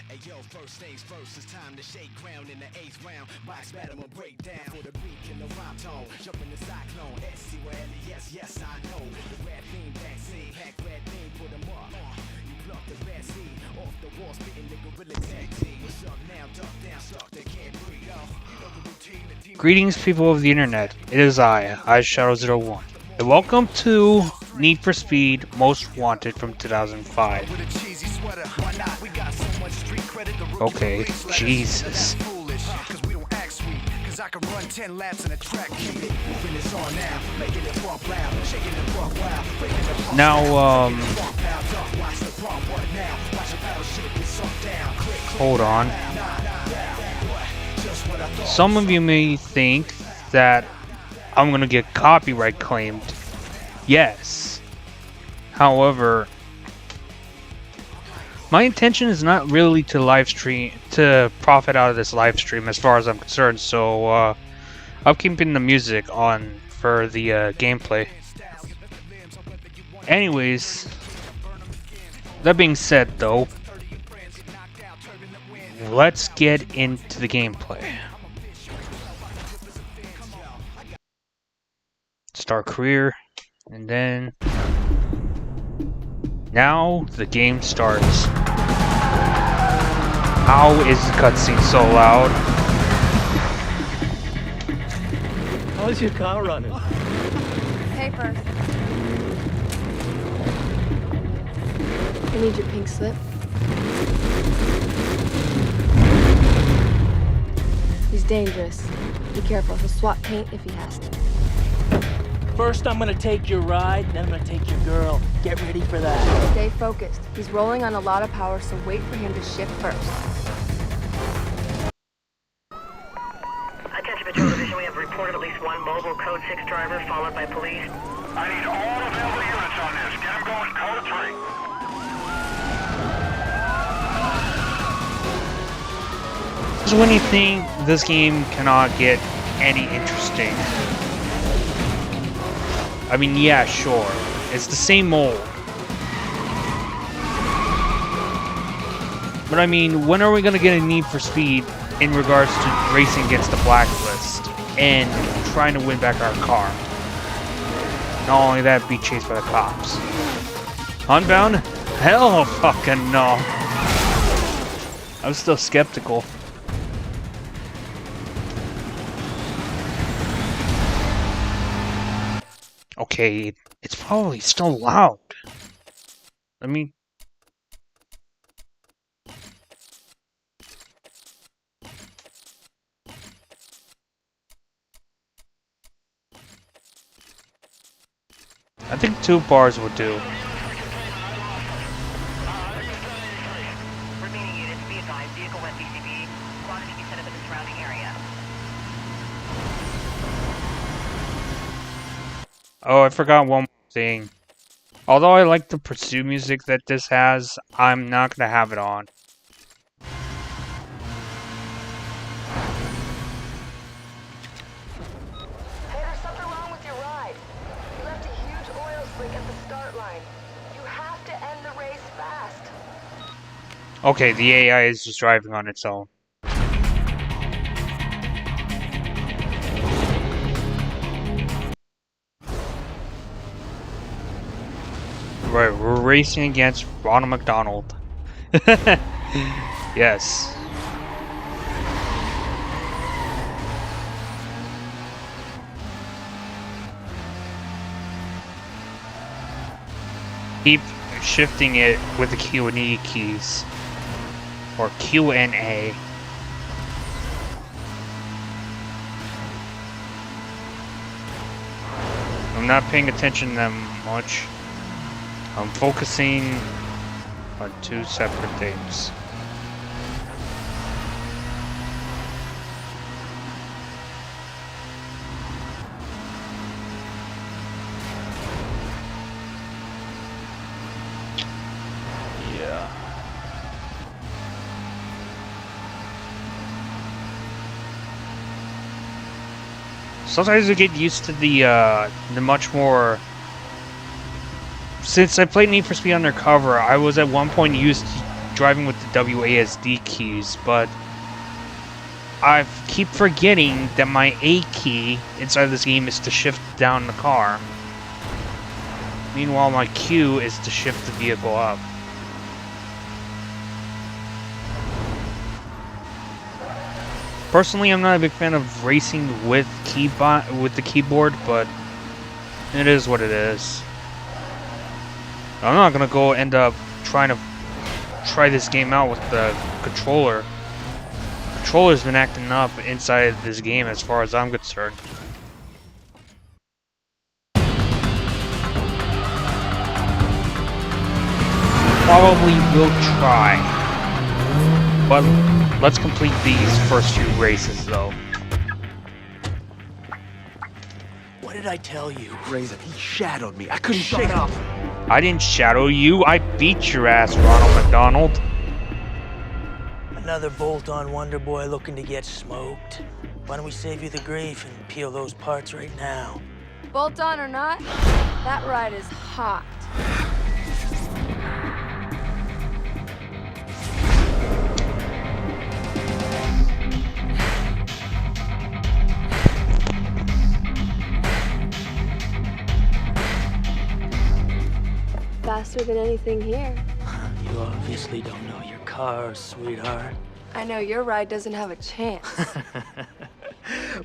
Hey yo, first things first, it's time to shake ground in the 8th round. Box battle will break down for the beat and the rhyme tone. Jump in the cyclone, S-C-Y-L-E-S, yes I know. The red theme backseat, pack red theme, put 'em up. You pluck the red seed, off the wall, spitting the gorilla tag team. What's up now, duck down, stuck, they can't breathe. Yo, you know the routine, the demon. Greetings, people of the internet. It is I Shadow01, and welcome to Need for Speed Most Wanted from 2005. Okay, Jesus. Now, hold on. Some of you may think that I'm gonna get copyright claimed. Yes. However, my intention is not really to profit out of this live stream as far as I'm concerned, so I'm keeping the music on for the gameplay. Anyways, that being said though, let's get into the gameplay. Start career, and then now the game starts. How is the cutscene so loud? How's your car running? Paper. I need your pink slip. He's dangerous. Be careful. He'll swat paint if he has to. First, I'm gonna take your ride, then I'm gonna take your girl. Get ready for that. Stay focused. He's rolling on a lot of power, so wait for him to shift first. Attention Patrol Division, we have reported at least one mobile Code 6 driver followed by police. I need all available units on this. Get them going, Code 3. This is when you think this game cannot get any interesting. I mean, yeah, sure. It's the same old. But I mean, when are we gonna get a Need for Speed in regards to racing against the blacklist and trying to win back our car? Not only that, be chased by the cops. Unbound? Hell fucking no. I'm still skeptical. Okay, it's probably still loud. Let me... I think 2 bars would do. Remaining units, be advised, vehicle went BCB. Squad should be set up in the surrounding area. Oh, I forgot one more thing. Although I like the pursuit music that this has, I'm not gonna have it on. Hey, there's something wrong with your ride. You left a huge oil slick at the start line. You have to end the race fast. Okay, the AI is just driving on its own. Right, we're racing against Ronald McDonald. Yes. Keep shifting it with the Q and E keys. Or Q and A. I'm not paying attention to them much. I'm focusing on 2 separate things. Yeah. Sometimes I get used to the much more. Since I played Need for Speed Undercover, I was at one point used to driving with the WASD keys, but I keep forgetting that my A key inside this game is to shift down the car. Meanwhile, my Q is to shift the vehicle up. Personally, I'm not a big fan of racing with the keyboard, but it is what it is. I'm not gonna go end up trying to try this game out with the controller. The controller's been acting up inside this game as far as I'm concerned. Probably will try. But let's complete these first few races though. What did I tell you? Razor, he shadowed me. I couldn't shake up. I didn't shadow you. I beat your ass, Ronald McDonald. Another bolt-on Wonder Boy looking to get smoked. Why don't we save you the grief and peel those parts right now? Bolt on or not, that ride is hot. Faster than anything here. You obviously don't know your cars, sweetheart. I know your ride doesn't have a chance.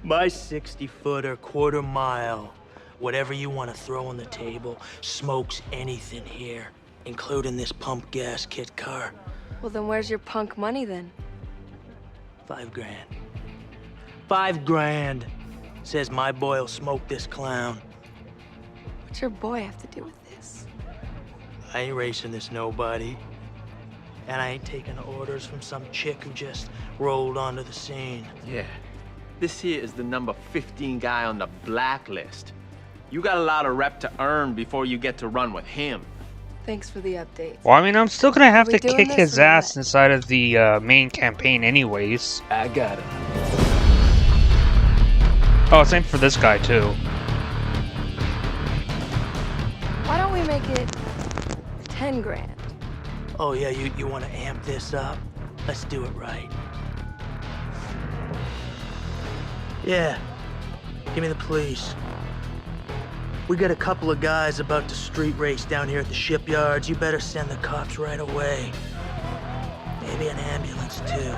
My 60-footer, quarter mile, whatever you want to throw on the table, smokes anything here, including this pump gas kit car. Well, then where's your punk money then? $5 grand. $5 grand. Says my boy'll smoke this clown. What's your boy have to do with this? I ain't racing this nobody. And I ain't taking orders from some chick who just rolled onto the scene. Yeah. This here is the number 15 guy on the blacklist. You got a lot of rep to earn before you get to run with him. Thanks for the update. Well, I mean, I'm still gonna have Are we to doing kick this his or ass what? inside of the main campaign anyways. I got him. Oh, same for this guy too. Why don't we make it 10 grand? Oh yeah, you want to amp this up? Let's do it right. Yeah, give me the police. We got a couple of guys about to street race down here at the shipyards. You better send the cops right away. Maybe an ambulance too.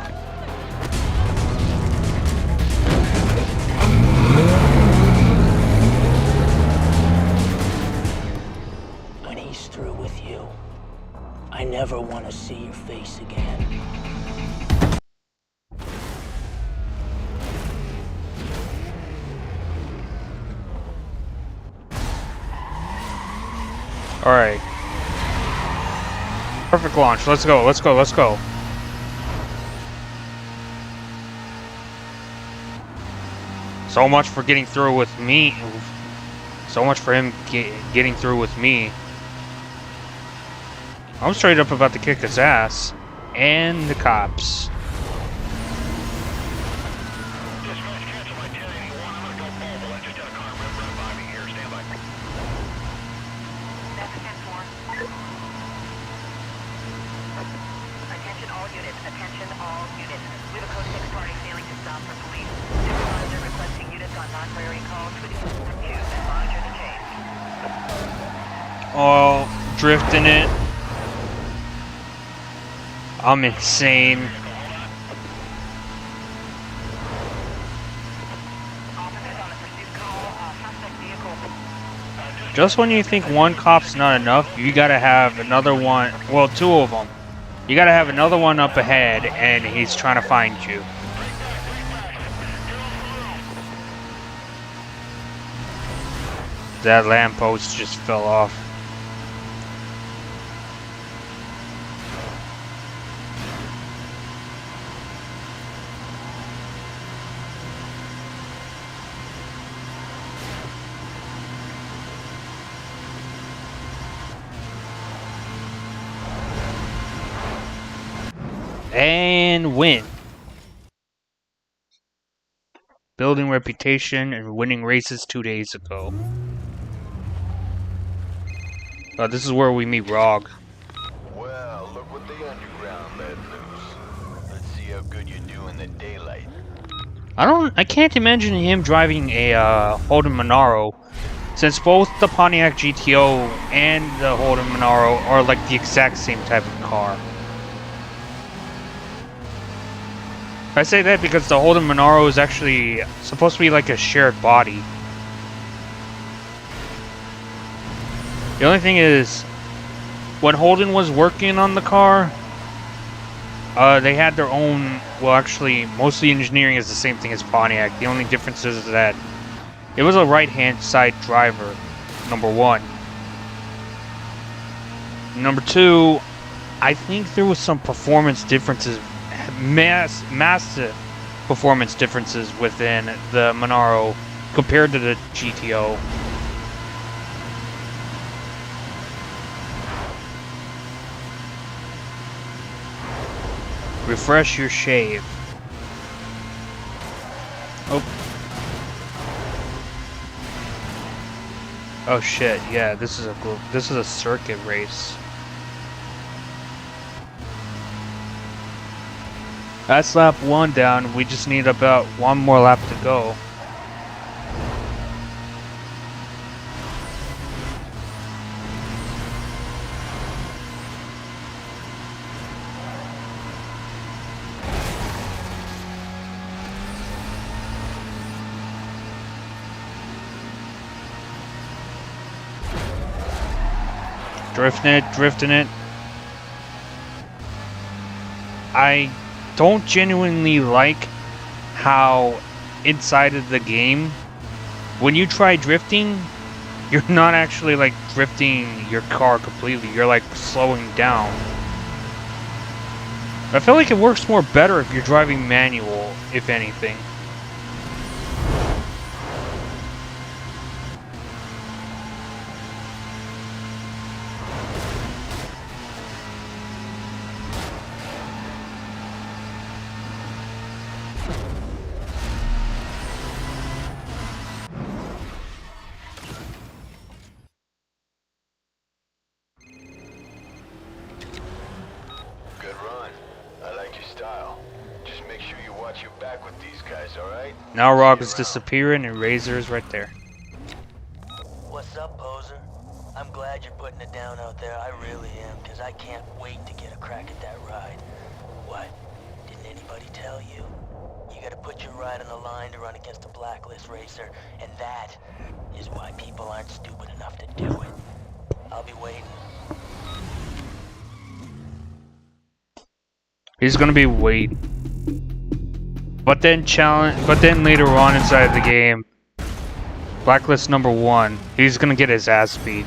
When he's through with you, I never want to see your face again. Alright. Perfect launch. Let's go, let's go, let's go. So much for getting through with me. So much for him getting through with me. I'm straight up about to kick his ass. And the cops. Attention all units. Attention all units. We have a code 6 party failing to stop for police. Supervisor requesting units on non-priority calls for the queues and monitor the case. Oh, drifting it. I'm insane. Officers on a pursuit call. Suspect vehicle. Just when you think one cop's not enough, you gotta have another one. Well, two of them. You gotta have another one up ahead, and he's trying to find you. That lamppost just fell off. And win. Building reputation and winning races 2 days ago. This is where we meet Rog. Well, look what the underground I can't imagine him driving a Holden Monaro, since both the Pontiac GTO and the Holden Monaro are like the exact same type of car. I say that because the Holden Monaro is actually supposed to be like a shared body. The only thing is, when Holden was working on the car, they had their own, well actually, most of the engineering is the same thing as Pontiac. The only difference is that it was a right-hand side driver, number one. Number two, I think there was some performance differences, massive performance differences within the Monaro compared to the GTO. Refresh your shave. Oh. Oh shit, yeah, this is a circuit race. That's lap 1 down, we just need about 1 more lap to go. Drifting it. I don't genuinely like how inside of the game, when you try drifting, you're not actually like drifting your car completely, you're like slowing down. I feel like it works more better if you're driving manual, if anything. Now Rock is disappearing and Razor is right there. What's up, poser? I'm glad you're putting it down out there. I really am, because I can't wait to get a crack at that ride. What? Didn't anybody tell you? You gotta put your ride on the line to run against a blacklist racer, and that is why people aren't stupid enough to do it. I'll be waiting. He's gonna be waiting. But then later on inside the game, blacklist number 1, he's gonna get his ass beat.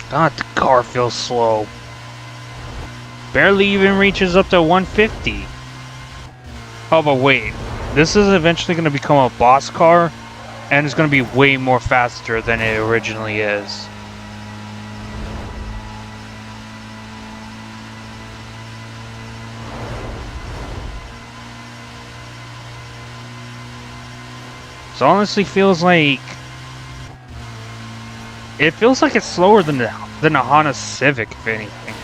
God, the car feels slow. Barely even reaches up to 150. Oh, but wait. This is eventually going to become a boss car, and it's going to be way more faster than it originally is. So honestly feels like... It feels like it's slower than a Honda Civic, if anything.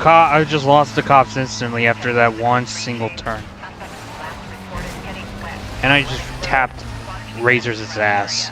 I just lost the cops instantly after that one single turn. And I just tapped Razor's ass.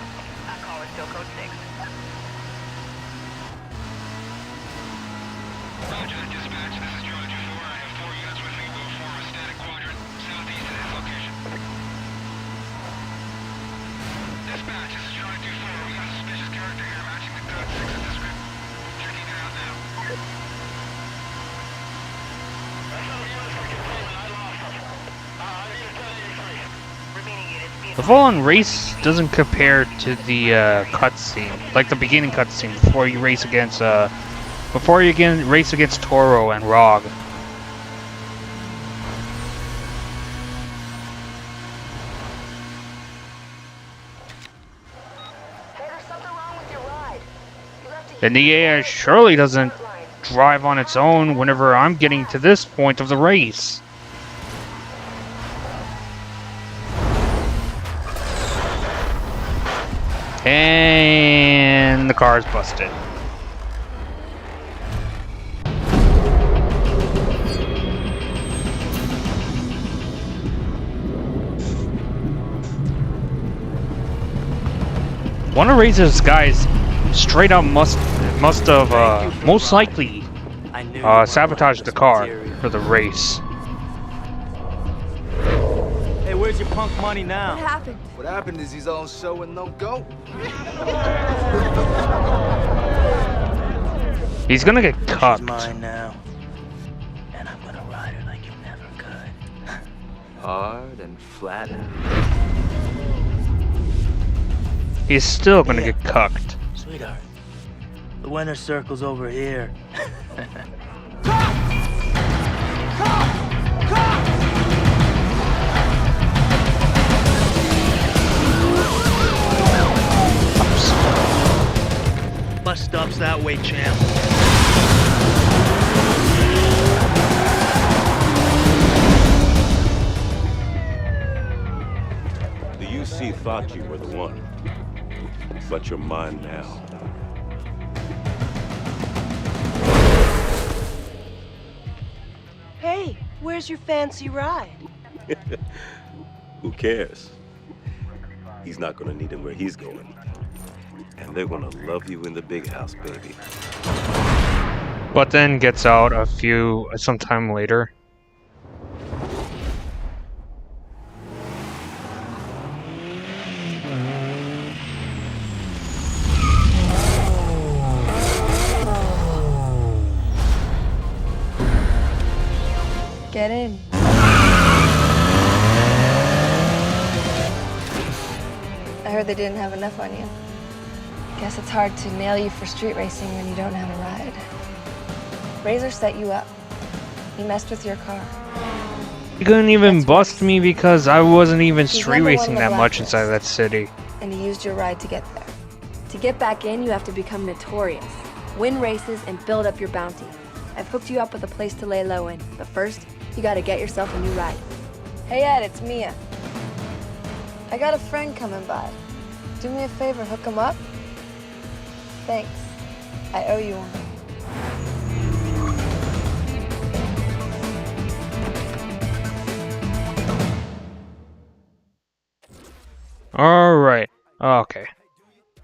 The full-on race doesn't compare to the cutscene, like the beginning cutscene before you race against race against Toro and Rog. Hey, there's something wrong with your ride. You left a And the huge AI oil surely slick at the doesn't start line. drive on its own whenever I'm getting to this point of the race. And the car's busted. One of Razor's guys straight up must have most likely I knew you weren't sabotaged the blacklist car material. for the race. Hey, where's your punk money What now? happened? What happened is he's on show and no go. He's gonna get She's cucked. mine now. And I'm gonna ride her like you never could. Hard and flat. He's still gonna Yeah. get cucked. Sweetheart, the winner circle's over here. Bus stop's that way, champ. The UC thought you were the one, but you're mine now. Hey, where's your fancy ride? Who cares? He's not gonna need him where he's going. And they're gonna love you in the big house, baby. But then gets out sometime later. Get in. I heard they didn't have enough on you. Guess it's hard to nail you for street racing when you don't have a ride. Razor set you up. He messed with your car. He couldn't even That's bust worse. me because I wasn't even He's street number one racing on the that much blacklist. inside that city. And he used your ride to get there. To get back in, you have to become notorious. Win races and build up your bounty. I've hooked you up with a place to lay low in, but first, you gotta get yourself a new ride. Hey Ed, it's Mia. I got a friend coming by. Do me a favor, hook him up? Thanks. I owe you one. Alright. Okay.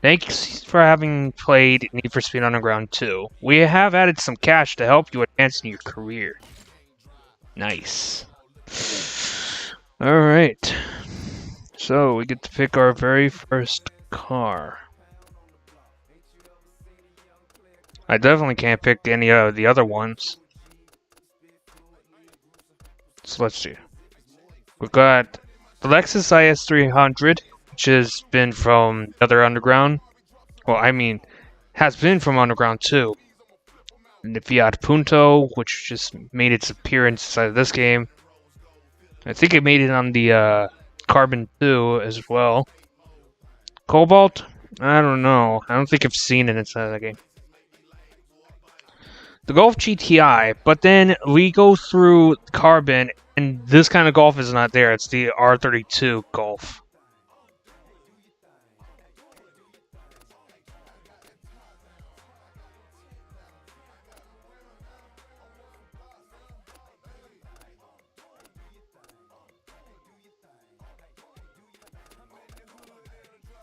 Thanks for having played Need for Speed Underground 2. We have added some cash to help you advance in your career. Nice. Alright. So, we get to pick our very first car. I definitely can't pick any of the other ones. So let's see. We've got the Lexus IS300, which has been from the other Underground. Well, I mean, has been from Underground 2. And the Fiat Punto, which just made its appearance inside of this game. I think it made it on the Carbon 2 as well. Cobalt? I don't know. I don't think I've seen it inside of the game. The Golf GTI, but then we go through Carbon, and this kind of Golf is not there. It's the R32 Golf.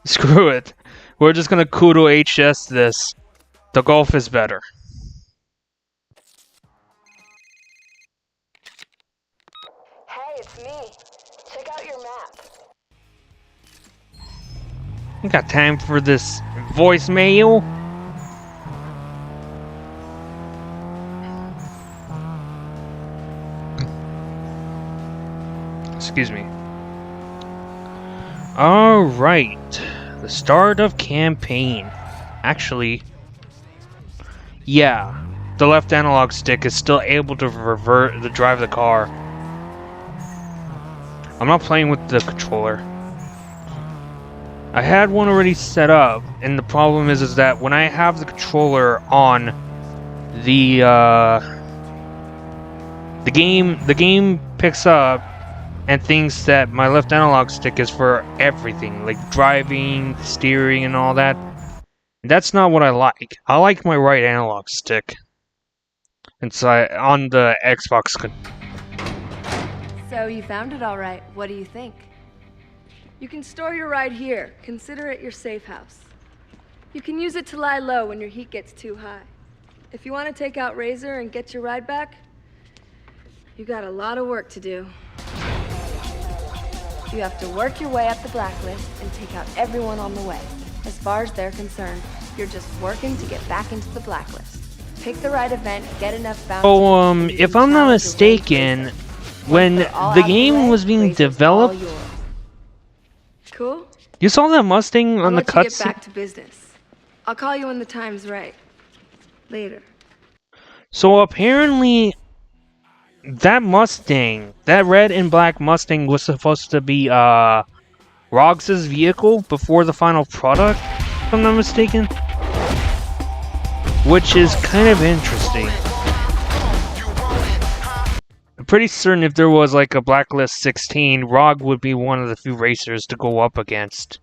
Screw it. We're just gonna Kudo HS this. The Golf is better. Hey, it's me. Check out your map. I got time for this voicemail. Excuse me. Alright. The start of campaign. Actually, yeah. The left analog stick is still able to drive the car. I'm not playing with the controller. I had one already set up, and the problem is that when I have the controller on, the game picks up and thinks that my left analog stick is for everything, like driving, steering, and all that. That's not what I like. I like my right analog stick. Inside on the Xbox. So you found it all right. What do you think? You can store your ride here. Consider it your safe house. You can use it to lie low when your heat gets too high. If you want to take out Razor and get your ride back, you got a lot of work to do. You have to work your way up the blacklist and take out everyone on the way. As far as they're concerned, you're just working to get back into the blacklist. Pick the right event, get enough bounty. Oh, if I'm not mistaken, when the game was being developed, cool? You saw that Mustang on the cutscene? I'll let you get back to business. I'll call you when the time's right. Later. So apparently, that Mustang, that red and black Mustang was supposed to be, Rogs' vehicle before the final product, if I'm not mistaken. Which is kind of interesting. I'm pretty certain if there was like a Blacklist 16, Rog would be one of the few racers to go up against.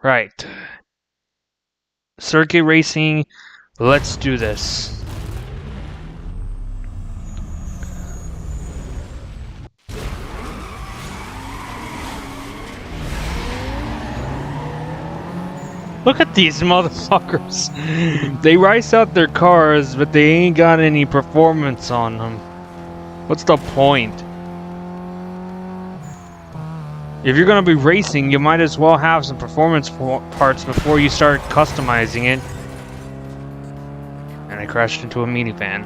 Right. Circuit racing, let's do this. Look at these motherfuckers. They race out their cars, but they ain't got any performance on them. What's the point? If you're gonna be racing, you might as well have some performance parts before you start customizing it. And I crashed into a minivan.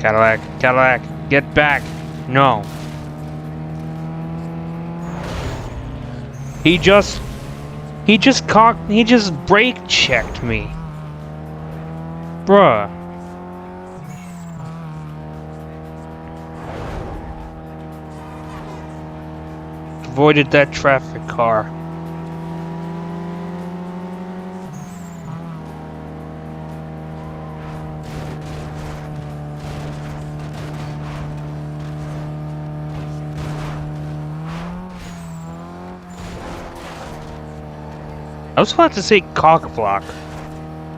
Cadillac, Cadillac, get back. No. He just brake checked me. Bruh. Avoided that traffic car. I was about to say cock block.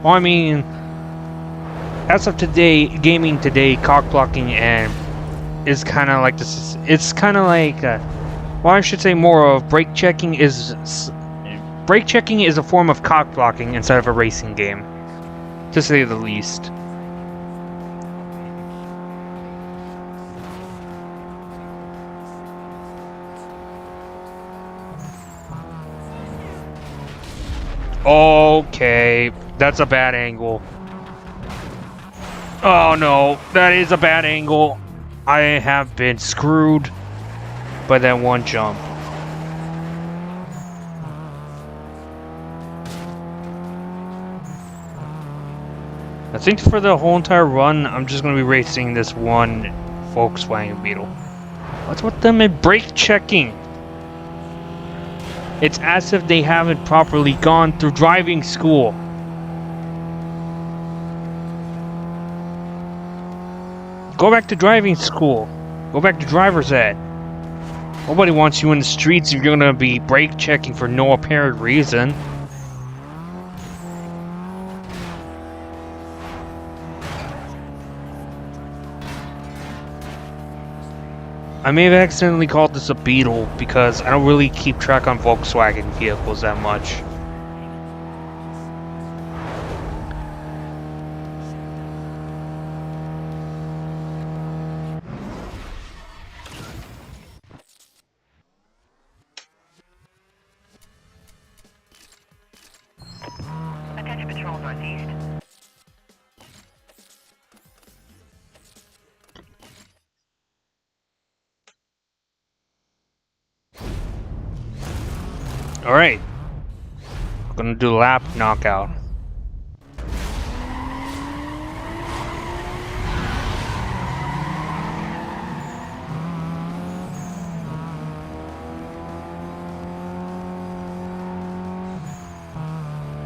Well, I mean, as of today, gaming today, cock blocking and is kind of like this. It's kind of like, well, I should say more of brake checking is a form of cock blocking instead of a racing game, to say the least. Okay, that's a bad angle. Oh no, that is a bad angle. I have been screwed by that one jump. I think for the whole entire run, I'm just going to be racing this one Volkswagen Beetle. What's with them in brake checking? It's as if they haven't properly gone through driving school. Go back to driving school. Go back to driver's ed. Nobody wants you in the streets if you're gonna be brake checking for no apparent reason. I may have accidentally called this a Beetle because I don't really keep track on Volkswagen vehicles that much. Control northeast. Alright. Gonna do lap knockout.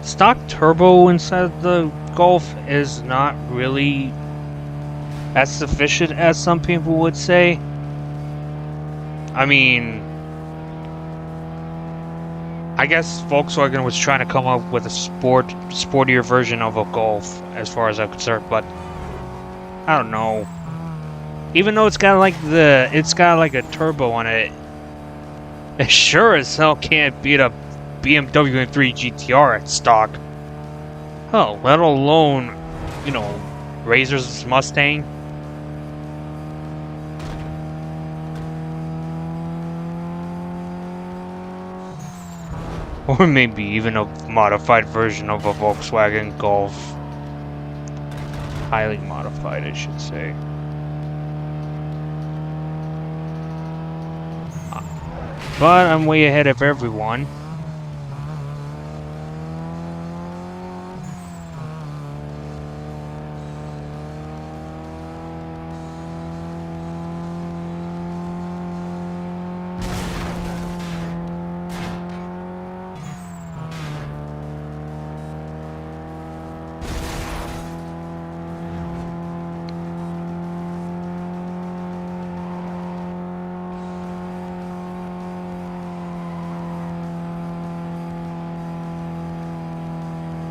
Stock turbo inside the Golf is not really as sufficient as some people would say. I mean, I guess Volkswagen was trying to come up with a sportier version of a Golf, as far as I'm concerned, but I don't know. Even though it's got like a turbo on it, it sure as hell can't beat a BMW M3 GTR at stock. Hell, let alone, you know, Razor's Mustang. Or maybe even a modified version of a Volkswagen Golf. Highly modified, I should say. But I'm way ahead of everyone.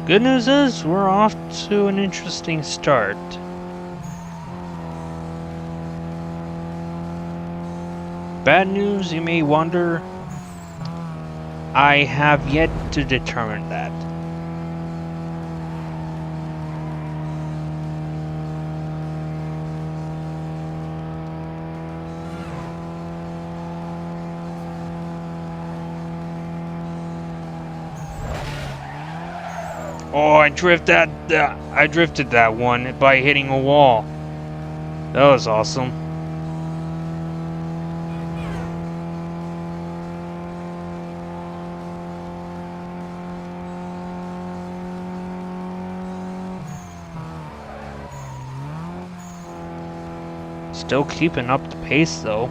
Good news is, we're off to an interesting start. Bad news, you may wonder. I have yet to determine that. Oh, I drifted that one by hitting a wall. That was awesome. Still keeping up the pace though.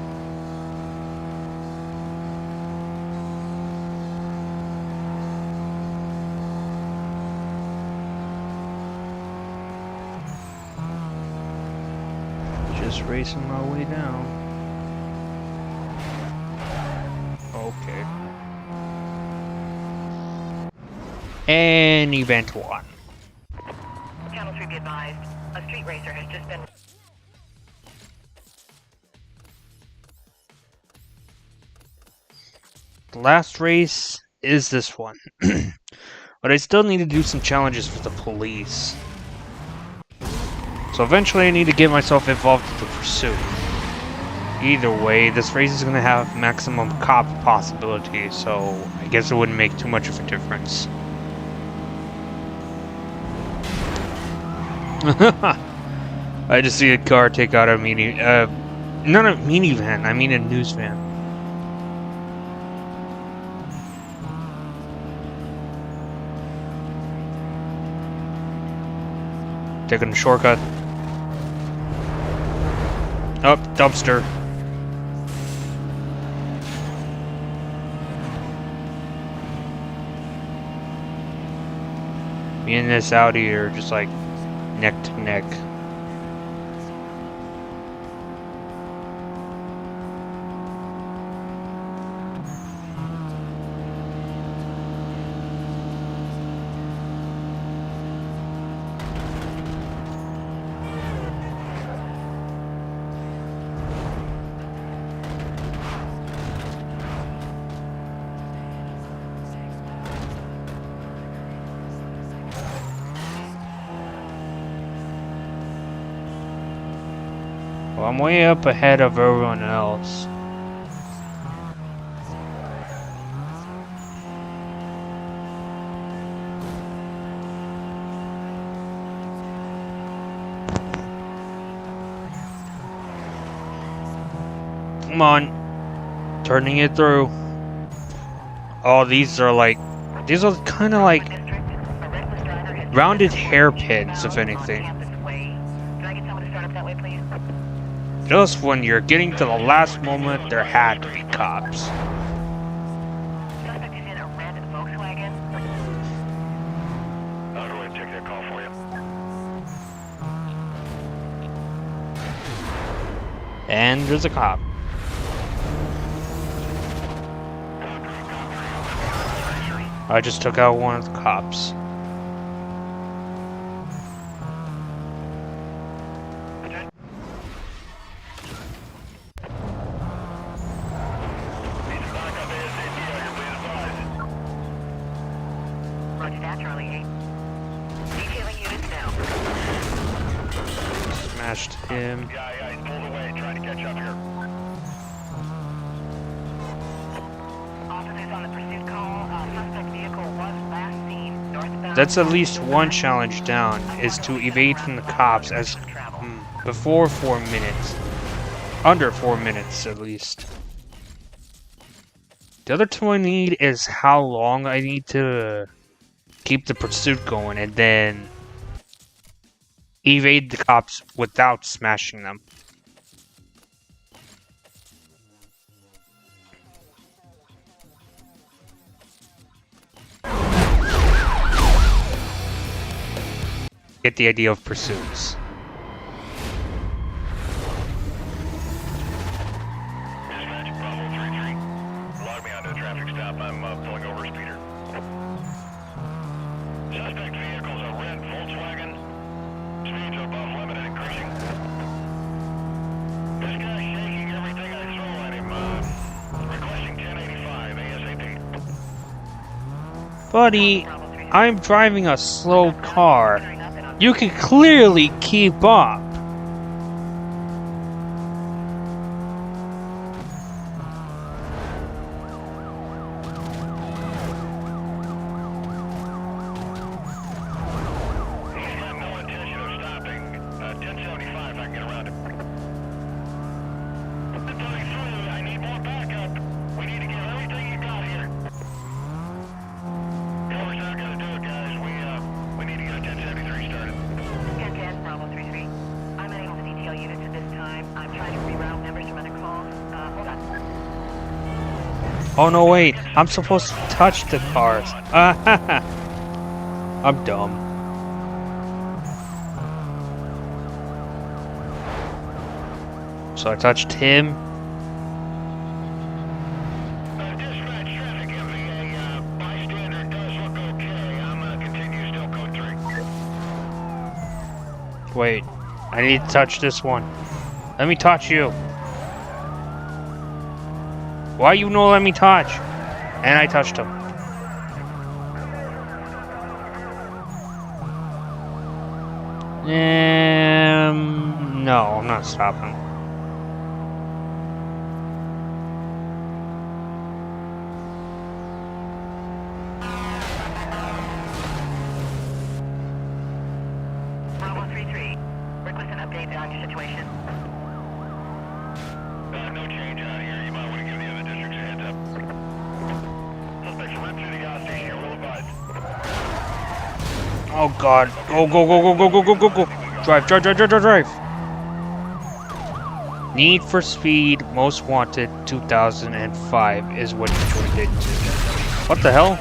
Just racing my way down. Okay. And event 1. Channel 3 be advised. A street racer has just been... The last race is this one. But I still need to do some challenges for the police. So eventually I need to get myself involved in the pursuit. Either way, this race is going to have maximum cop possibility, so I guess it wouldn't make too much of a difference. I just see a car take out a not a minivan, I mean a news van. Taking a shortcut. Oh, dumpster. Me and this Audi are just like neck to neck. Well, I'm way up ahead of everyone else. Come on. Turning it through. Oh, these are kind of like rounded hairpins, if anything. Just when you're getting to the last moment, there had to be cops. I'll go ahead and take that call for you. And there's a cop. I just took out one of the cops. Roger that, Charlie 8. Detailing units now. Smashed him. Yeah, he's pulled away, trying to catch up here. Officers on the pursuit call. Suspect vehicle was last seen northbound. That's at least one challenge down, is to evade from the cops as before 4 minutes. Under 4 minutes, at least. The other two I need is how long I need to keep the pursuit going and then evade the cops without smashing them. Get the idea of pursuits. Dispatch, Bravo 3-3. Log me onto a traffic stop. I'm pulling over a speeder. Suspect vehicle's a red Volkswagen. Speeds above limit and increasing. This guy's shaking everything I throw at him. Requesting 1085 ASAP. Buddy, I'm driving a slow car. You can clearly keep up. He's got no intention of stopping. 1075, I can get around him. 1033, I need more backup. We need to get everything you got here. Coarse not gonna do it, guys. We need to get a 1073 started. 10-10, Bravo 3-3. I'm unable to detail units at this time. I'm trying to reroute members from other calls. Hold on. Oh no, wait. I'm supposed to touch the cars. I'm dumb. So I touched him. Dispatch traffic, MVA. Bystander does look okay. I'm gonna continue still code 3. Wait. I need to touch this one. Let me touch you. Why you no let me touch? And I touched him. No, I'm not stopping. Bravo 3-3. Request an update on your situation. No change out here. You might want to give the other districts a heads up. Suspects run through the gas station here. We'll advise. Oh god. Go, go, go, go, go, go, go, go, go. Drive, drive, drive, drive, drive, drive. Need for Speed Most Wanted 2005 is what you joined into. What the hell?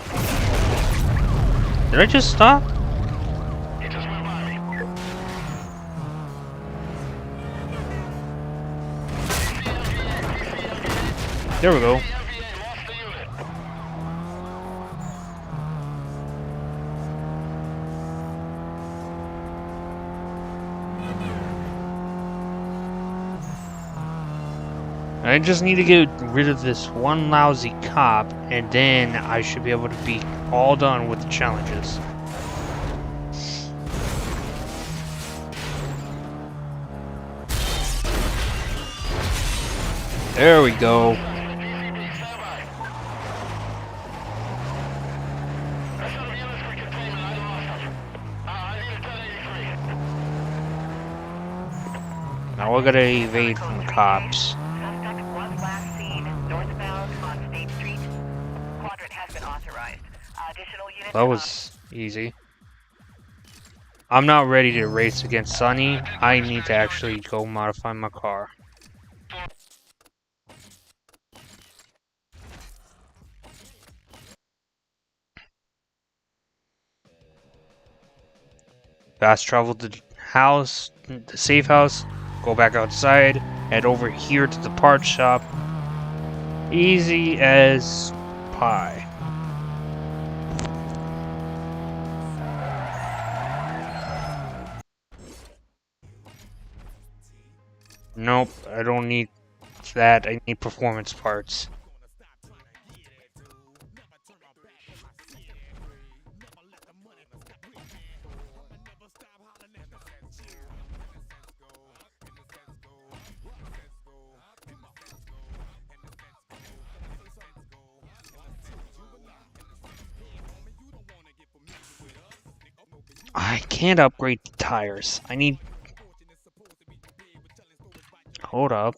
Did I just stop? He just went by me. There we go. I just need to get rid of this one lousy cop, and then I should be able to be all done with the challenges. There we go. Now we're gonna evade from the cops. Suspect was last that was easy. I'm not ready to race against Sunny. I need to actually go modify my car. Fast travel to the house, the safe house, go back outside, head over here to the parts shop. Easy as pie. Nope, I don't need that. I need performance parts. I can't upgrade the tires. I need... Hold up.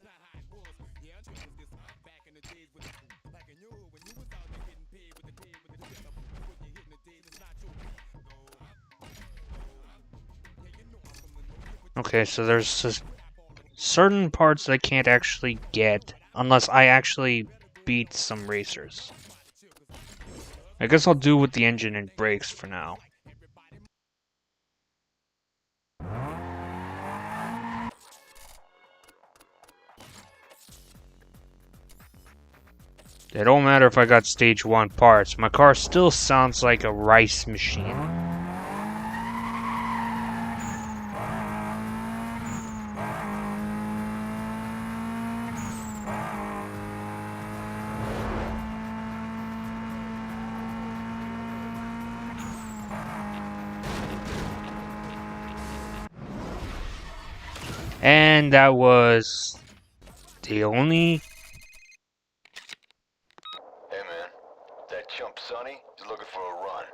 Okay, so there's just certain parts that I can't actually get unless I actually beat some racers. I guess I'll do with the engine and brakes for now. It don't matter if I got stage 1 parts, my car still sounds like a rice machine. And that was the only... Hey man, that chump Sonny is looking for a run.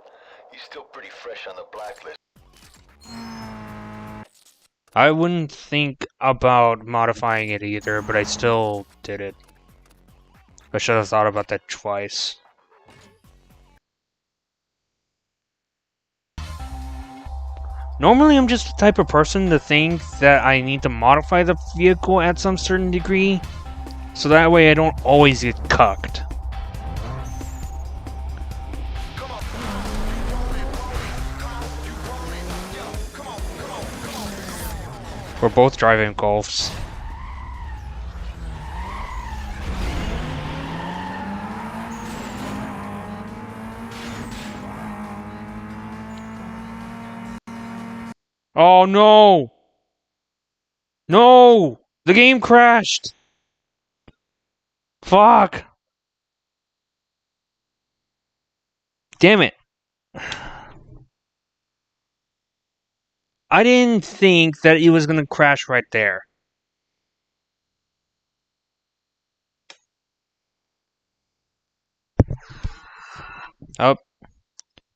He's still pretty fresh on the blacklist. I wouldn't think about modifying it either, but I still did it. I should have thought about that twice. Normally, I'm just the type of person to think that I need to modify the vehicle at some certain degree, so that way I don't always get cucked. We're both driving Golfs. Oh no! No! The game crashed! Fuck! Damn it. I didn't think that it was gonna crash right there. Oh.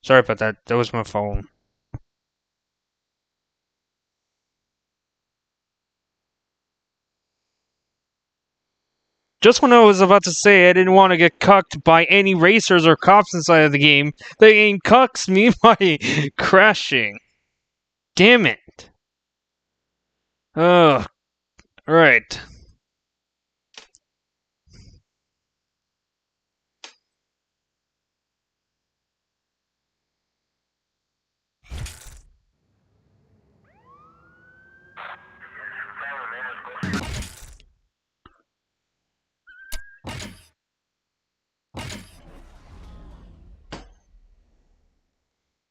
Sorry about that. That was my phone. Just when I was about to say I didn't want to get cucked by any racers or cops inside of the game, the game cucks me by crashing. Damn it. Ugh. Alright.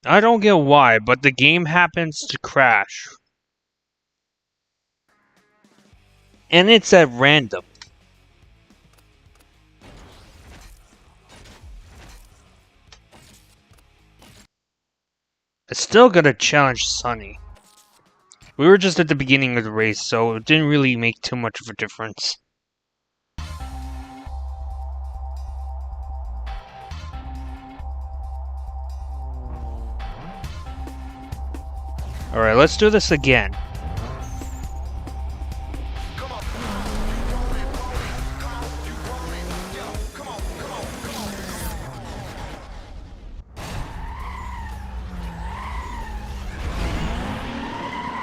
I don't get why, but the game happens to crash. And it's at random. I still gotta challenge Sunny. We were just at the beginning of the race, so it didn't really make too much of a difference. Alright, let's do this again.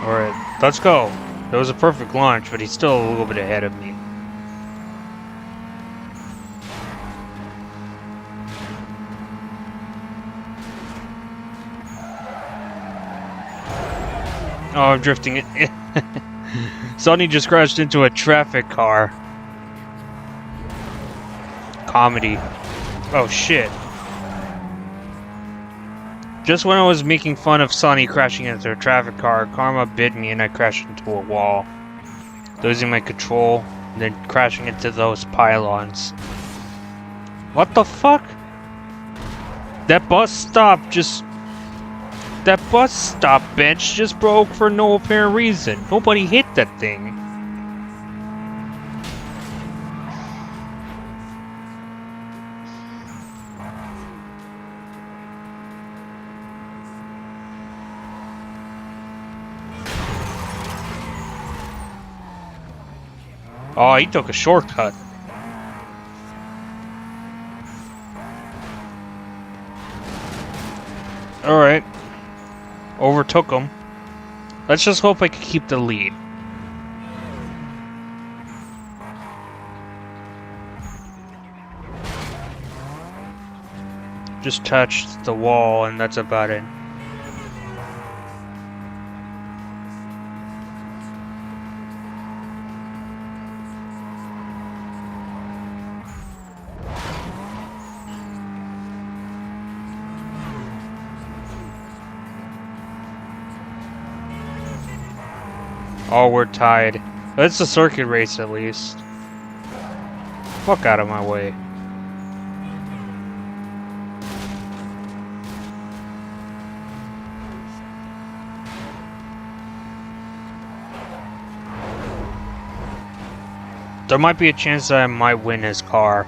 Alright, let's go. That was a perfect launch, but he's still a little bit ahead of me. Oh, I'm drifting it. Sonny just crashed into a traffic car. Comedy. Oh shit. Just when I was making fun of Sonny crashing into a traffic car, Karma bit me and I crashed into a wall. Losing my control, and then crashing into those pylons. What the fuck? That bus stop bench just broke for no apparent reason. Nobody hit that thing. Oh, he took a shortcut. Alright. Overtook him. Let's just hope I can keep the lead. Just touched the wall and that's about it. Oh, we're tied. It's a circuit race at least. Fuck out of my way. There might be a chance that I might win his car.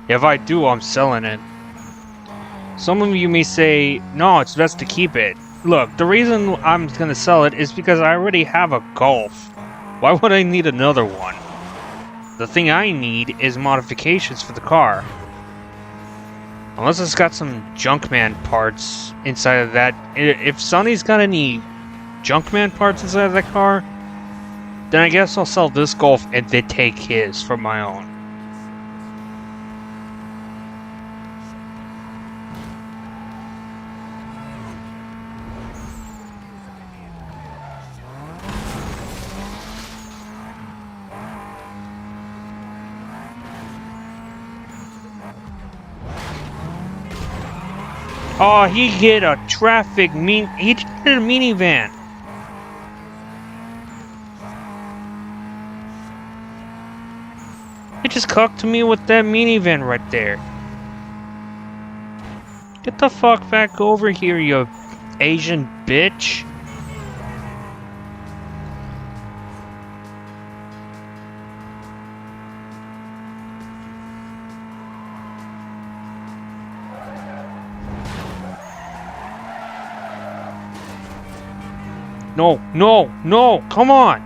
If I do, I'm selling it. Some of you may say, no, it's best to keep it. Look, the reason I'm gonna sell it is because I already have a Golf. Why would I need another one? The thing I need is modifications for the car. Unless it's got some Junkman parts inside of that. If Sonny's got any Junkman parts inside of that car, then I guess I'll sell this Golf and then take his for my own. Oh, he hit a he hit a minivan. He just cocked me with that minivan right there. Get the fuck back over here, you Asian bitch. No, no, no, come on!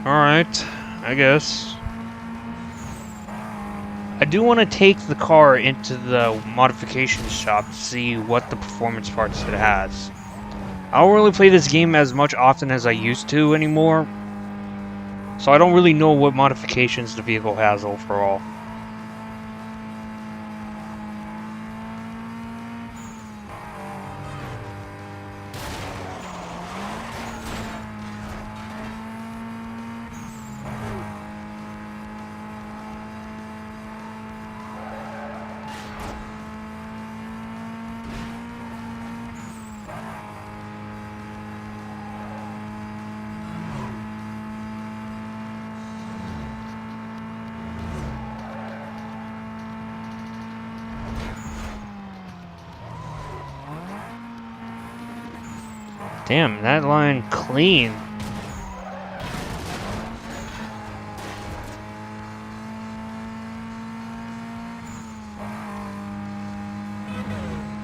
Alright, I guess. I do want to take the car into the modification shop to see what the performance parts it has. I don't really play this game as much often as I used to anymore, so I don't really know what modifications the vehicle has overall. Damn, that line clean.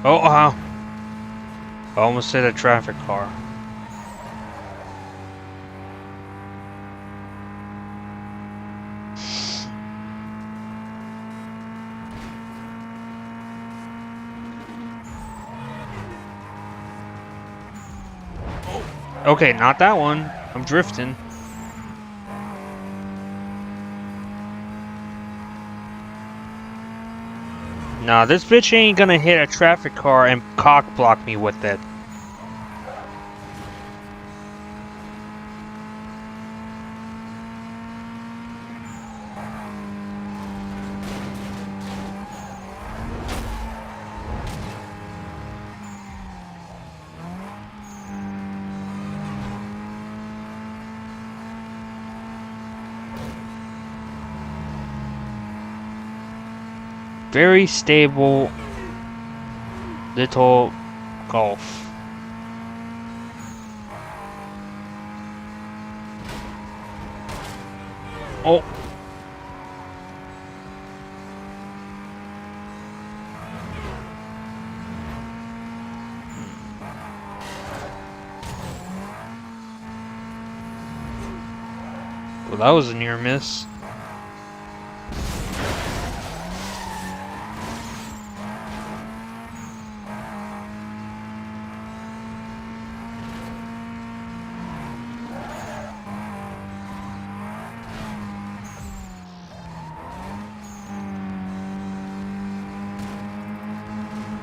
Oh, I almost hit a traffic car. Okay, not that one. I'm drifting. Nah, this bitch ain't gonna hit a traffic car and cock block me with it. Very stable little Golf. Oh. Well, that was a near miss.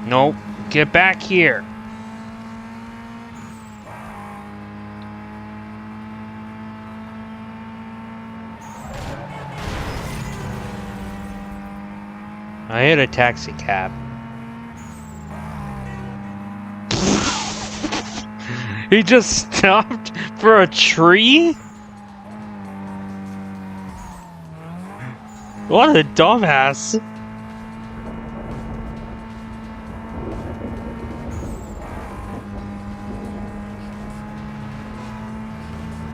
Nope. Get back here. I hit a taxi cab. He just stopped for a tree? What a dumbass.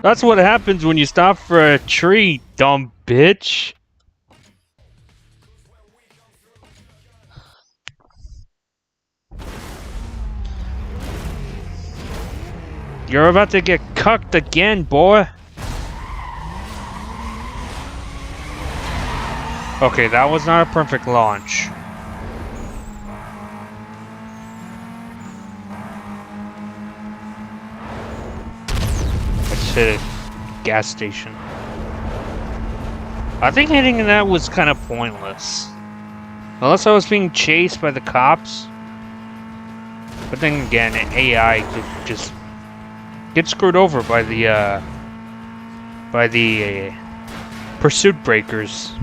That's what happens when you stop for a tree, dumb bitch. You're about to get cucked again, boy. Okay, that was not a perfect launch. I just hit a gas station. I think hitting that was kind of pointless. Unless I was being chased by the cops. But then again, AI could just get screwed over by the pursuit breakers.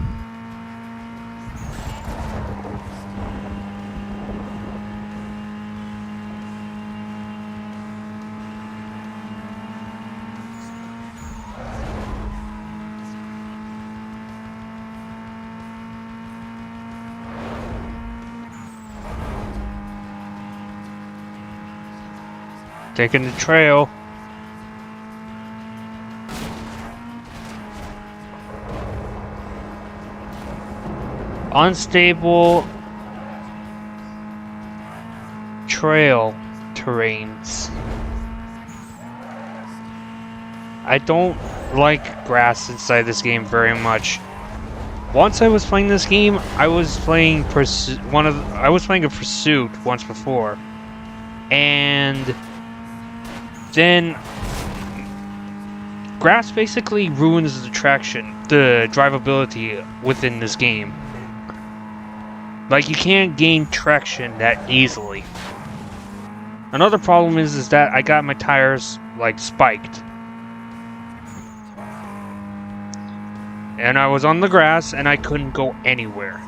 Taking the trail. Unstable trail terrains. I don't like grass inside this game very much. Once I was playing this game, I was playing a Pursuit once before, and then grass basically ruins the drivability within this game. Like, you can't gain traction that easily. Another problem is that I got my tires, like, spiked. And I was on the grass and I couldn't go anywhere.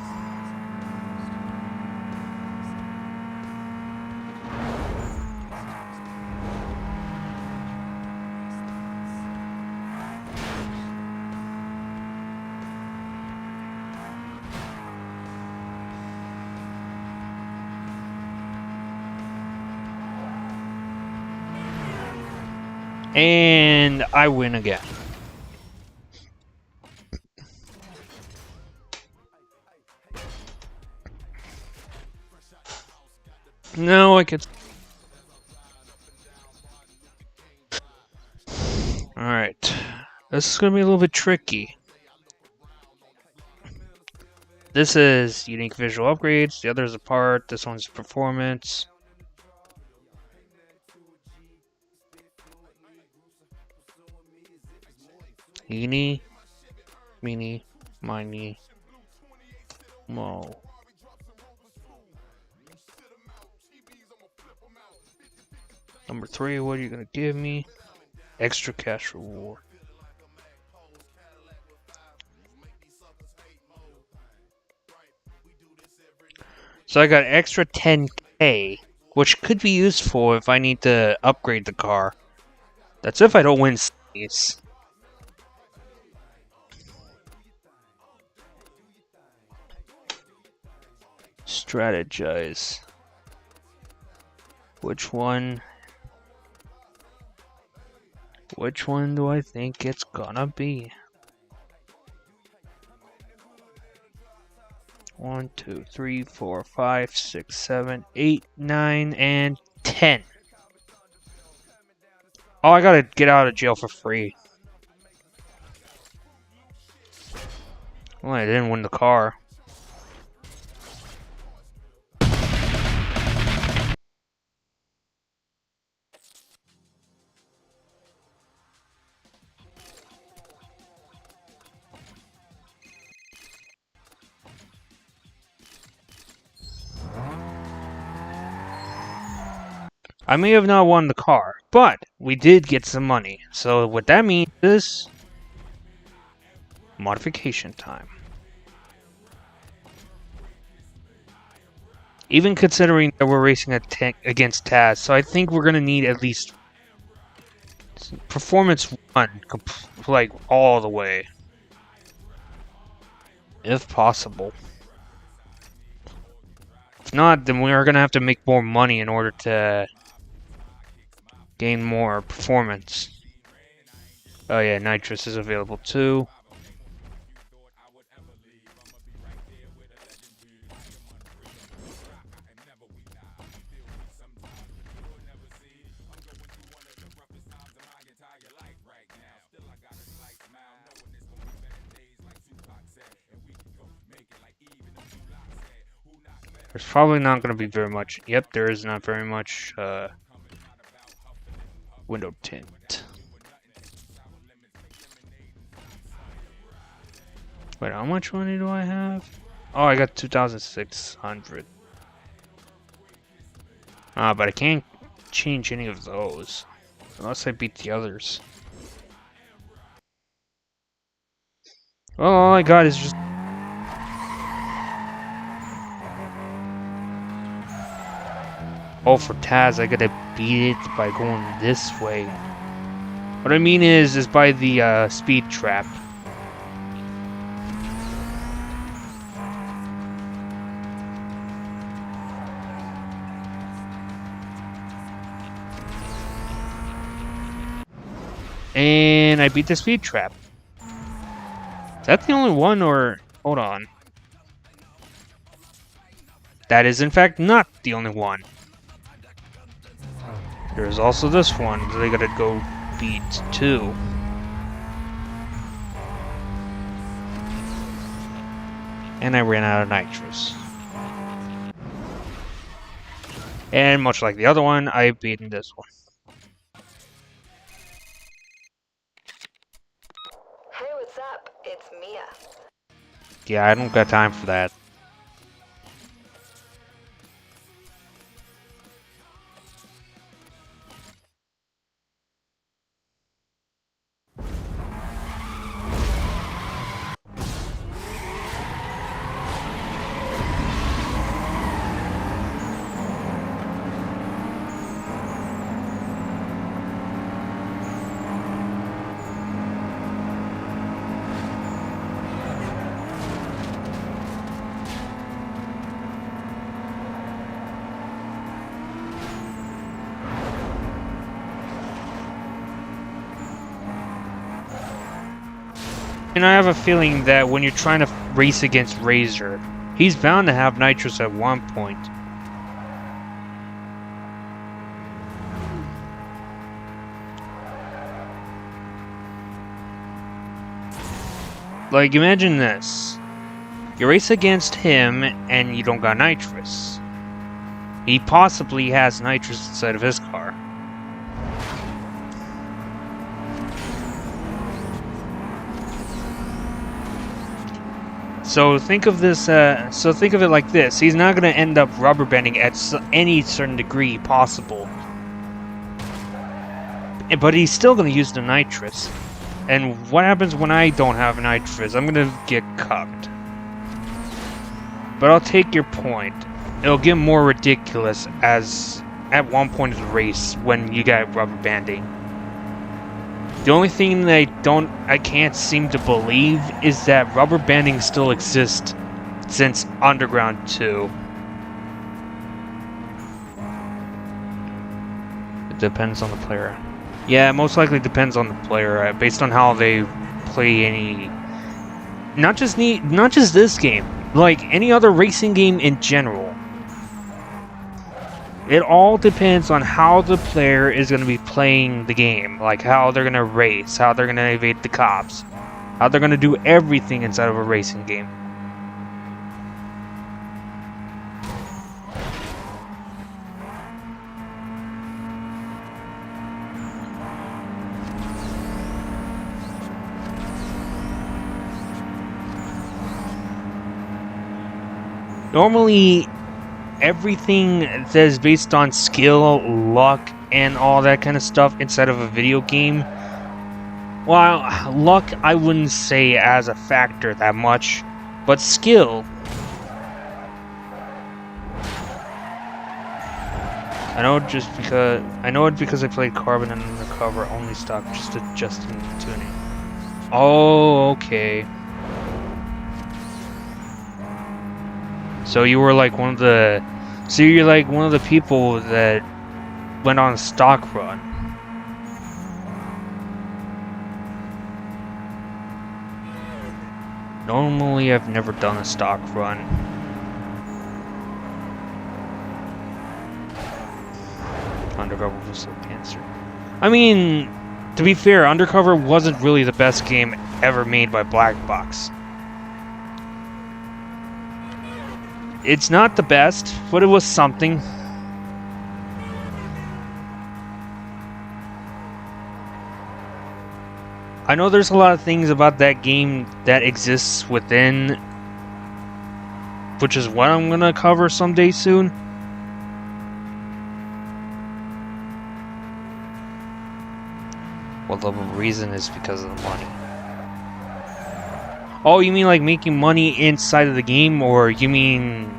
And I win again. No, I could. Alright. This is gonna be a little bit tricky. This is unique visual upgrades, the other is a part, this one's performance. Eeny, meeny, miny, mo. Number 3, what are you gonna give me? Extra cash reward. So I got extra 10k, which could be useful if I need to upgrade the car. That's if I don't win these. Strategize. Which one? Which one do I think it's gonna be? 1, 2, 3, 4, 5, 6, 7, 8, 9, and 10. Oh, I gotta get out of jail for free. Well, I didn't win the car. I may have not won the car, but we did get some money. So what that means is modification time. Even considering that we're racing against Taz, so I think we're gonna need at least performance 1, like all the way, if possible. If not, then we are gonna have to make more money in order to gain more performance. Oh yeah, nitrous is available too. There's probably not going to be very much. Yep, there is not very much window tint. Wait, how much money do I have? Oh, I got 2,600. Ah, but I can't change any of those unless I beat the others. Well, all I got is just. Oh, for Taz, I gotta beat it by going this way. What I mean is by the speed trap. And I beat the speed trap. Is that the only one, or hold on? That is in fact not the only one. There's also this one that I gotta go beat too. And I ran out of nitrous. And much like the other one, I've beaten this one. Hey, what's up? It's Mia. Yeah, I don't got time for that. And I have a feeling that when you're trying to race against Razor, he's bound to have nitrous at one point. Like, imagine this. You race against him, and you don't got nitrous. He possibly has nitrous inside of his car. So think of this. So think of it like this: he's not going to end up rubber banding at any certain degree possible, but he's still going to use the nitrous. And what happens when I don't have nitrous? I'm going to get cucked. But I'll take your point. It'll get more ridiculous as at one point of the race when you got rubber banding. The only thing that I can't seem to believe is that rubber banding still exists since Underground 2. It depends on the player. Yeah, it most likely depends on the player, based on how they play any... Not just this game, like any other racing game in general. It all depends on how the player is going to be playing the game, like how they're going to race, how they're going to evade the cops, how they're going to do everything inside of a racing game. Normally, everything that is based on skill, luck, and all that kind of stuff inside of a video game, well, luck I wouldn't say as a factor that much, but skill. I know it because I played Carbon and Undercover only stock, just adjusting the tuning. Oh, okay. So you were like one of the... So you're like one of the people that went on a stock run. Normally I've never done a stock run. Undercover was so cancer. I mean, to be fair, Undercover wasn't really the best game ever made by Black Box. It's not the best, but it was something. I know there's a lot of things about that game that exists within, which is what I'm gonna cover someday soon. Well, the reason is because of the money. Oh, you mean like making money inside of the game, or you mean...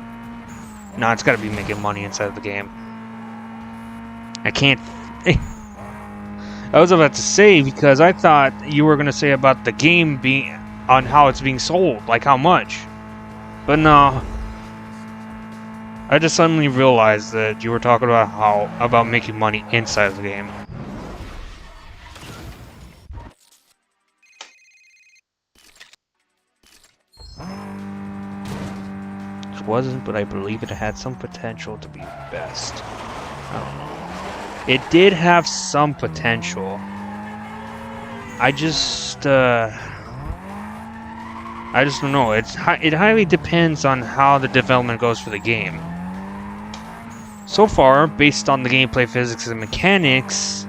No, it's gotta be making money inside of the game. I can't... I was about to say, because I thought you were gonna say about the game being... on how it's being sold, like how much. But no. I just suddenly realized that you were talking about about making money inside of the game. Wasn't, but I believe it had some potential to be best. I don't know. It did have some potential. I just don't know. It highly depends on how the development goes for the game. So far, based on the gameplay physics and mechanics,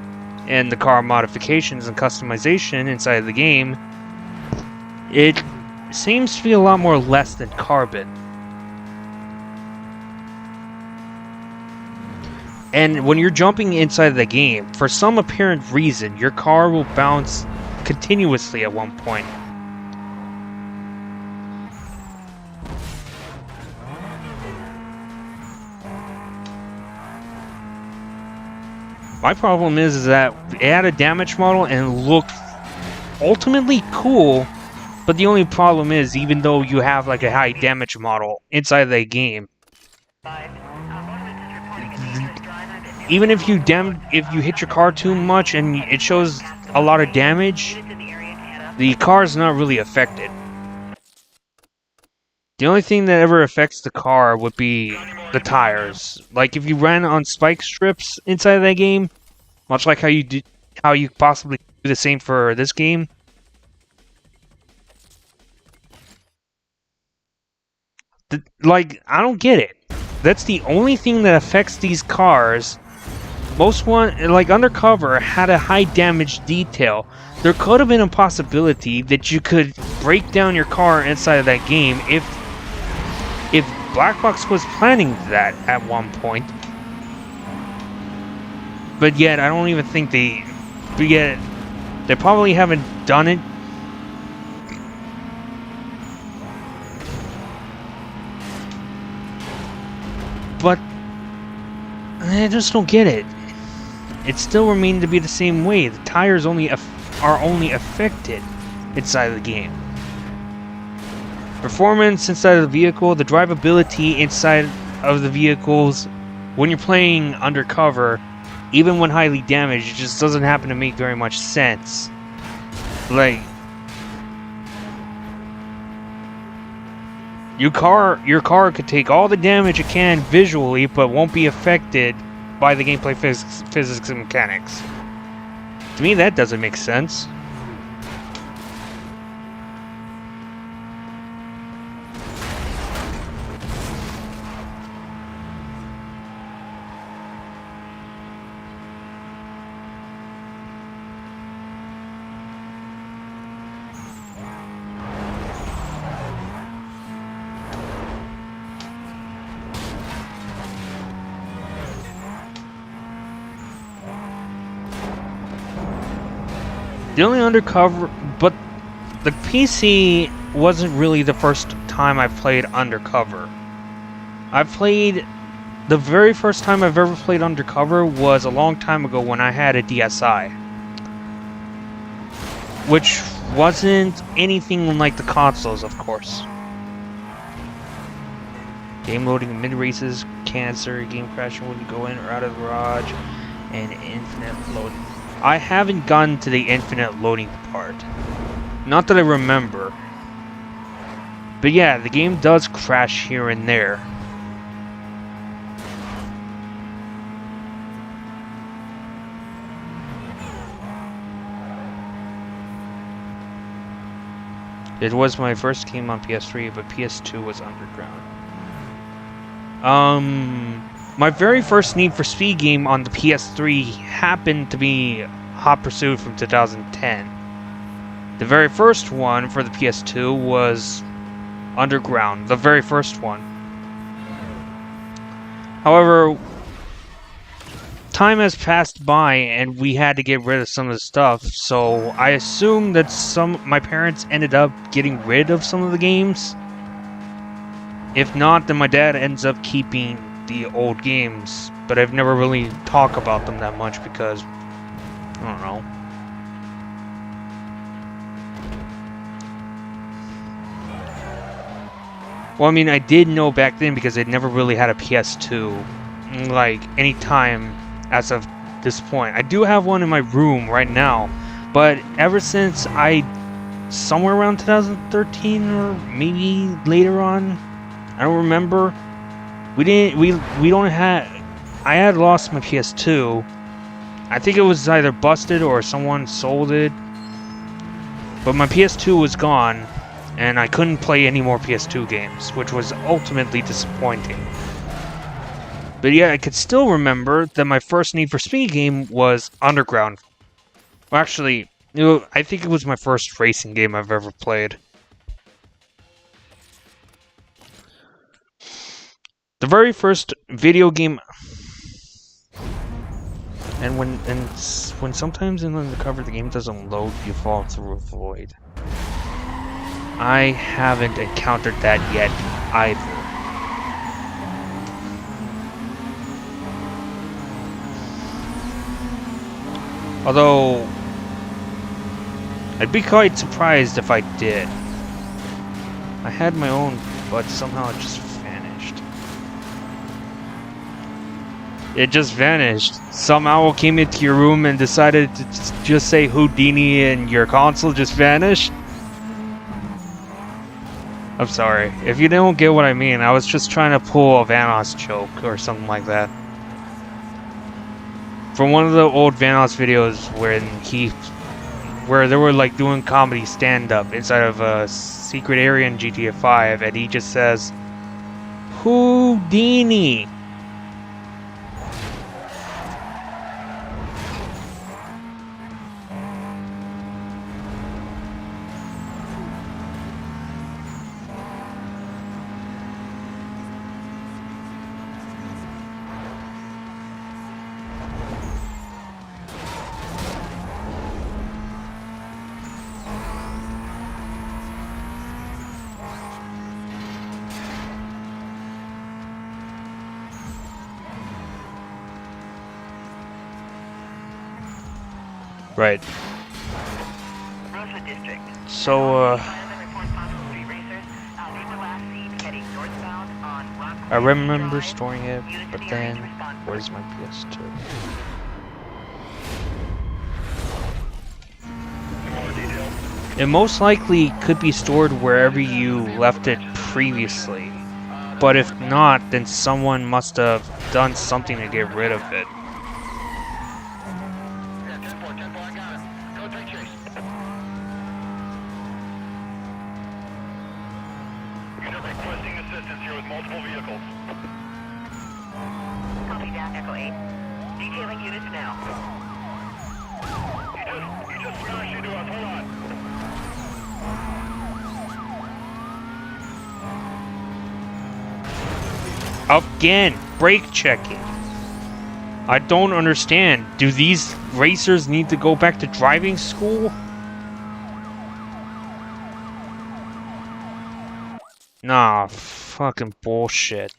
and the car modifications and customization inside of the game, it seems to be a lot more less than Carbon. And when you're jumping inside the game, for some apparent reason, your car will bounce continuously at one point. My problem is that it had a damage model and it looked ultimately cool, but the only problem is, even though you have like a high damage model inside of the game, even if you hit your car too much and it shows a lot of damage, the car is not really affected. The only thing that ever affects the car would be the tires. Like if you ran on spike strips inside of that game, much like how you possibly do the same for this game, Like, I don't get it. That's the only thing that affects these cars. Most one, like Undercover, had a high damage detail. There could have been a possibility that you could break down your car inside of that game if Black Box was planning that at one point. But yet, I don't even think they probably haven't done it. But I just don't get it. It still remains to be the same way. The tires are only affected inside of the game. Performance inside of the vehicle, the drivability inside of the vehicles, when you're playing Undercover, even when highly damaged, it just doesn't happen to make very much sense. Like, your car could take all the damage it can visually, but won't be affected by the gameplay physics and mechanics. To me, that doesn't make sense. The only Undercover, but the PC wasn't really the first time I played Undercover. The very first time I've ever played Undercover was a long time ago when I had a DSi. Which wasn't anything like the consoles, of course. Game loading mid-races, cancer, game crashing when you go in or out of the garage, and infinite loading. I haven't gotten to the infinite loading part. Not that I remember. But yeah, the game does crash here and there. It was my first game on PS3, but PS2 was Underground. My very first Need for Speed game on the PS3 happened to be Hot Pursuit from 2010. The very first one for the PS2 was Underground, the very first one. However, time has passed by and we had to get rid of some of the stuff, so I assume that my parents ended up getting rid of some of the games. If not, then my dad ends up keeping the old games, but I've never really talked about them that much because, I don't know. Well, I mean, I did know back then because I'd never really had a PS2, like, any time as of this point. I do have one in my room right now, but ever since somewhere around 2013 or maybe later on, I don't remember. I had lost my PS2. I think it was either busted or someone sold it. But my PS2 was gone, and I couldn't play any more PS2 games, which was ultimately disappointing. But yeah, I could still remember that my first Need for Speed game was Underground. Well, actually, I think it was my first racing game I've ever played. The very first video game, and when sometimes in Undercover the game doesn't load, you fall through a void. I haven't encountered that yet either. Although, I'd be quite surprised if I did. I had my own, but somehow it just vanished. It just vanished. Some owl came into your room and decided to just say Houdini and your console just vanished. I'm sorry. If you don't get what I mean, I was just trying to pull a Vanoss joke or something like that. From one of the old Vanoss videos where they were like doing comedy stand-up inside of a secret area in GTA 5, and he just says, Houdini. Right. Rosewood District. So, Firemen report possible street racers. Leave the last seat heading northbound on Rockport I remember Drive. storing it, Units but in the area then to respond where's my PS2? It most likely could be stored wherever you left it previously. But if not, then someone must have done something to get rid of it. Yeah, 10-4, I got it. Go take chase. Unit requesting assistance here with multiple vehicles. Copy that, Echo 8. Detailing units now. You just smashed into us, hold on. Again, brake checking. I don't understand. Do these racers need to go back to driving school? Nah, fucking bullshit.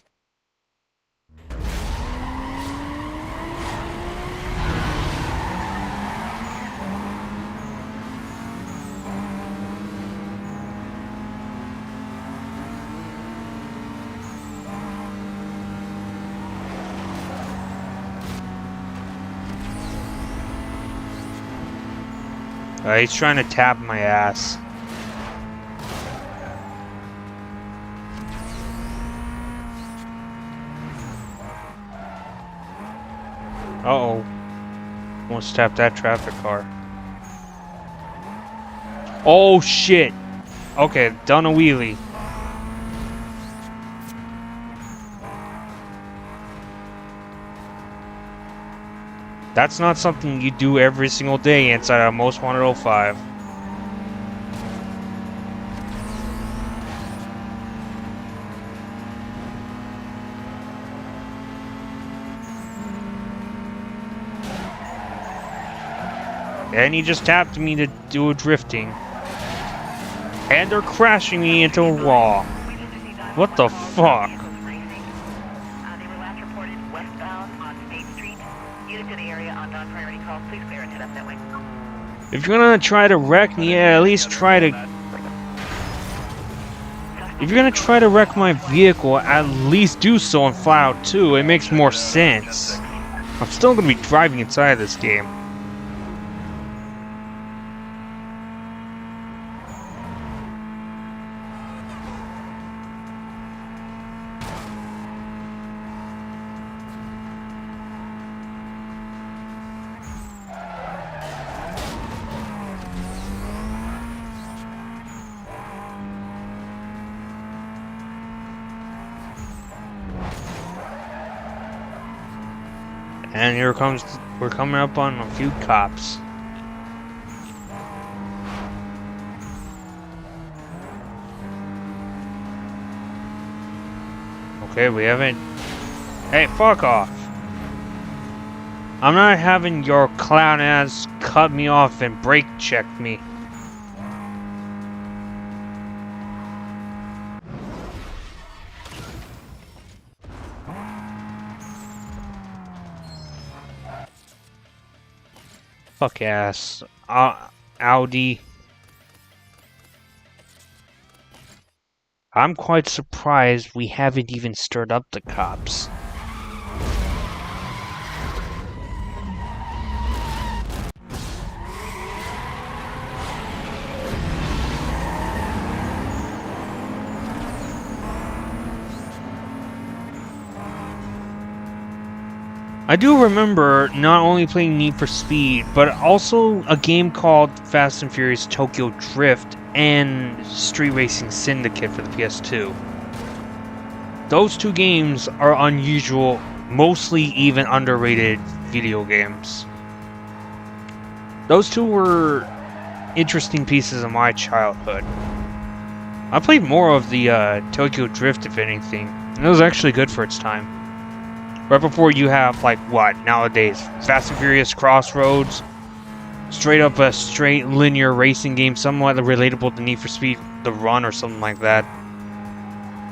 He's trying to tap my ass. Uh-oh. Almost tapped that traffic car. Oh, shit. Okay, done a wheelie. That's not something you do every single day inside a Most Wanted 05. And he just tapped me to do a drifting. And they're crashing me into a wall. What the fuck? They were last reported westbound on State Street. Units in the area on non-priority calls. Please clear and head up that way. If you're gonna try to wreck me, at least try to... If you're gonna try to wreck my vehicle, at least do so on Flat Out 2. It makes more sense. I'm still gonna be driving inside of this game. And here comes, we're coming up on a few cops. Okay, we haven't... Hey, fuck off! I'm not having your clown ass cut me off and brake check me. Fuck ass. Audi. I'm quite surprised we haven't even stirred up the cops. I do remember not only playing Need for Speed, but also a game called Fast and Furious Tokyo Drift and Street Racing Syndicate for the PS2. those two games are unusual, mostly even underrated video games. Those two were interesting pieces of my childhood. I played more of the Tokyo Drift, if anything, and it was actually good for its time. Right before you have, like, what, nowadays? Fast and Furious Crossroads, straight up a straight linear racing game, somewhat relatable to Need for Speed The Run or something like that.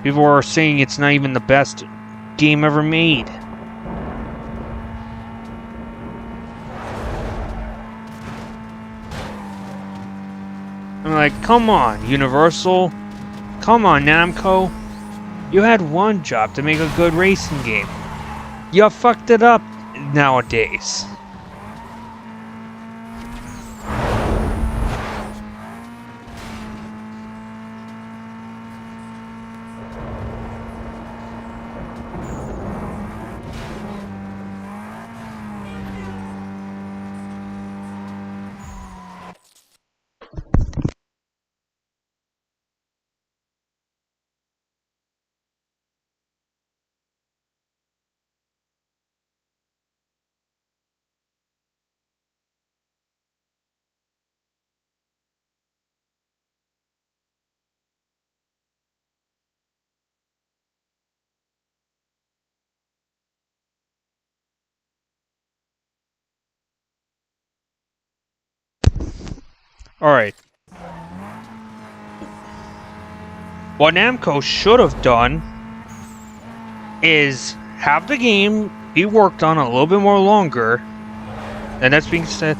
People are saying it's not even the best game ever made. I'm like, come on, Universal. Come on, Namco. You had one job to make a good racing game. You fucked it up nowadays. Alright. What Namco should have done is have the game be worked on a little bit more longer. And that's being said.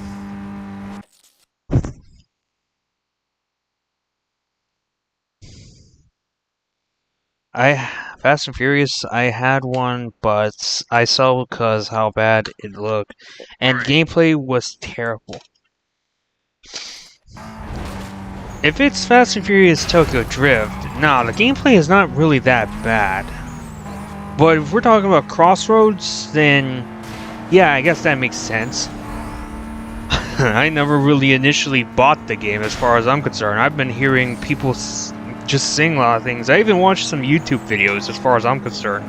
Fast and Furious, I had one, but I saw because how bad it looked. And gameplay was terrible. If it's Fast and Furious Tokyo Drift, nah, the gameplay is not really that bad. But if we're talking about Crossroads, then yeah, I guess that makes sense. I never really initially bought the game as far as I'm concerned. I've been hearing people just saying a lot of things. I even watched some YouTube videos as far as I'm concerned.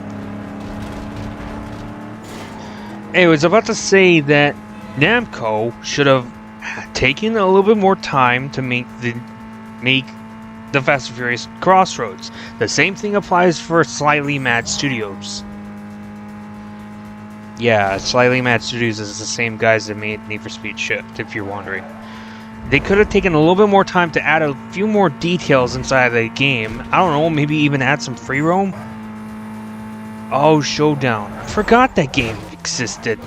Anyways, I was about to say that Namco should have taken a little bit more time to make the Fast and Furious Crossroads. The same thing applies for Slightly Mad Studios. Yeah, Slightly Mad Studios is the same guys that made Need for Speed Shift, if you're wondering. They could have taken a little bit more time to add a few more details inside the game. I don't know, maybe even add some free roam? Oh, Showdown. I forgot that game existed.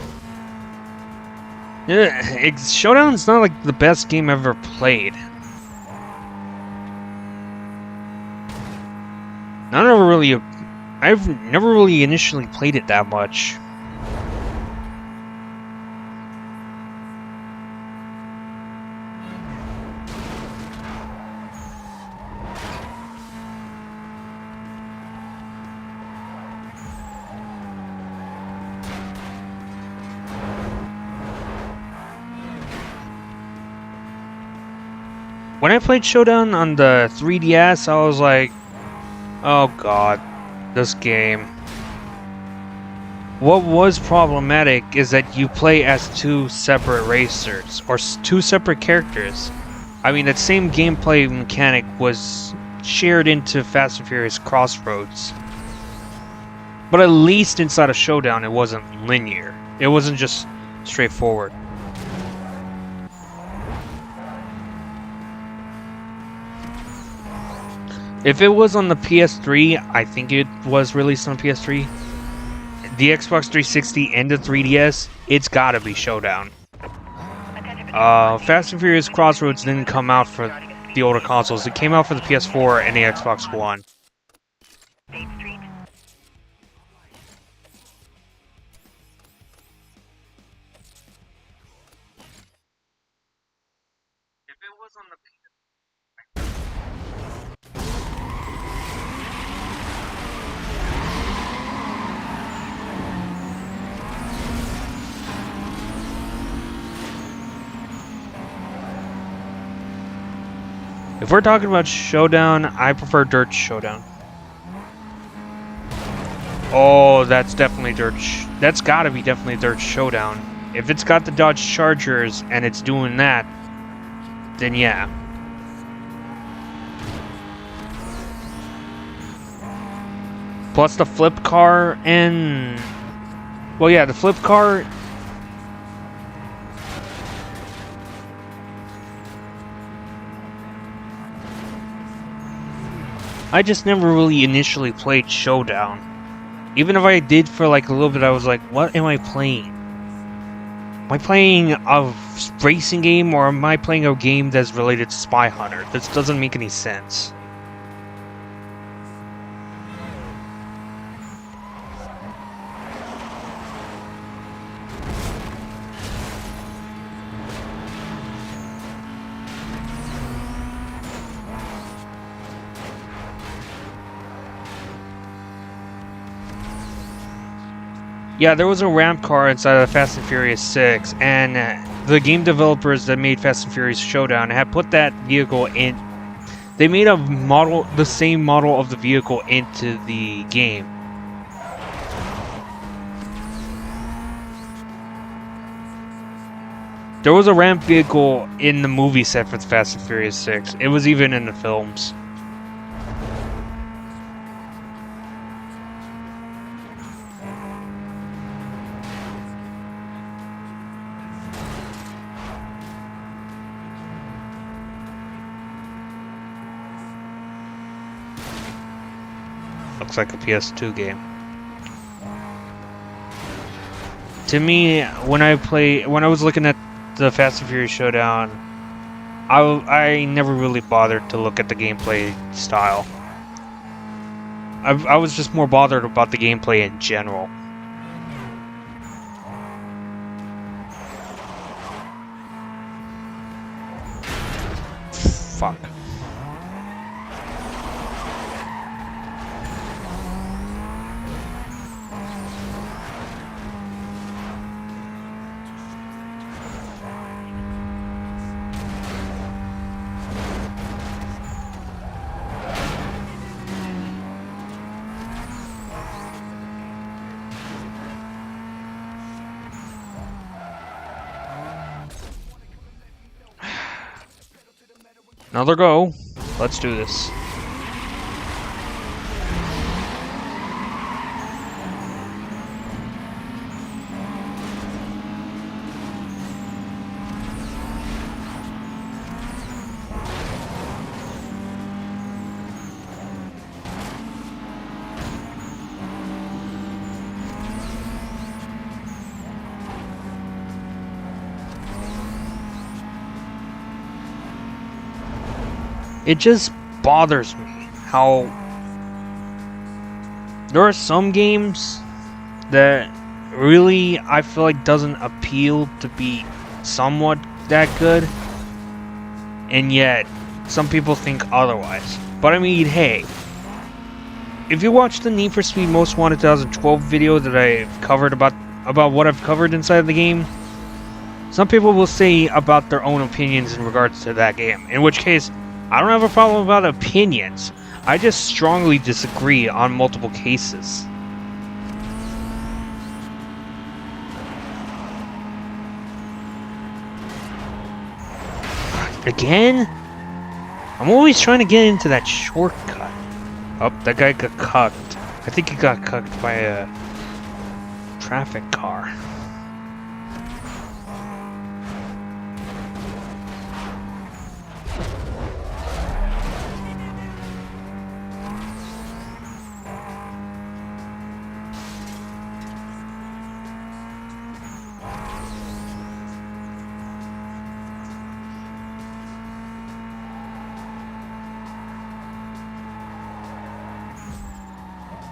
Yeah, Showdown's not like the best game I've ever played. I've never really initially played it that much. When I played Showdown on the 3DS, I was like, oh god, this game. What was problematic is that you play as two separate racers, or two separate characters. I mean, that same gameplay mechanic was shared into Fast and Furious Crossroads. But at least inside of Showdown, it wasn't linear. It wasn't just straightforward. If it was on the PS3, I think it was released on PS3, the Xbox 360 and the 3DS, it's gotta be Showdown. Fast and Furious Crossroads didn't come out for the older consoles. It came out for the PS4 and the Xbox One. If we're talking about Showdown, I prefer Dirt Showdown. Oh, that's definitely that's gotta be definitely Dirt Showdown. If it's got the Dodge Chargers and it's doing that, then yeah. Plus the flip car and... Well, yeah, the flip car... I just never really initially played Showdown. Even if I did for like a little bit, I was like, what am I playing? Am I playing a racing game or am I playing a game that's related to Spy Hunter? This doesn't make any sense. Yeah, there was a ramp car inside of Fast and Furious 6, and the game developers that made Fast and Furious Showdown had put that vehicle in. They made a model, the same model of the vehicle into the game. There was a ramp vehicle in the movie set for Fast and Furious 6. It was even in the films. Looks like a PS2 game. To me, when I was looking at the Fast and Furious Showdown, I never really bothered to look at the gameplay style. I was just more bothered about the gameplay in general. Fuck. Another go. Let's do this. It just bothers me how there are some games that really I feel like doesn't appeal to be somewhat that good, and yet some people think otherwise. But I mean, hey, if you watch the Need for Speed Most Wanted 2012 video that I've covered about what I've covered inside the game, some people will say about their own opinions in regards to that game, in which case I don't have a problem about opinions. I just strongly disagree on multiple cases. Again? I'm always trying to get into that shortcut. Oh, that guy got cucked. I think he got cucked by a traffic car.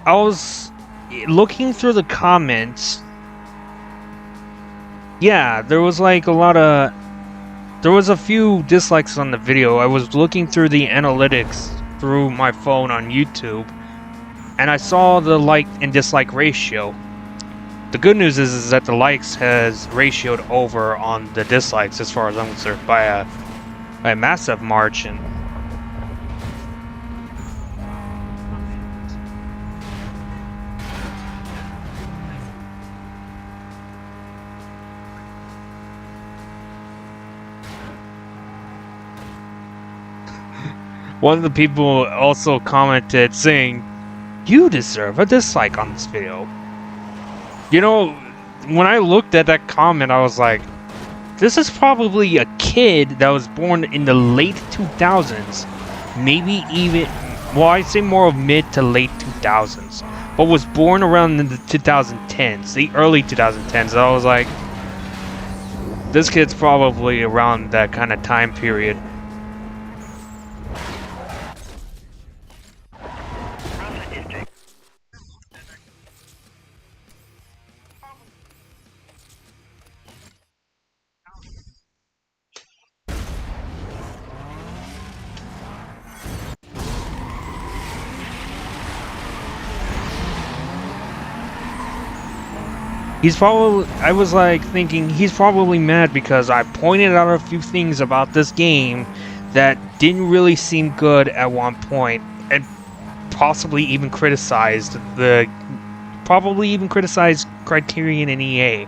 I was looking through the comments. Yeah, there was like there was a few dislikes on the video. I was looking through the analytics through my phone on YouTube, and I saw the like and dislike ratio. The good news is that the likes has ratioed over on the dislikes as far as I'm concerned by a massive margin. One of the people also commented saying, "You deserve a dislike on this video." You know, when I looked at that comment, I was like, this is probably a kid that was born in the late 2000s. Maybe even, well, I'd say more of mid to late 2000s. But was born around in the 2010s, the early 2010s. I was like, this kid's probably around that kind of time period. I was like thinking, he's probably mad because I pointed out a few things about this game that didn't really seem good at one point, and possibly even criticized Criterion and EA.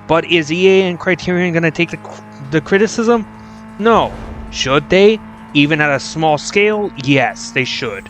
But is EA and Criterion gonna take the criticism? No. Should they? Even at a small scale? Yes, they should.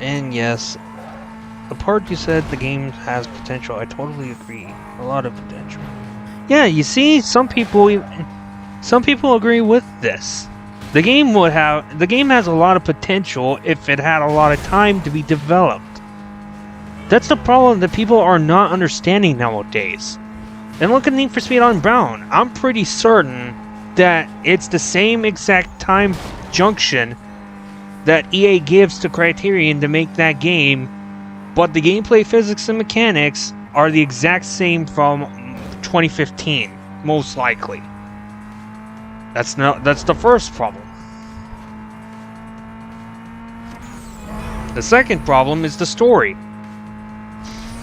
And yes, the part you said the game has potential, I totally agree. A lot of potential. Yeah, you see, some people agree with this. The game has a lot of potential if it had a lot of time to be developed. That's the problem that people are not understanding nowadays. And look at Need for Speed Unbound. I'm pretty certain that it's the same exact time junction that EA gives to Criterion to make that game, but the gameplay physics and mechanics are the exact same from 2015, most likely. That's the first problem. The second problem is the story.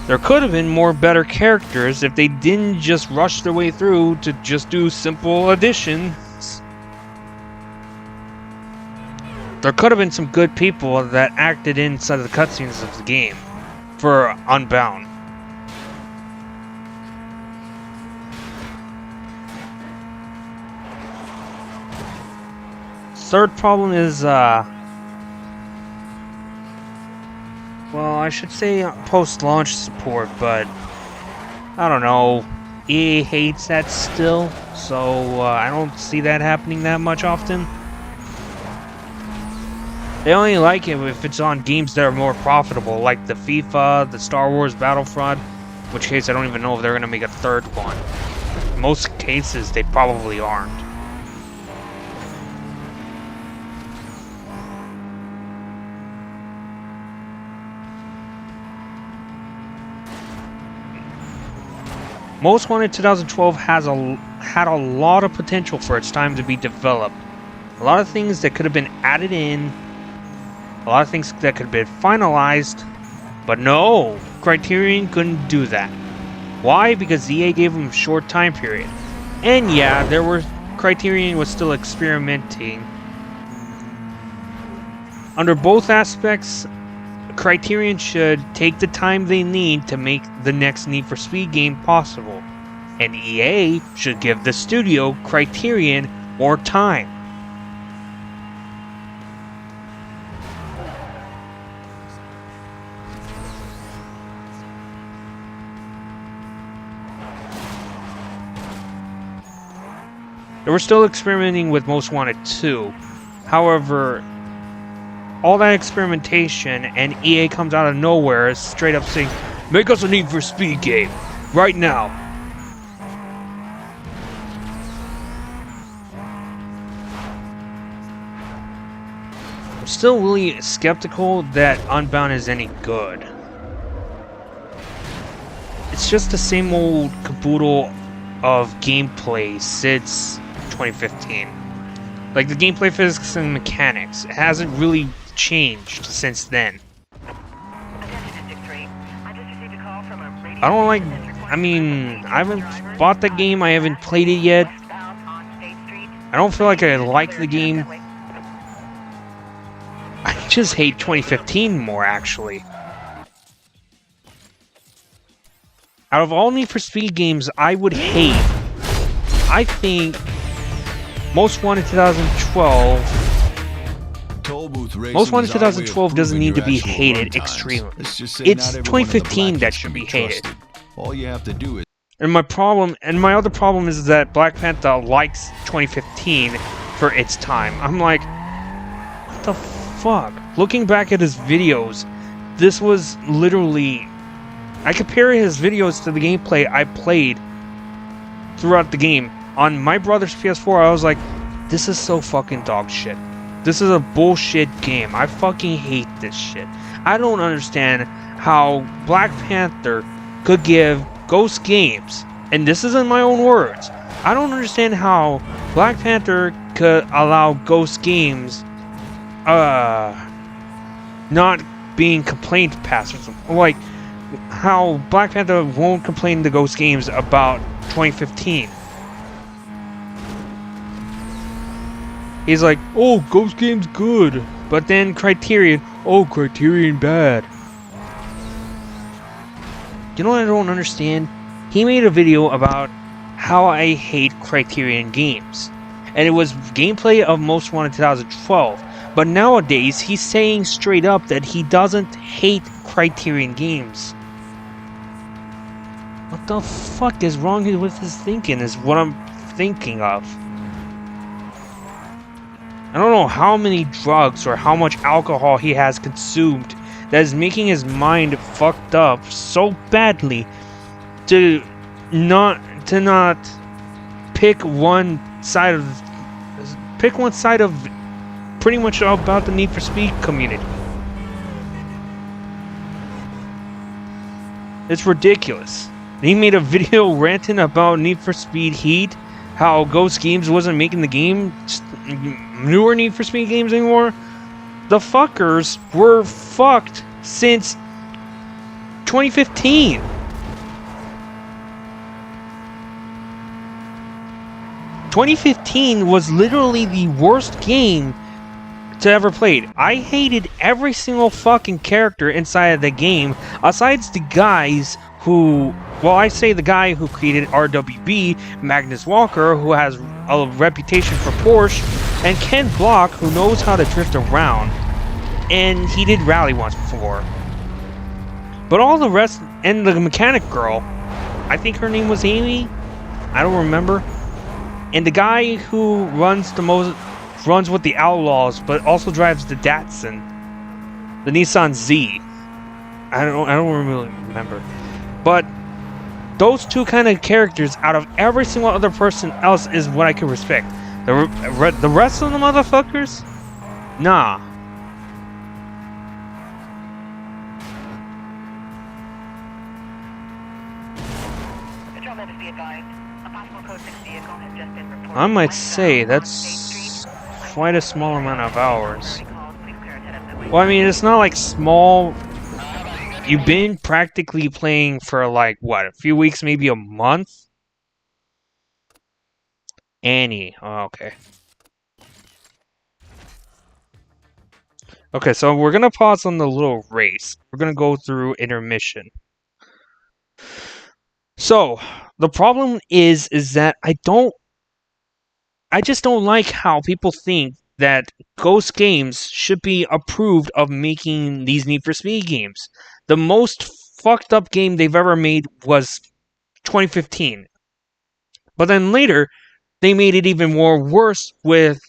There could have been more better characters if they didn't just rush their way through to just do simple additions. There could have been some good people that acted inside of the cutscenes of the game for Unbound. Third problem is, well, I should say post-launch support, but I don't know. EA hates that still, so I don't see that happening that much often. They only like it if it's on games that are more profitable, like the FIFA, the Star Wars Battlefront, in which case I don't even know if they're going to make a third one. In most cases, they probably aren't. Most Wanted 2012 had a lot of potential for its time to be developed. A lot of things that could have been added in, a lot of things that could have been finalized, but no, Criterion couldn't do that. Why? Because EA gave them a short time period. And yeah, Criterion was still experimenting. Under both aspects, Criterion should take the time they need to make the next Need for Speed game possible. And EA should give the studio, Criterion, more time. They were still experimenting with Most Wanted 2. However, all that experimentation and EA comes out of nowhere straight up saying, "Make us a Need for Speed game, right now." I'm still really skeptical that Unbound is any good. It's just the same old caboodle of gameplay since 2015. Like, the gameplay physics and mechanics, it hasn't really changed since then. I don't like... I mean, I haven't bought the game, I haven't played it yet. I don't feel like I like the game. I just hate 2015 more, actually. Out of all Need for Speed games I would hate, I think Most Wanted 2012... Most Wanted 2012 doesn't need to be hated extremely. It's 2015 that should be hated. All you have to do is... And my other problem is that Black Panther likes 2015 for its time. I'm like, what the fuck? Looking back at his videos, this was literally... I compare his videos to the gameplay I played throughout the game. On my brother's PS4, I was like, this is so fucking dog shit. This is a bullshit game. I fucking hate this shit. I don't understand how Black Panther could give Ghost Games, and this is in my own words, I don't understand how Black Panther could allow Ghost Games not being complained past. Like, how Black Panther won't complain to Ghost Games about 2015. He's like, oh, Ghost Game's good. But then Criterion, oh, Criterion bad. You know what I don't understand? He made a video about how I hate Criterion games. And it was gameplay of Most Wanted 2012. But nowadays, he's saying straight up that he doesn't hate Criterion games. What the fuck is wrong with his thinking is what I'm thinking of. I don't know how many drugs or how much alcohol he has consumed that is making his mind fucked up so badly to not pick one side of pretty much about the Need for Speed community. It's ridiculous. He made a video ranting about Need for Speed Heat, how Ghost Games wasn't making the game, newer Need for Speed games anymore. The fuckers were fucked since 2015. ...2015 was literally the worst game to ever played. I hated every single fucking character inside of the game, aside the guys who... Well, I say the guy who created RWB, Magnus Walker, who has a reputation for Porsche, and Ken Block, who knows how to drift around, and he did rally once before. But all the rest, and the mechanic girl, I think her name was Amy, I don't remember, and the guy who runs with the Outlaws, but also drives the Datsun, the Nissan Z. I don't really remember, but those two kind of characters out of every single other person else is what I can respect. The rest of the motherfuckers? Nah. I might say that's quite a small amount of hours. Well, I mean, it's not like small. You've been practically playing for like, what, a few weeks, maybe a month? Annie. Oh, okay. Okay, so we're going to pause on the little race. We're going to go through intermission. So, the problem is that I just don't like how people think that Ghost Games should be approved of making these Need for Speed games. The most fucked up game they've ever made was 2015. But then later, they made it even more worse with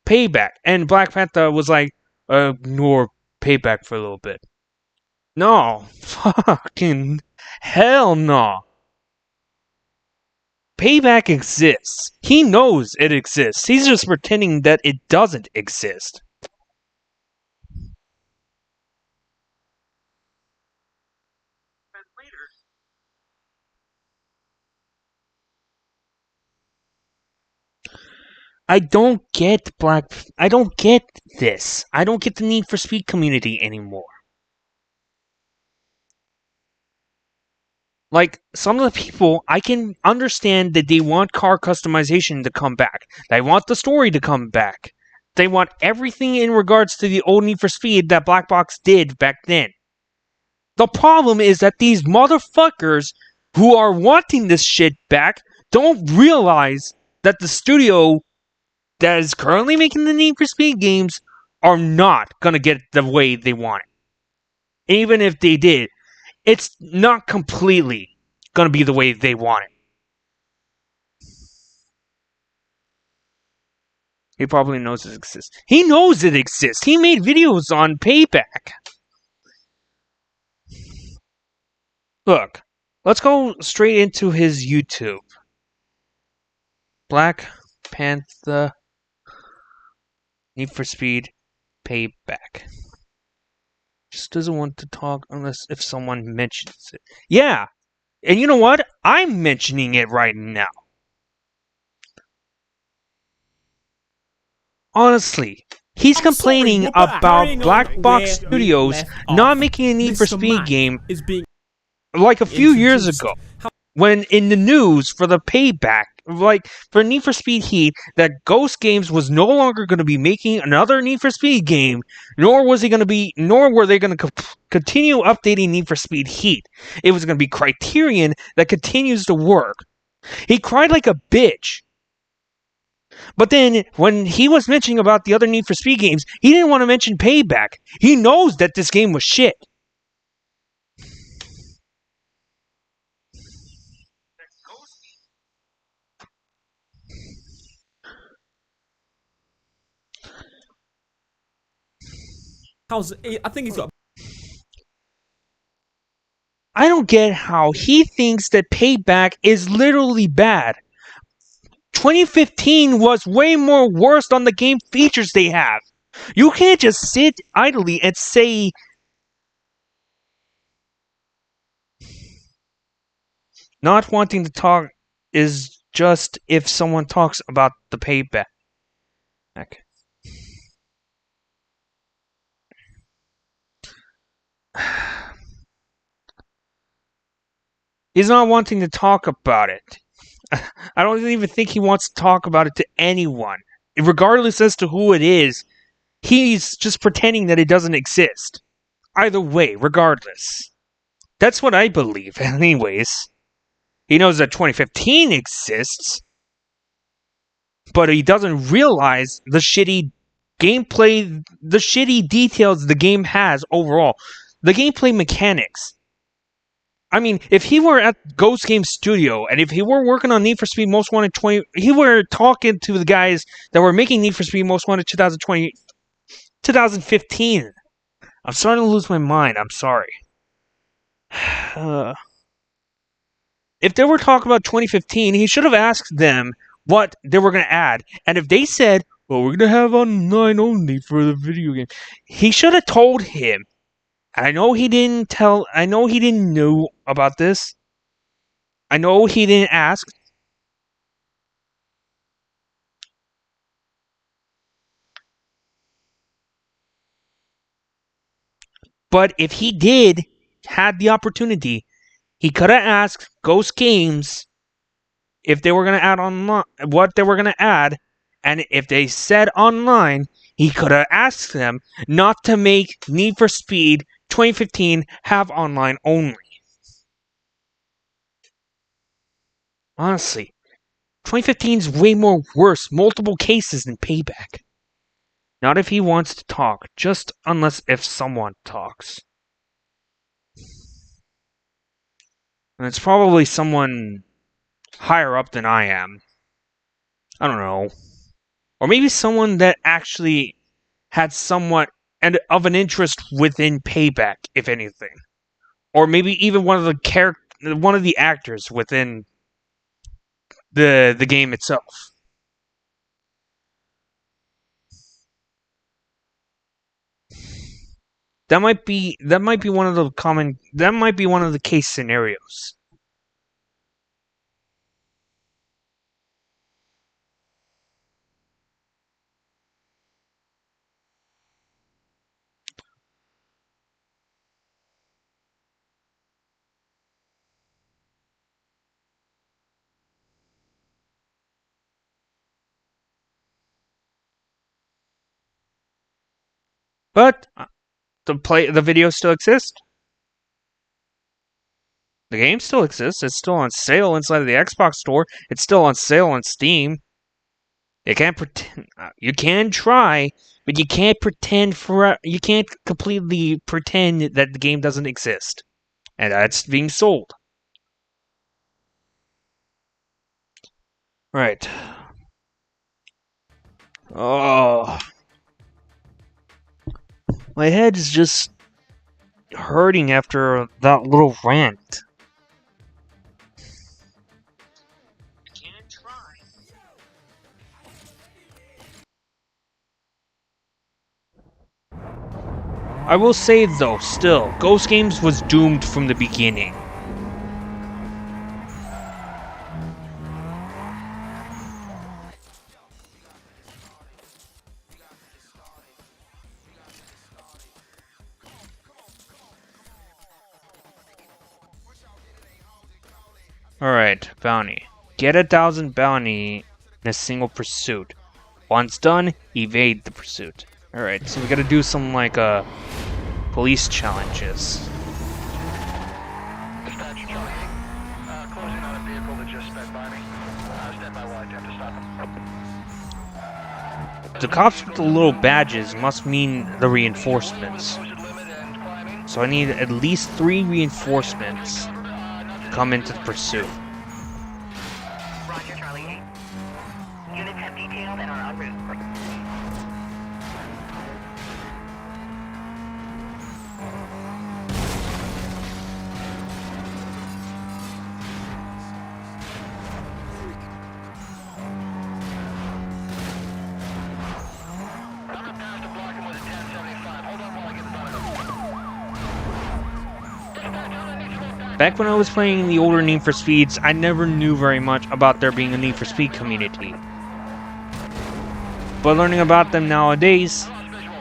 Payback. And Black Panther was like, ignore Payback for a little bit. No. Fucking hell no. Payback exists. He knows it exists. He's just pretending that it doesn't exist. I don't get I don't get this. I don't get the Need for Speed community anymore. Like, some of the people, I can understand that they want car customization to come back. They want the story to come back. They want everything in regards to the old Need for Speed that Black Box did back then. The problem is that these motherfuckers who are wanting this shit back don't realize that the studio that is currently making the Need for Speed games are not gonna get it the way they want it. Even if they did, it's not completely gonna be the way they want it. He probably knows it exists. He knows it exists. He made videos on Payback. Look, let's go straight into his YouTube. Black Panther Need for Speed Payback. Just doesn't want to talk unless if someone mentions it. Yeah, and you know what? I'm mentioning it right now. Honestly, he's complaining about Black Box Studios not making a Need for Speed game like a few years ago. When in the news for the Payback, like for Need for Speed Heat, that Ghost Games was no longer going to be making another Need for Speed game, nor were they going to continue updating Need for Speed Heat. It was going to be Criterion that continues to work. He cried like a bitch. But then, when he was mentioning about the other Need for Speed games, he didn't want to mention Payback. He knows that this game was shit. I think he's got. I don't get how he thinks that Payback is literally bad. 2015 was way more worse on the game features they have. You can't just sit idly and say not wanting to talk is just if someone talks about the Payback. He's not wanting to talk about it. I don't even think he wants to talk about it to anyone. Regardless as to who it is, he's just pretending that it doesn't exist. Either way, regardless. That's what I believe, anyways. He knows that 2015 exists, but he doesn't realize the shitty gameplay, the shitty details the game has overall. The gameplay mechanics. I mean, if he were at Ghost Game Studio, and if he were working on Need for Speed Most Wanted he were talking to the guys that were making Need for Speed Most Wanted 2015. I'm starting to lose my mind. I'm sorry. If they were talking about 2015, he should have asked them what they were going to add. And if they said, well, we're going to have online only for the video game, he should have told him. I know he didn't know about this. I know he didn't ask. But if he had the opportunity, he could have asked Ghost Games if they were going to add online, what they were going to add. And if they said online, he could have asked them not to make Need for Speed 2015 have online only. Honestly, 2015 is way more worse, multiple cases than Payback. Not if he wants to talk, just unless if someone talks. And it's probably someone higher up than I am. I don't know. Or maybe someone that actually had somewhat of an interest within Payback, if anything. Or maybe even one of the actors within the game itself. That might be one of the case scenarios. But the video still exists. The game still exists. It's still on sale inside of the Xbox store. It's still on sale on Steam. You can't pretend. You can try, but you can't pretend for. You can't completely pretend that the game doesn't exist, and that's being sold. Right. Oh, my head is just hurting after that little rant. I will say, though, still, Ghost Games was doomed from the beginning. Alright, bounty. Get 1,000 bounty in a single pursuit. Once done, evade the pursuit. Alright, so we gotta do some, like, police challenges. Dispatch Charlie 8. Closing on a vehicle that just sped by me. Stand by while I attempt to stop him. The cops with the little badges must mean the reinforcements. So I need at least 3 reinforcements to come into the pursuit. Roger, Charlie 8. Units have detailed and are en route. Back when I was playing the older Need for Speeds, I never knew very much about there being a Need for Speed community. But learning about them nowadays,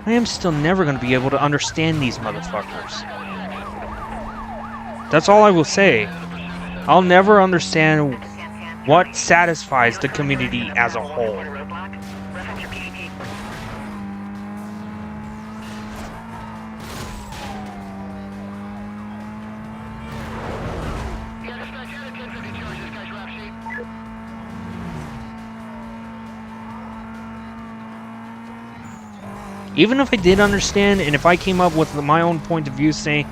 I am still never going to be able to understand these motherfuckers. That's all I will say. I'll never understand what satisfies the community as a whole. Even if I did understand, and if I came up with my own point of view saying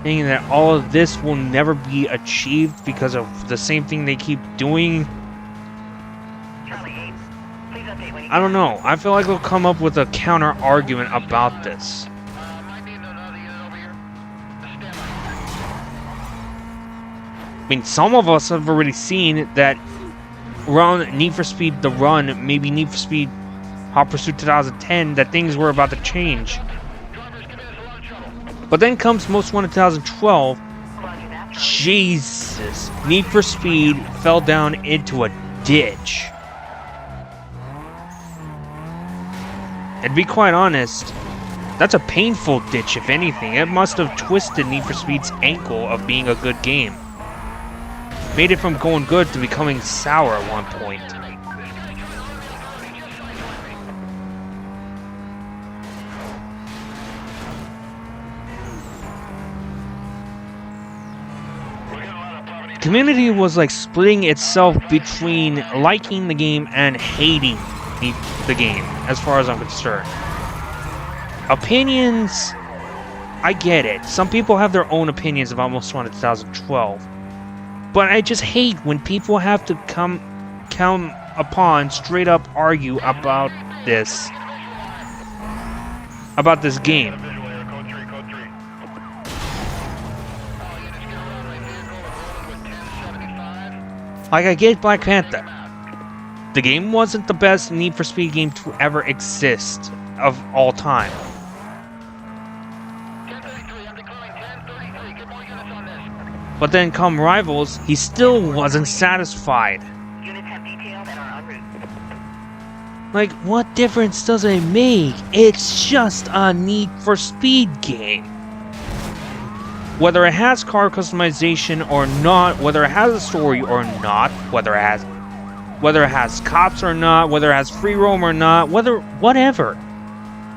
that all of this will never be achieved because of the same thing they keep doing, I don't know. I feel like they'll come up with a counter argument about this. I mean, some of us have already seen that around Need for Speed The Run, maybe Need for Speed Hot Pursuit 2010, that things were about to change. But then comes Most Wanted 2012. Jesus. Need for Speed fell down into a ditch. And to be quite honest, that's a painful ditch, if anything. It must have twisted Need for Speed's ankle of being a good game. Made it from going good to becoming sour at one point. Community was like splitting itself between liking the game and hating the game, as far as I'm concerned. Opinions, I get it. Some people have their own opinions about Most Wanted 2012. But I just hate when people have to come upon, straight up argue about this game. Like, I get Black Panther. The game wasn't the best Need for Speed game to ever exist of all time. But then come Rivals, he still wasn't satisfied. Like, what difference does it make? It's just a Need for Speed game. Whether it has car customization or not, whether it has a story or not, whether it has cops or not, whether it has free roam or not, whatever.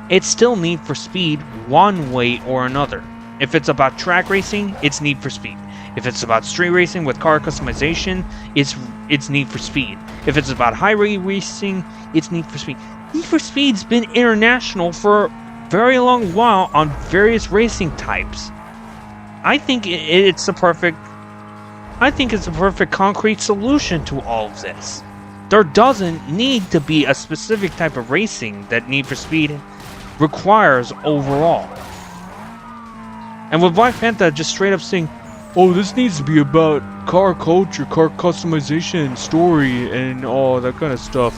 it's still Need for Speed one way or another. If it's about track racing, it's Need for Speed. If it's about street racing with car customization, it's Need for Speed. If it's about highway racing, it's Need for Speed. Need for Speed's been international for a very long while on various racing types. I think it's a perfect concrete solution to all of this. There doesn't need to be a specific type of racing that Need for Speed requires overall. And with Black Panther just straight up saying, oh, this needs to be about car culture, car customization, story, and all that kind of stuff.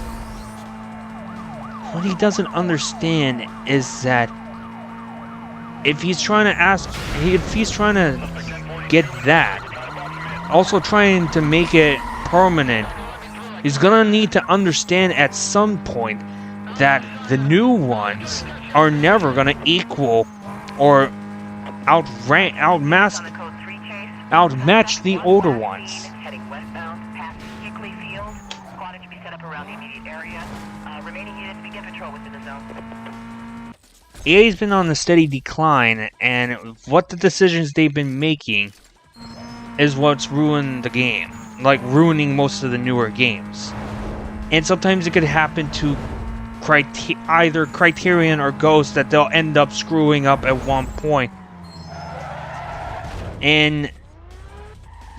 What he doesn't understand is that if he's trying to get that, also trying to make it permanent, he's gonna need to understand at some point that the new ones are never gonna equal or outmatch the older ones. Heading westbound past Hickley Field. Squad to be set up around the immediate area. Remaining units begin patrol within the zone. EA's been on a steady decline, and what the decisions they've been making is what's ruined the game. Like, ruining most of the newer games. And sometimes it could happen to either Criterion or Ghost that they'll end up screwing up at one point. And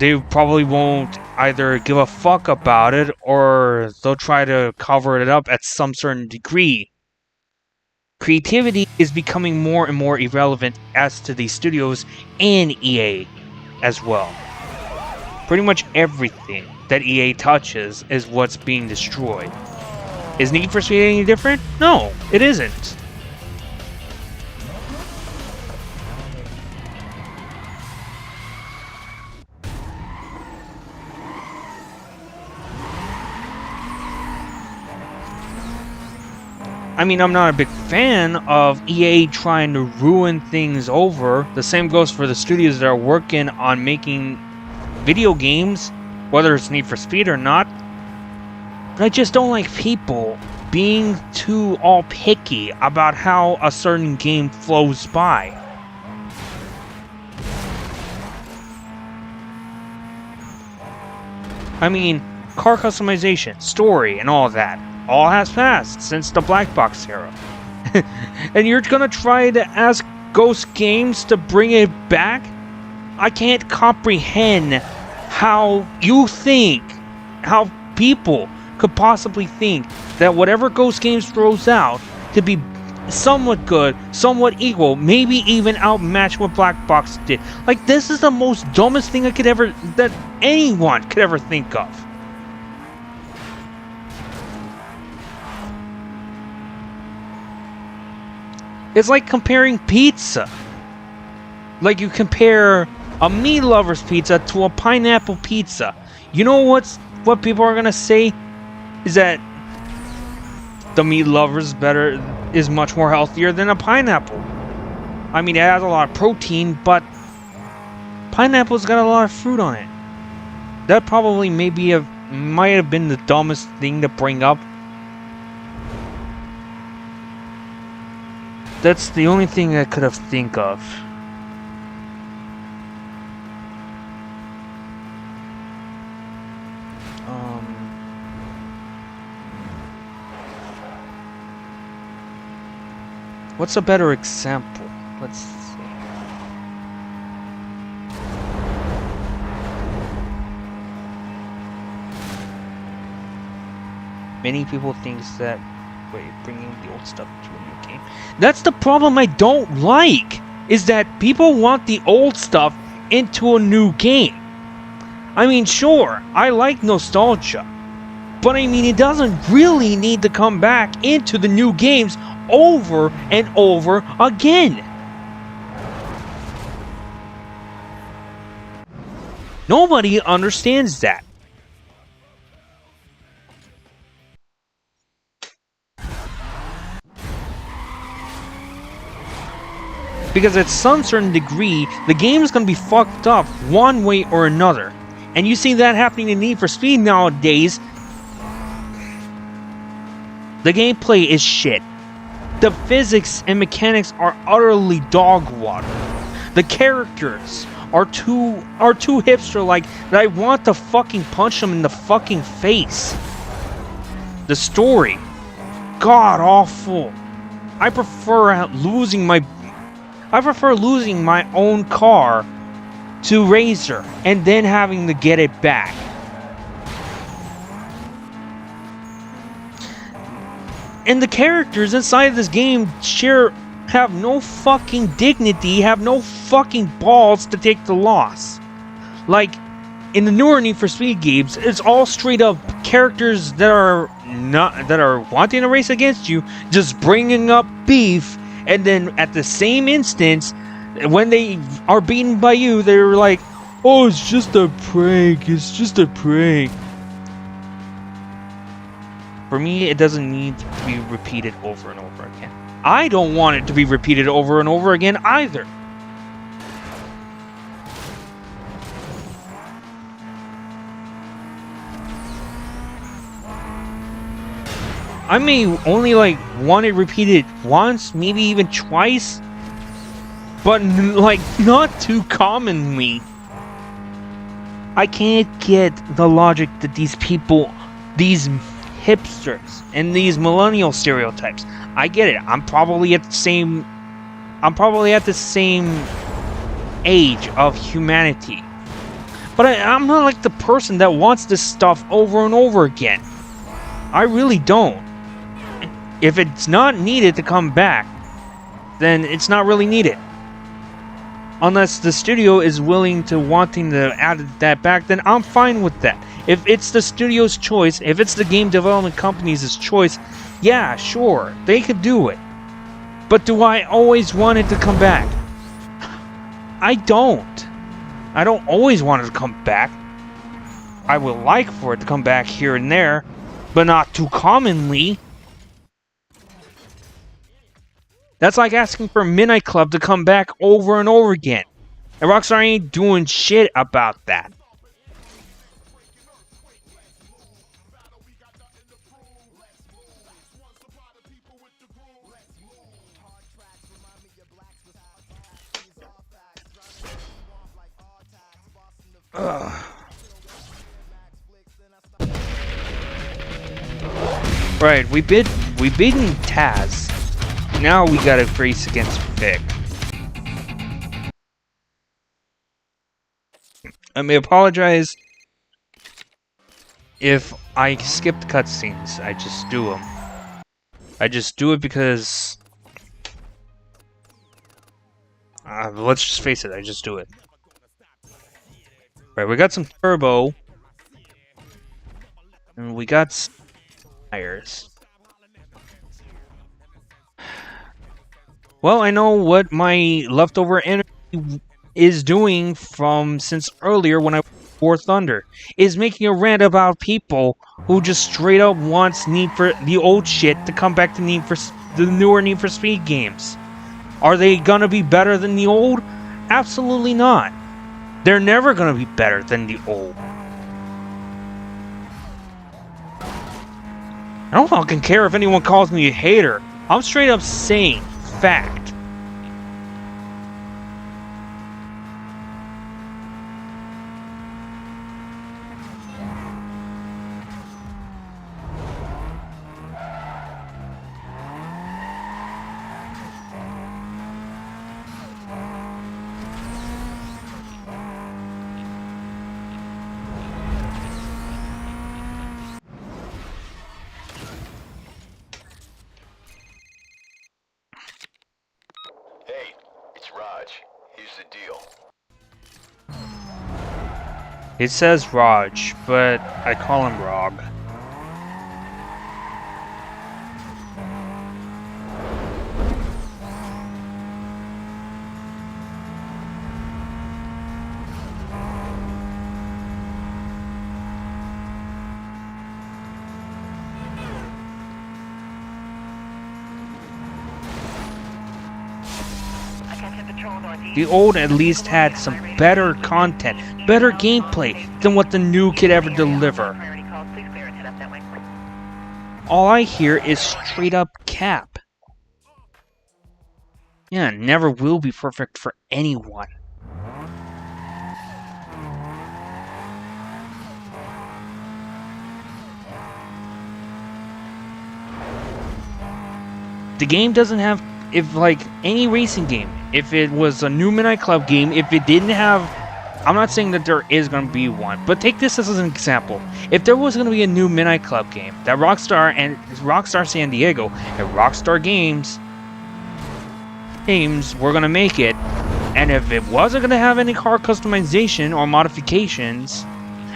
they probably won't either give a fuck about it, or they'll try to cover it up at some certain degree. Creativity is becoming more and more irrelevant as to these studios and EA as well. Pretty much everything that EA touches is what's being destroyed. Is Need for Speed any different? No, it isn't. I mean, I'm not a big fan of EA trying to ruin things over. The same goes for the studios that are working on making video games, whether it's Need for Speed or not. But I just don't like people being too all picky about how a certain game flows by. I mean, car customization, story, and all that all has passed since the black box era. And you're gonna try to ask Ghost Games to bring it back? I can't comprehend how people could possibly think that whatever Ghost Games throws out to be somewhat good, somewhat equal, maybe even outmatch what Black Box did. Like, this is the most dumbest thing that anyone could ever think of. It's like comparing pizza. Like you compare a meat lover's pizza to a pineapple pizza. You know what people are gonna say is that the meat lover's is much more healthier than a pineapple. I mean, it has a lot of protein, but pineapple's got a lot of fruit on it. That probably might have been the dumbest thing to bring up. That's the only thing I could have think of. What's a better example? Let's see. Many people think that bringing the old stuff to a new game. That's the problem I don't like, is that people want the old stuff into a new game. I mean, sure, I like nostalgia, but I mean, it doesn't really need to come back into the new games over and over again. Nobody understands that. Because at some certain degree, the game is going to be fucked up one way or another. And you see that happening in Need for Speed nowadays. The gameplay is shit. The physics and mechanics are utterly dog water. The characters are too hipster-like that I want to fucking punch them in the fucking face. The story, god awful. I prefer losing my own car to Razor and then having to get it back. And the characters inside of this game have no fucking dignity, have no fucking balls to take the loss. Like, in the newer Need for Speed games, it's all straight up characters that are wanting to race against you, just bringing up beef, and then at the same instance, when they are beaten by you, they're like, "Oh, it's just a prank. It's just a prank." For me, it doesn't need to be repeated over and over again. I don't want it to be repeated over and over again either. I may only want it repeated once, maybe even twice, but not too commonly. I can't get the logic that these people, these hipsters and these millennial stereotypes. I get it. I'm probably at the same age of humanity. But I'm not like the person that wants this stuff over and over again. I really don't. If it's not needed to come back, then it's not really needed. Unless the studio is willing to wanting to add that back, then I'm fine with that. If it's the studio's choice, if it's the game development company's choice, yeah, sure, they could do it. But do I always want it to come back? I don't. I don't always want it to come back. I would like for it to come back here and there, but not too commonly. That's like asking for Midnight Club to come back over and over again. And Rockstar ain't doing shit about that. Ugh. Right, we beaten Taz. Now we gotta race against Vic. I may apologize if I skipped cutscenes. I just do them. I just do it because... let's just face it, I just do it. Right, we got some turbo. And we got tires. Well, I know what my leftover energy is doing from since earlier when I War Thunder. Is making a rant about people who just straight up wants Need for the old shit to come back to the newer Need for Speed games. Are they gonna be better than the old? Absolutely not. They're never gonna be better than the old. I don't fucking care if anyone calls me a hater. I'm straight up saying fact. Hey, it's Raj. Here's the deal. It says Raj, but I call him Rog. The old at least had some better content, better gameplay than what the new could ever deliver. All I hear is straight up cap. Yeah, it never will be perfect for anyone. The game doesn't have, if like any racing game, if it was a new Midnight Club game, if it didn't have, I'm not saying that there is going to be one, but take this as an example. If there was going to be a new Midnight Club game that Rockstar San Diego and Rockstar Games were going to make it, and if it wasn't going to have any car customization or modifications,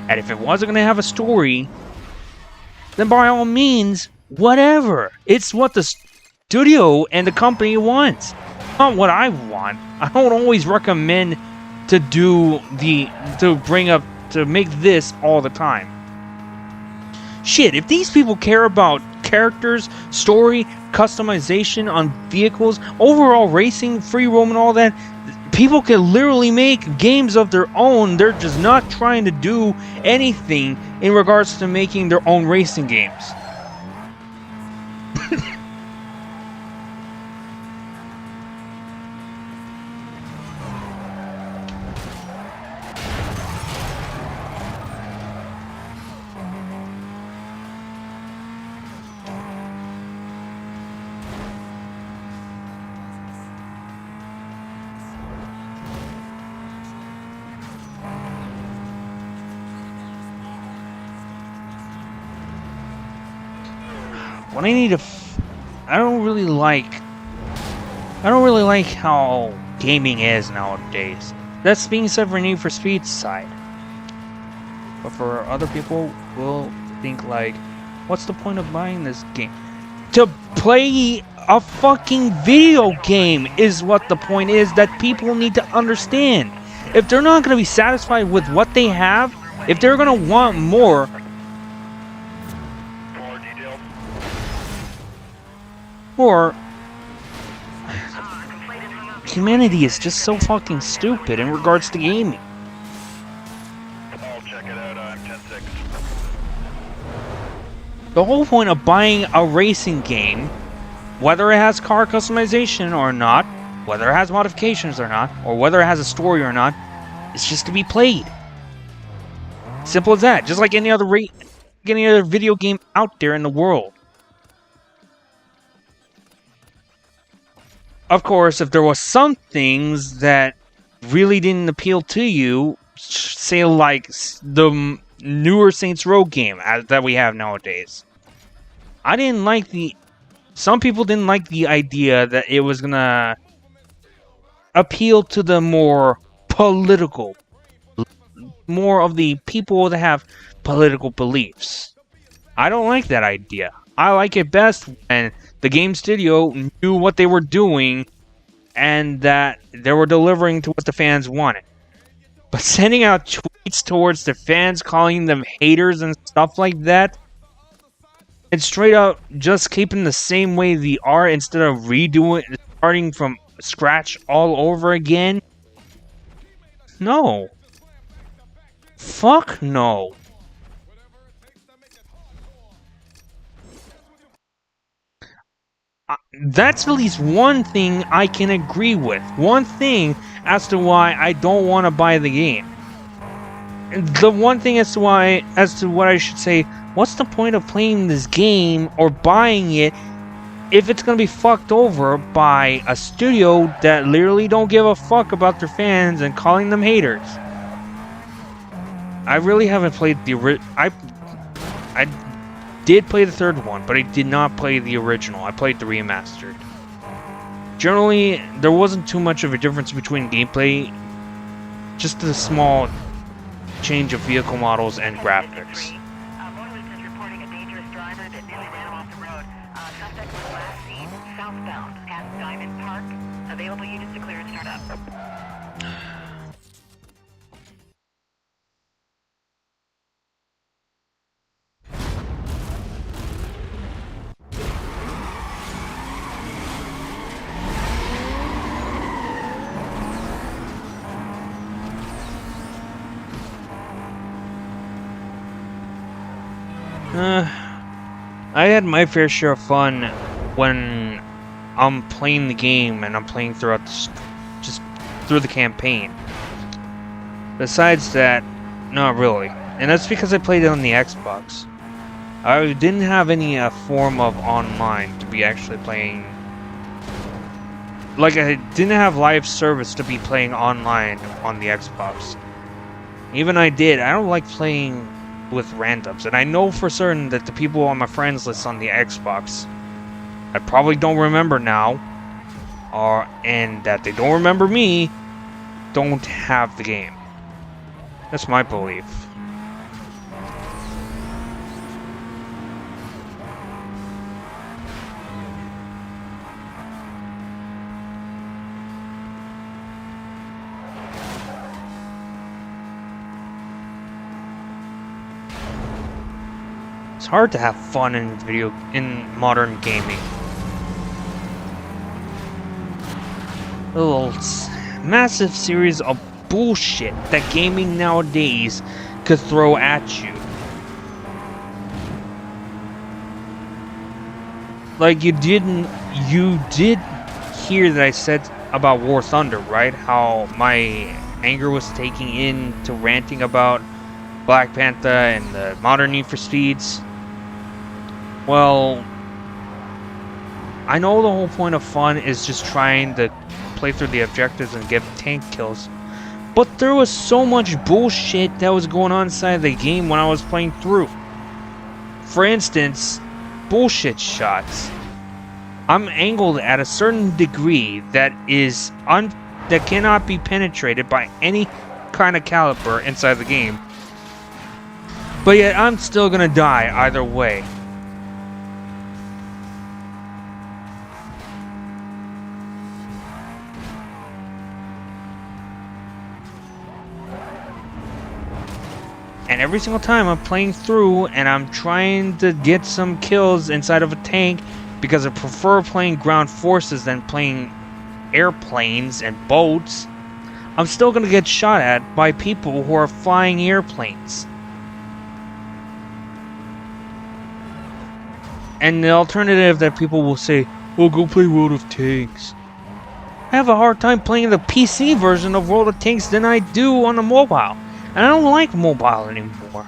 and if it wasn't going to have a story, then by all means, whatever. It's what the studio and the company wants, not what I want. I don't always recommend to make this all the time. Shit, if these people care about characters, story, customization on vehicles, overall racing, free roam and all that, people can literally make games of their own. They're just not trying to do anything in regards to making their own racing games. What I need to, I don't really like how gaming is nowadays. That's being said for Need for Speed's side. But for other people, will think like, what's the point of buying this game? To play a fucking video game is what the point is that people need to understand. If they're not going to be satisfied with what they have, if they're going to want more, or humanity is just so fucking stupid in regards to gaming. I'll check it out, I'm 10-6. The whole point of buying a racing game, whether it has car customization or not, whether it has modifications or not, or whether it has a story or not, is just to be played. Simple as that. Just like any other video game out there in the world. Of course, if there was some things that really didn't appeal to you, say like the newer Saints Row game that we have nowadays. Some people didn't like the idea that it was gonna appeal to the more political, more of the people that have political beliefs. I don't like that idea. I like it best when the game studio knew what they were doing and that they were delivering to what the fans wanted. But sending out tweets towards the fans, calling them haters and stuff like that, and straight up just keeping the same way they are instead of starting from scratch all over again? No. Fuck no. That's at least one thing I can agree with. One thing as to why I don't want to buy the game. The one thing as to what I should say, what's the point of playing this game or buying it if it's going to be fucked over by a studio that literally don't give a fuck about their fans and calling them haters? I really haven't played the I did play the third one, but I did not play the original. I played the remastered. Generally, there wasn't too much of a difference between gameplay, just a small change of vehicle models and graphics. Motorist is reporting a dangerous driver that nearly ran him off the road. Suspect was last seen southbound at Diamond Park. Available units to clear and start up. I had my fair share of fun when I'm playing the game and I'm playing throughout just through the campaign. Besides that, not really. And that's because I played it on the Xbox. I didn't have any form of online to be actually playing. Like, I didn't have live service to be playing online on the Xbox. Even I did. I don't like playing with randoms. And I know for certain that the people on my friends list on the Xbox, I probably don't remember now, and that they don't remember me, don't have the game. That's my belief. It's hard to have fun in modern gaming. A little massive series of bullshit that gaming nowadays could throw at you. Like you did hear that I said about War Thunder, right? How my anger was taking into ranting about Black Panther and the modern Need for Speeds. Well, I know the whole point of fun is just trying to play through the objectives and get tank kills, but there was so much bullshit that was going on inside the game when I was playing through. For instance, bullshit shots. I'm angled at a certain degree that that cannot be penetrated by any kind of caliber inside the game, but yet I'm still gonna die either way. And every single time I'm playing through and I'm trying to get some kills inside of a tank because I prefer playing ground forces than playing airplanes and boats, I'm still going to get shot at by people who are flying airplanes. And the alternative that people will say, oh, go play World of Tanks. I have a hard time playing the PC version of World of Tanks than I do on the mobile. And I don't like mobile anymore.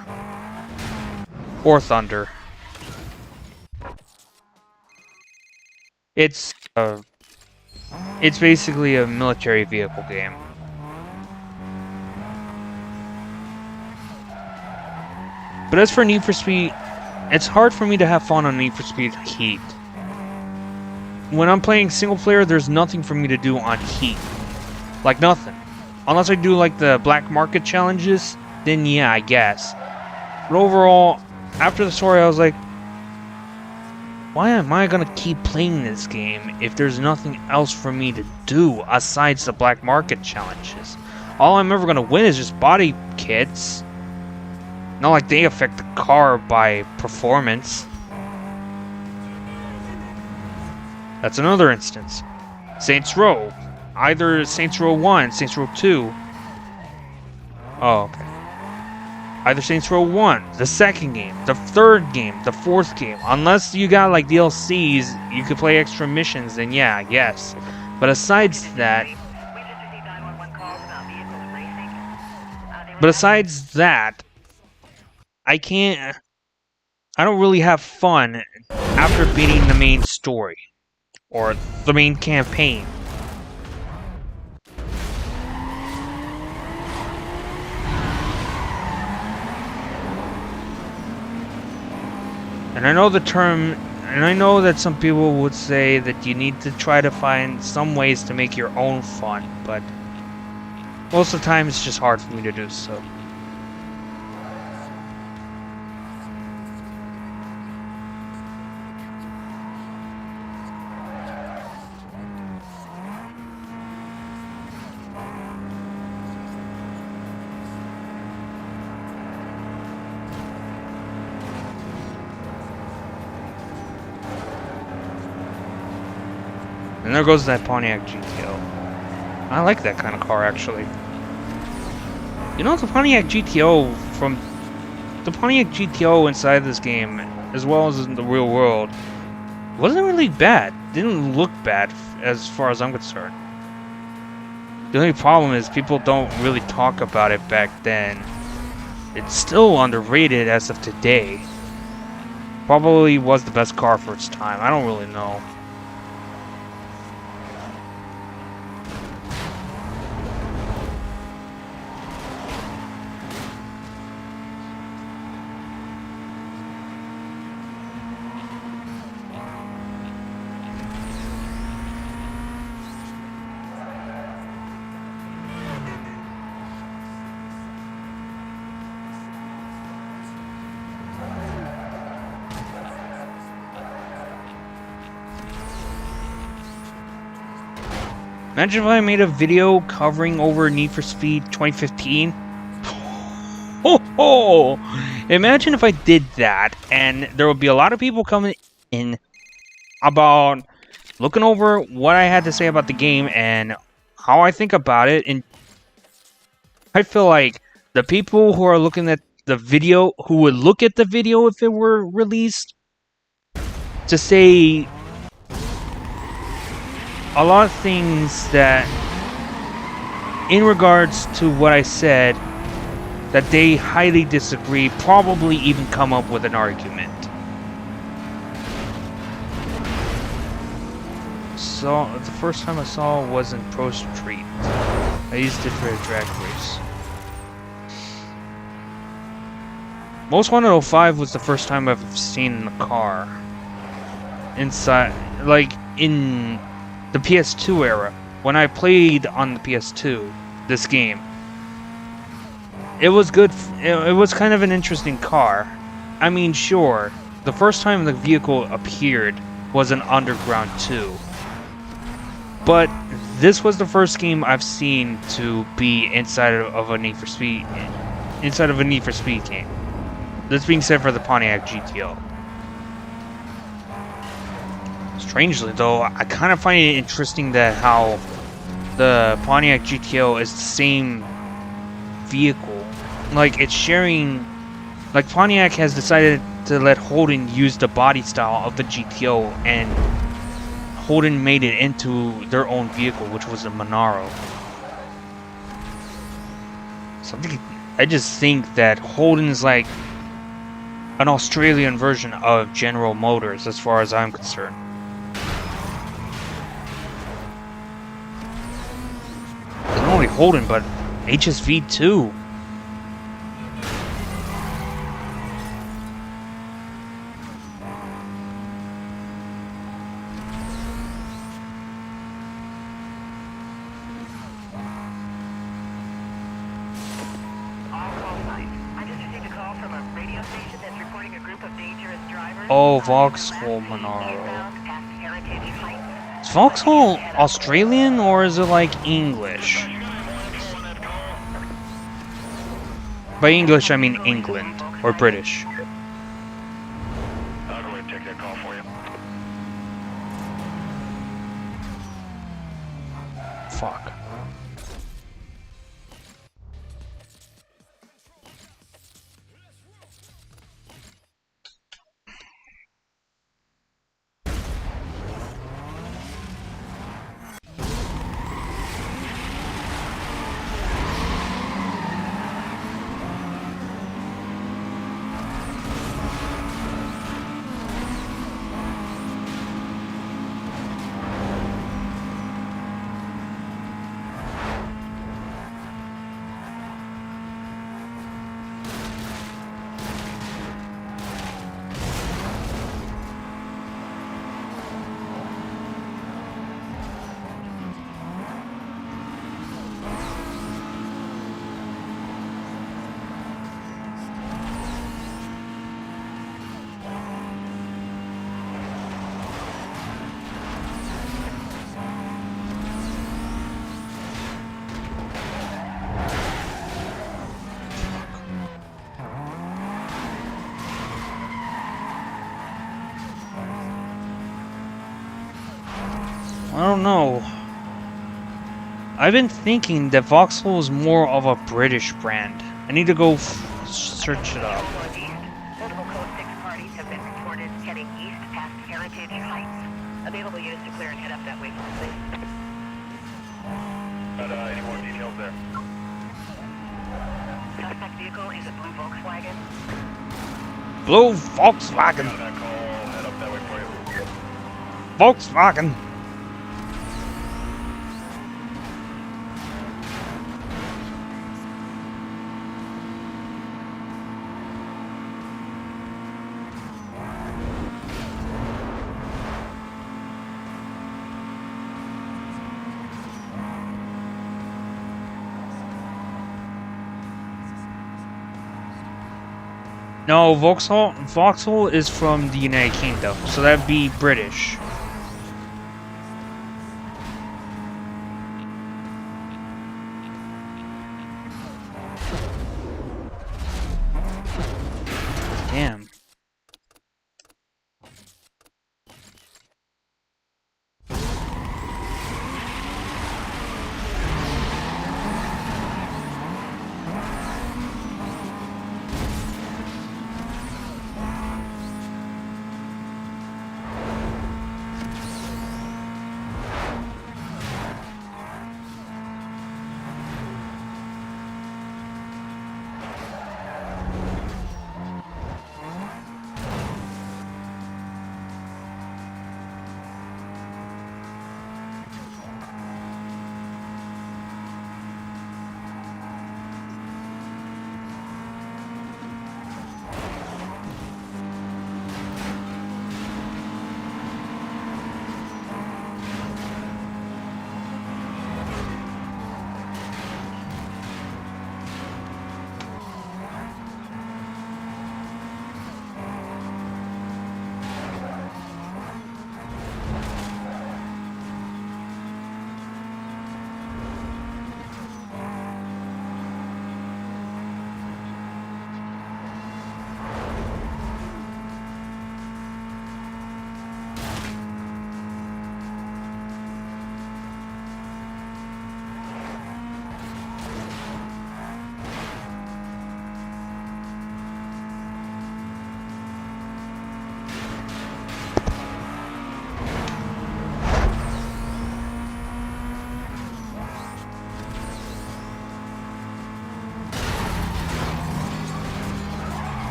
Or Thunder. It's basically a military vehicle game. But as for Need for Speed, it's hard for me to have fun on Need for Speed Heat. When I'm playing single player, there's nothing for me to do on Heat. Like nothing. Unless I do like the black market challenges, then yeah, I guess. But overall, after the story, I was like, why am I gonna keep playing this game if there's nothing else for me to do aside the black market challenges? All I'm ever gonna win is just body kits. Not like they affect the car by performance. That's another instance. Saints Row. Either Saints Row 1, Saints Row 2. Oh, okay. Either Saints Row 1, the second game, the third game, the fourth game. Unless you got like DLCs, you could play extra missions, then yeah, I guess. But besides that, I don't really have fun after beating the main story. Or the main campaign. And I know the term, and I know that some people would say that you need to try to find some ways to make your own fun, but most of the time it's just hard for me to do so. And there goes that Pontiac GTO. I like that kind of car, actually. You know, the Pontiac GTO inside this game, as well as in the real world, wasn't really bad. Didn't look bad as far as I'm concerned. The only problem is people don't really talk about it back then. It's still underrated as of today. Probably was the best car for its time. I don't really know. Imagine if I made a video covering over Need for Speed 2015. Oh, imagine if I did that, and there would be a lot of people coming in about looking over what I had to say about the game and how I think about it. And I feel like the people who are looking at the video, who would look at the video if it were released, to say a lot of things that, in regards to what I said, that they highly disagree, probably even come up with an argument. So, the first time I saw it was in Pro Street. I used it for a drag race. Most Wanted 05 was the first time I've seen the car. Inside, like, in the PS2 era, when I played on the PS2, this game. It was good, it was kind of an interesting car. I mean, sure, the first time the vehicle appeared was in Underground 2. But this was the first game I've seen to be inside of a Need for Speed, inside of a Need for Speed game. This being said for the Pontiac GTO. Strangely, though, I kind of find it interesting that how the Pontiac GTO is the same vehicle. Like, it's sharing... Like, Pontiac has decided to let Holden use the body style of the GTO, and Holden made it into their own vehicle, which was a Monaro. Something... I just think that Holden's like an Australian version of General Motors, as far as I'm concerned. Not only Holden, but HSV too. Oh, Vauxhall Monaro. Is Vauxhall Australian or is it like English? By English, I mean England or British. I'll go ahead and take that call for you. Fuck. I don't know. I've been thinking that Vauxhall is more of a British brand. I need to go search it up. Multiple Code 6 parties have been reported heading east past Heritage Heights. Suspect vehicle is a blue Volkswagen. Blue Volkswagen. Got that call. Head up that way for you. Volkswagen. No, Vauxhall is from the United Kingdom, so that'd be British. Damn.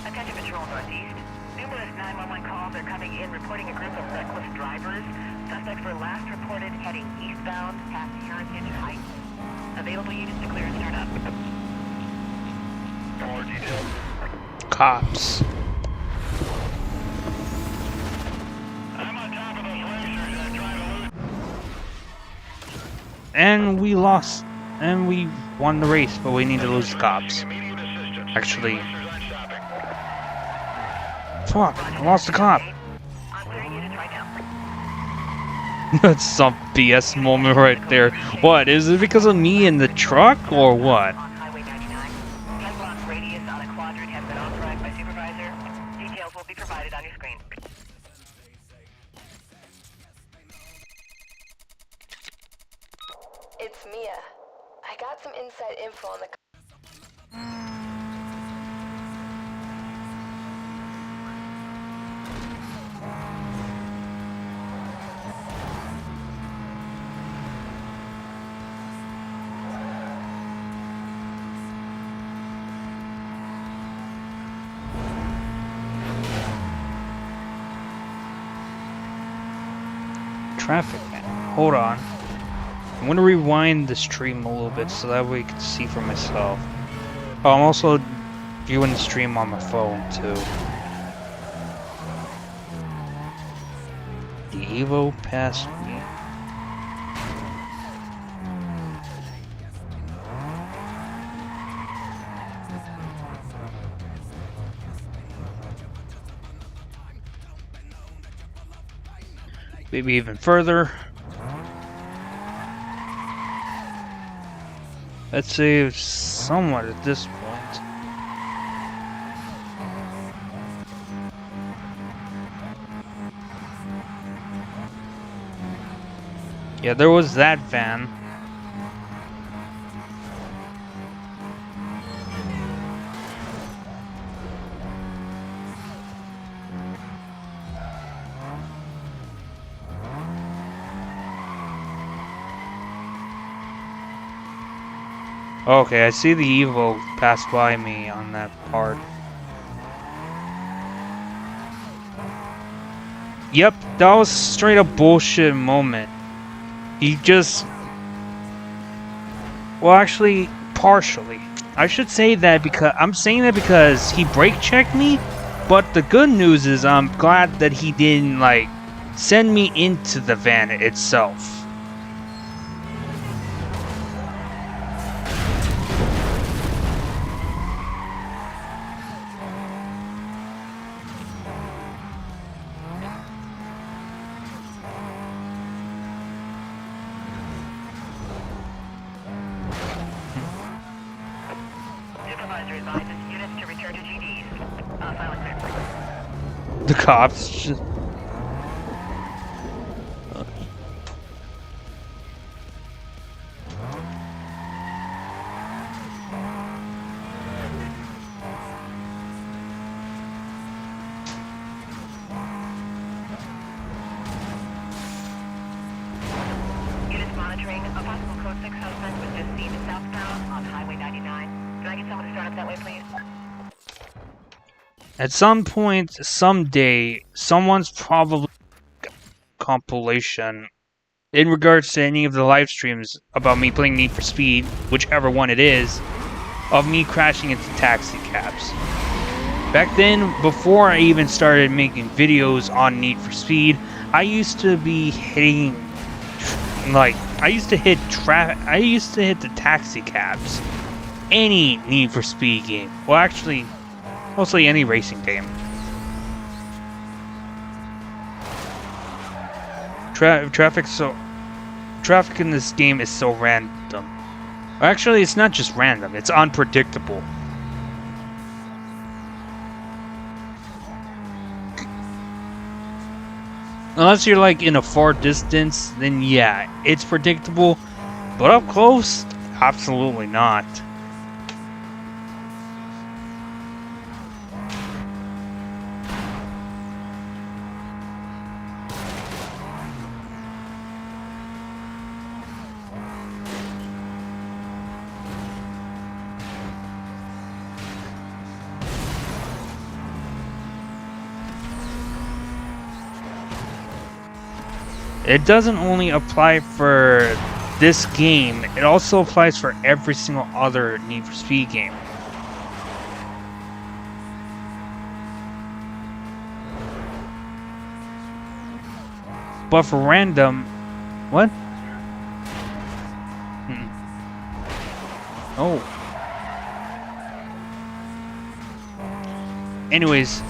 Attention Patrol Northeast. Numerous 911 calls are coming in reporting a group of reckless drivers. Suspects were last reported heading eastbound past Heritage Heights. Available units to clear and start up. More details. Cops. I'm on top of those racers that drive a loose. And we lost. And we won the race, but we need to lose the cops. Immediate assistance. Actually, Racers aren't stopping. fuck, I lost the cop. I'm clearing units right now. That's some BS moment right there. What, is it because of me in the truck, or what? On Highway 99. 10 block radius on a quadrant has been authorized by supervisor. Details will be provided on your screen. It's Mia. I got some inside info on the... Traffic man. Hold on. I'm gonna rewind the stream a little bit so that way you can see for myself. Oh, I'm also viewing the stream on my phone too. The Evo passed me. Maybe even further. Let's save somewhat at this point. Yeah, there was that van. Okay, I see the Evo pass by me on that part. Yep, that was straight up bullshit moment. He just... Well, actually, partially. I should say that because... I'm saying that because he brake checked me, but the good news is I'm glad that he didn't, like, send me into the van itself. Supervisor advises units to return to GDs. Silent clear. The cops just... Units monitoring. A possible code 6 suspect was just seen southbound on Highway 99. Can I get someone to start up that way, please? At some point, someday, someone's probably compilation in regards to any of the live streams about me playing Need for Speed, whichever one it is, of me crashing into taxi cabs. Back then, before I even started making videos on Need for Speed, I used to be hitting, like, I used to hit the taxi cabs. Any Need for Speed game. Well, actually, mostly any racing game. Traffic in this game is so random. Actually, it's not just random, it's unpredictable. Unless you're like in a far distance, then yeah, it's predictable. But up close, absolutely not. It doesn't only apply for this game, it also applies for every single other Need for Speed game. But for random... What? Oh. Anyways...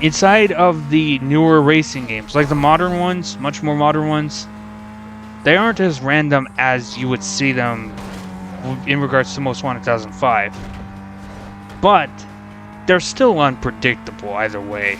Inside of the newer racing games, like the modern ones, much more modern ones, they aren't as random as you would see them in regards to Most Wanted 2005. But they're still unpredictable either way.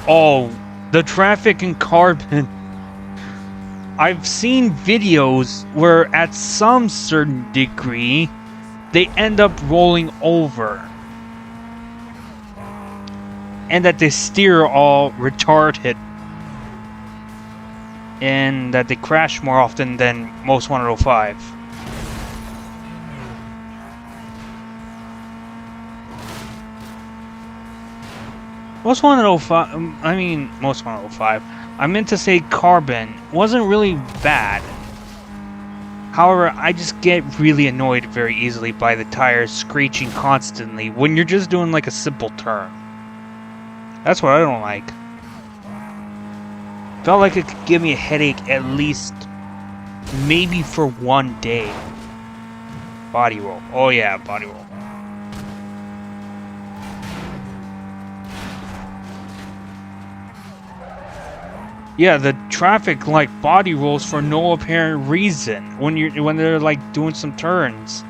Oh, the traffic in Carbon. I've seen videos where at some certain degree, they end up rolling over. And that they steer all retarded. And that they crash more often than Most Wanted 05. Most Wanted 05, Most Wanted 05. I meant to say Carbon wasn't really bad. However, I just get really annoyed very easily by the tires screeching constantly when you're just doing like a simple turn. That's what I don't like. Felt like it could give me a headache at least maybe for one day. Body roll. Oh yeah, body roll. Yeah, the traffic like body rolls for no apparent reason when they're like doing some turns.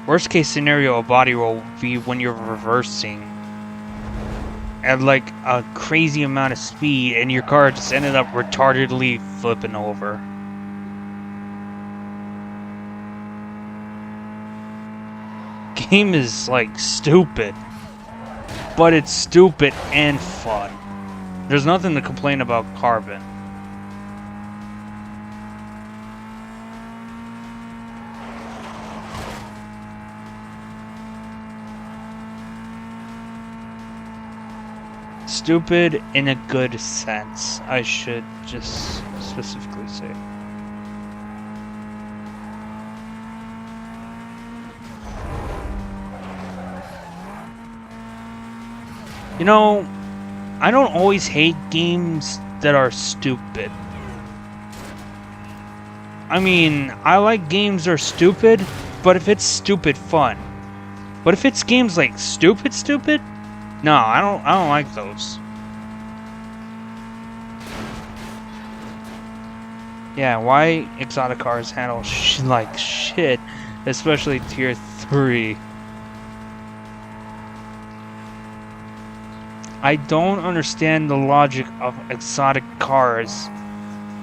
Worst case scenario, a body roll would be when you're reversing at like a crazy amount of speed and your car just ended up retardedly flipping over. Game is like stupid, but it's stupid and fun. There's nothing to complain about Carbon. Stupid in a good sense, I should just specifically say. You know, I don't always hate games that are stupid. I mean, I like games that are stupid, but if it's stupid fun. But if it's games like stupid, no, I don't like those. Yeah, why exotic cars handle like shit, especially tier 3. I don't understand the logic of exotic cars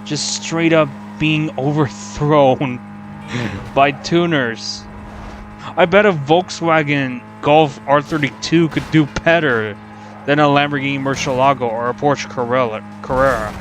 just straight up being overthrown by tuners. I bet a Volkswagen Golf R32 could do better than a Lamborghini Murcielago or a Porsche Carrera.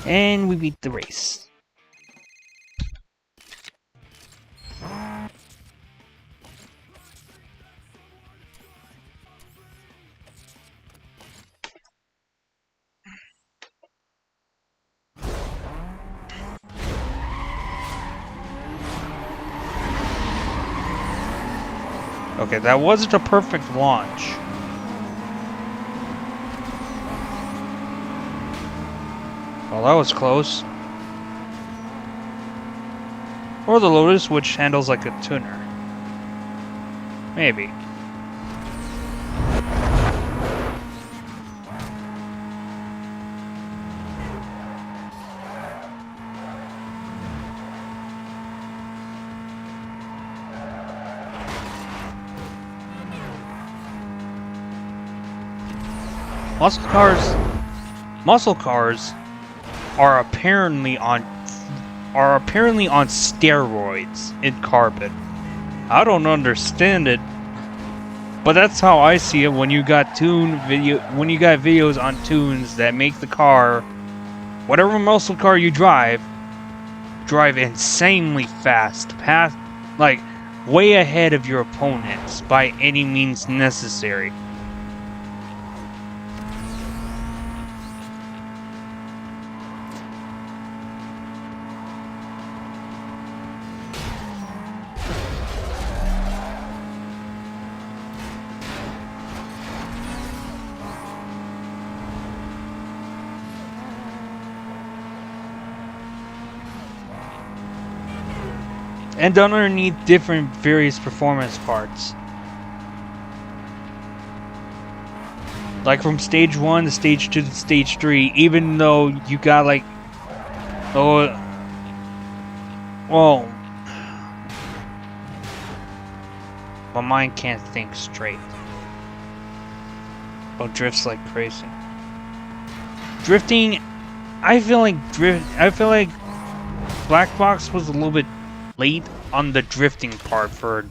And we beat the race. Okay, that wasn't a perfect launch. Well, that was close. Or the Lotus, which handles like a tuner. Maybe. Muscle cars are apparently on steroids in Carbon. I don't understand it, but that's how I see it when you got videos on tunes that make the car, whatever muscle car you drive insanely fast, past like way ahead of your opponents by any means necessary. And underneath different various performance parts. Like from stage 1 to stage 2 to stage 3, even though you got like... Oh... Well... My mind can't think straight. Oh, drifts like crazy. Drifting... I feel like Black Box was a little bit late on the drifting part for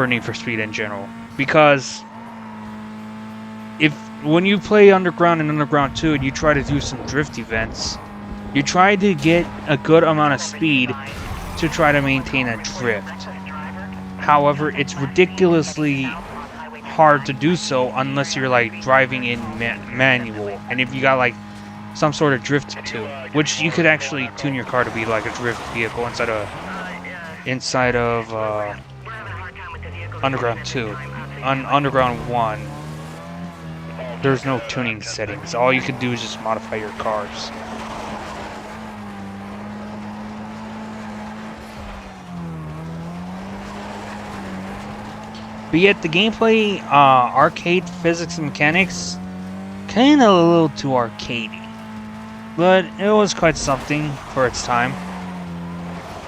Need for Speed in general, because when you play Underground and Underground 2 and you try to do some drift events, you try to get a good amount of speed to try to maintain a drift. However, it's ridiculously hard to do so unless you're like driving in manual, and if you got like some sort of drift tune, which you could actually tune your car to be like a drift vehicle inside of Underground 2. On Underground 1, there's no tuning settings. All you can do is just modify your cars. But yet the gameplay, arcade physics and mechanics, kinda a little too arcadey. But it was quite something for its time.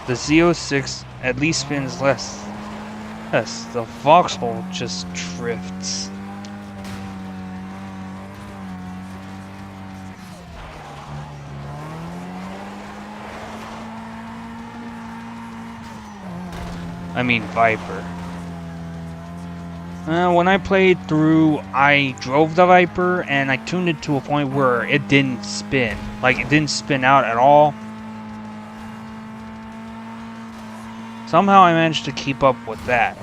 The Z06 at least spins less. Yes, the Vauxhall just drifts. I mean Viper. When I played through, I drove the Viper and I tuned it to a point where it didn't spin. Like, it didn't spin out at all. Somehow I managed to keep up with that.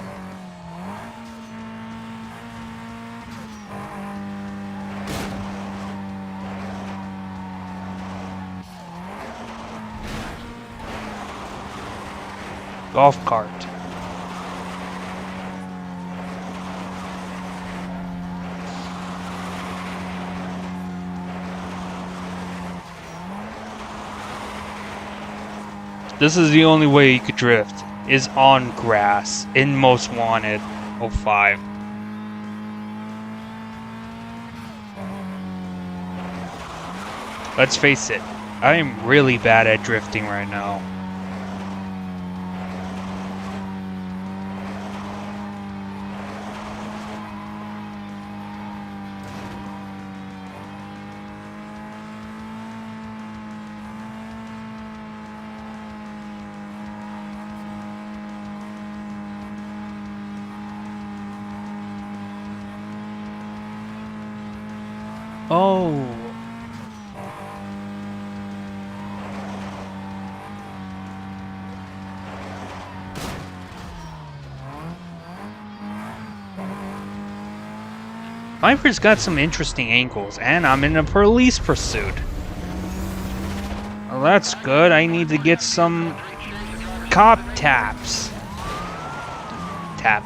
Golf cart. This is the only way you could drift, is on grass, in Most Wanted 05. Let's face it, I am really bad at drifting right now. Oh. Viper's got some interesting angles, and I'm in a police pursuit. Well, that's good. I need to get some cop taps. Tap.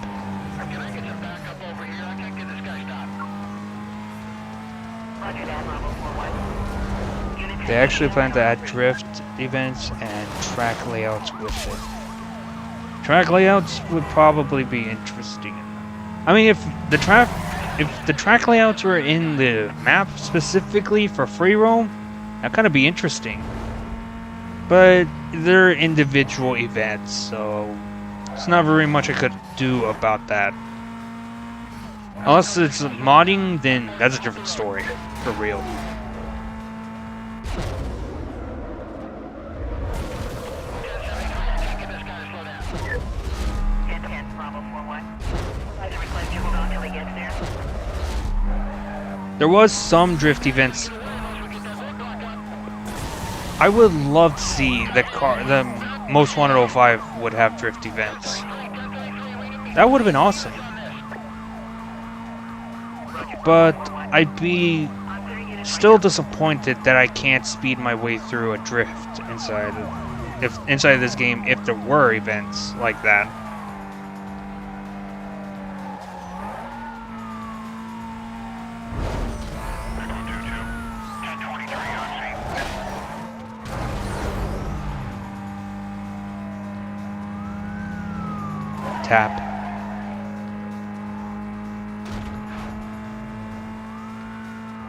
They actually plan to add drift events and track layouts with it. Track layouts would probably be interesting. I mean, if the track layouts were in the map specifically for free roam, that'd kind of be interesting. But they're individual events, so there's not very much I could do about that. Unless it's modding, then that's a different story, for real. There was some drift events. I would love to see the Most Wanted 05 would have drift events. That would have been awesome. But I'd be still disappointed that I can't speed my way through a drift inside of this game if there were events like that. Tap.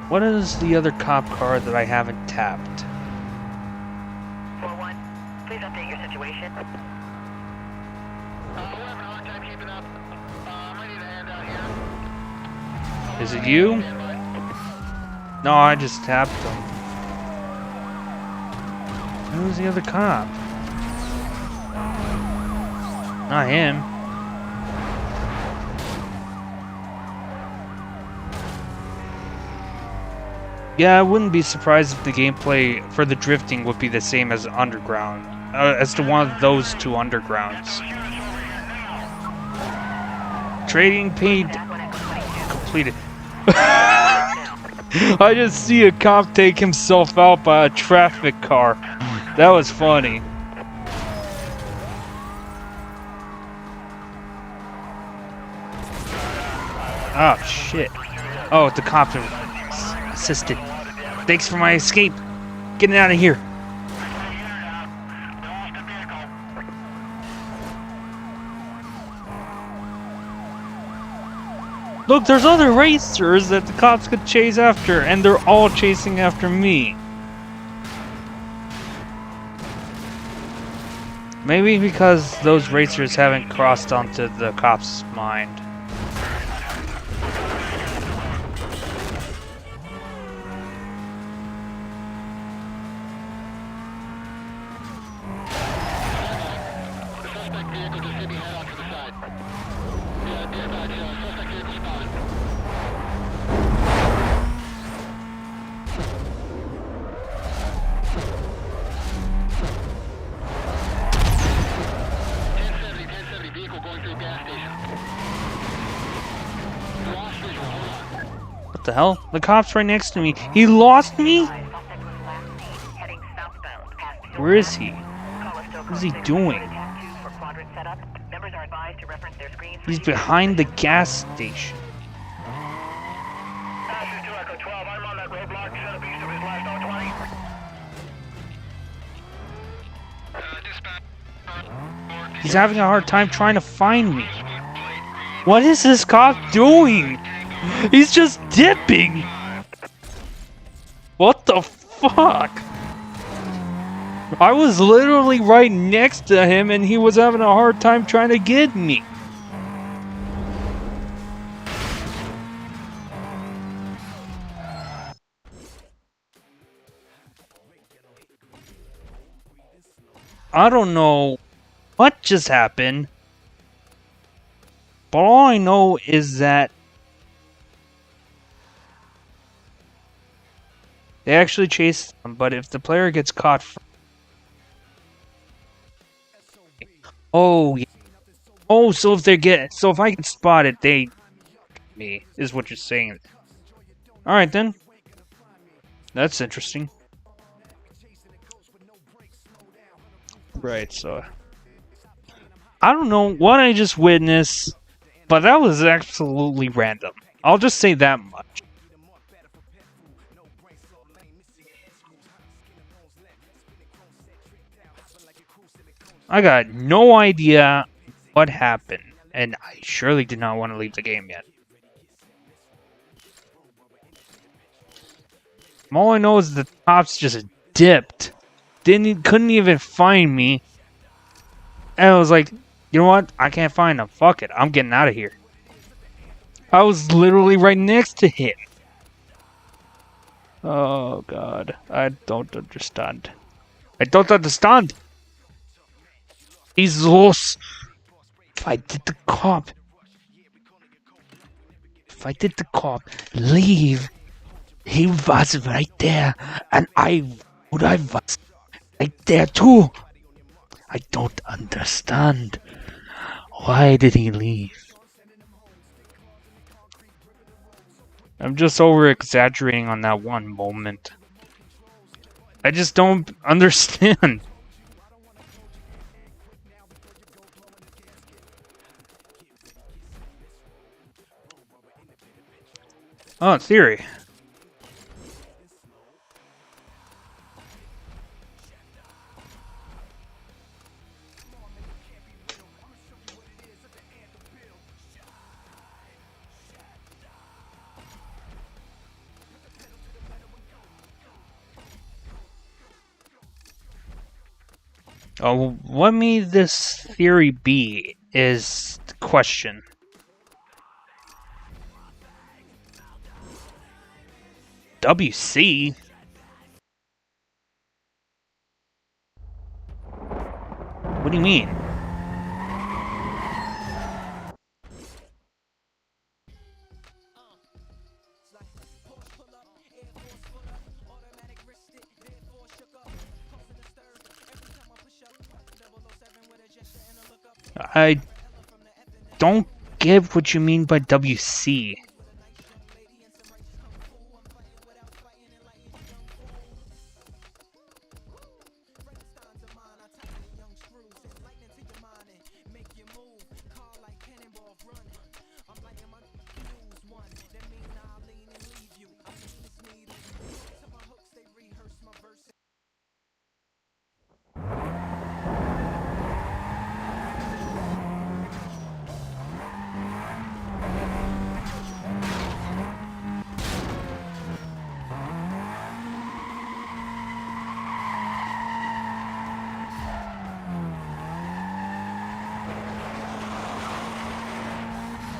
What is the other cop car that I haven't tapped? 4-1, please update your situation. We're having a hard time keeping up. I need a hand out here. Is it you? No, I just tapped him. Who's the other cop? Not him. Yeah, I wouldn't be surprised if the gameplay for the drifting would be the same as Underground, as to one of those two Undergrounds. Trading paid completed. I just see a cop take himself out by a traffic car. That was funny. Oh, shit. Oh, the cops are assisted. Thanks for my escape. Getting out of here. Look, there's other racers that the cops could chase after, and they're all chasing after me. Maybe because those racers haven't crossed onto the cops' mind. What the hell? The cop's right next to me. He lost me? Where is he? What is he doing? He's behind the gas station. He's having a hard time trying to find me. What is this cop doing? He's just dipping! What the fuck? I was literally right next to him and he was having a hard time trying to get me. I don't know what just happened, but all I know is that they actually chase them, but if the player gets caught... Oh, yeah. Oh, so if they get... So if I get spotted, they... Me, is what you're saying. Alright then. That's interesting. Right, so... I don't know what I just witnessed, but that was absolutely random. I'll just say that much. I got no idea what happened, and I surely did not want to leave the game yet. All I know is the cops just dipped. Couldn't even find me. And I was like, you know what? I can't find them. Fuck it. I'm getting out of here. I was literally right next to him. Oh, God. I don't understand. I don't understand. He's lost. If I did the cop leave, he was right there, and I was right there too. I don't understand. Why did he leave? I'm just over exaggerating on that one moment. I just don't understand. Oh, theory. Oh, what may this theory be is the question. WC? What do you mean? I don't get what you mean by WC.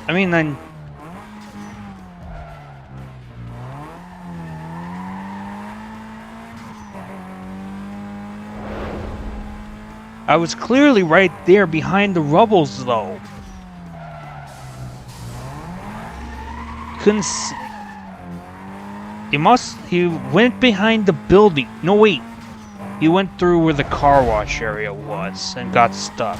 I mean, then... I was clearly right there behind the rubbles, though. Couldn't see. He went behind the building. No, wait. He went through where the car wash area was and got stuck.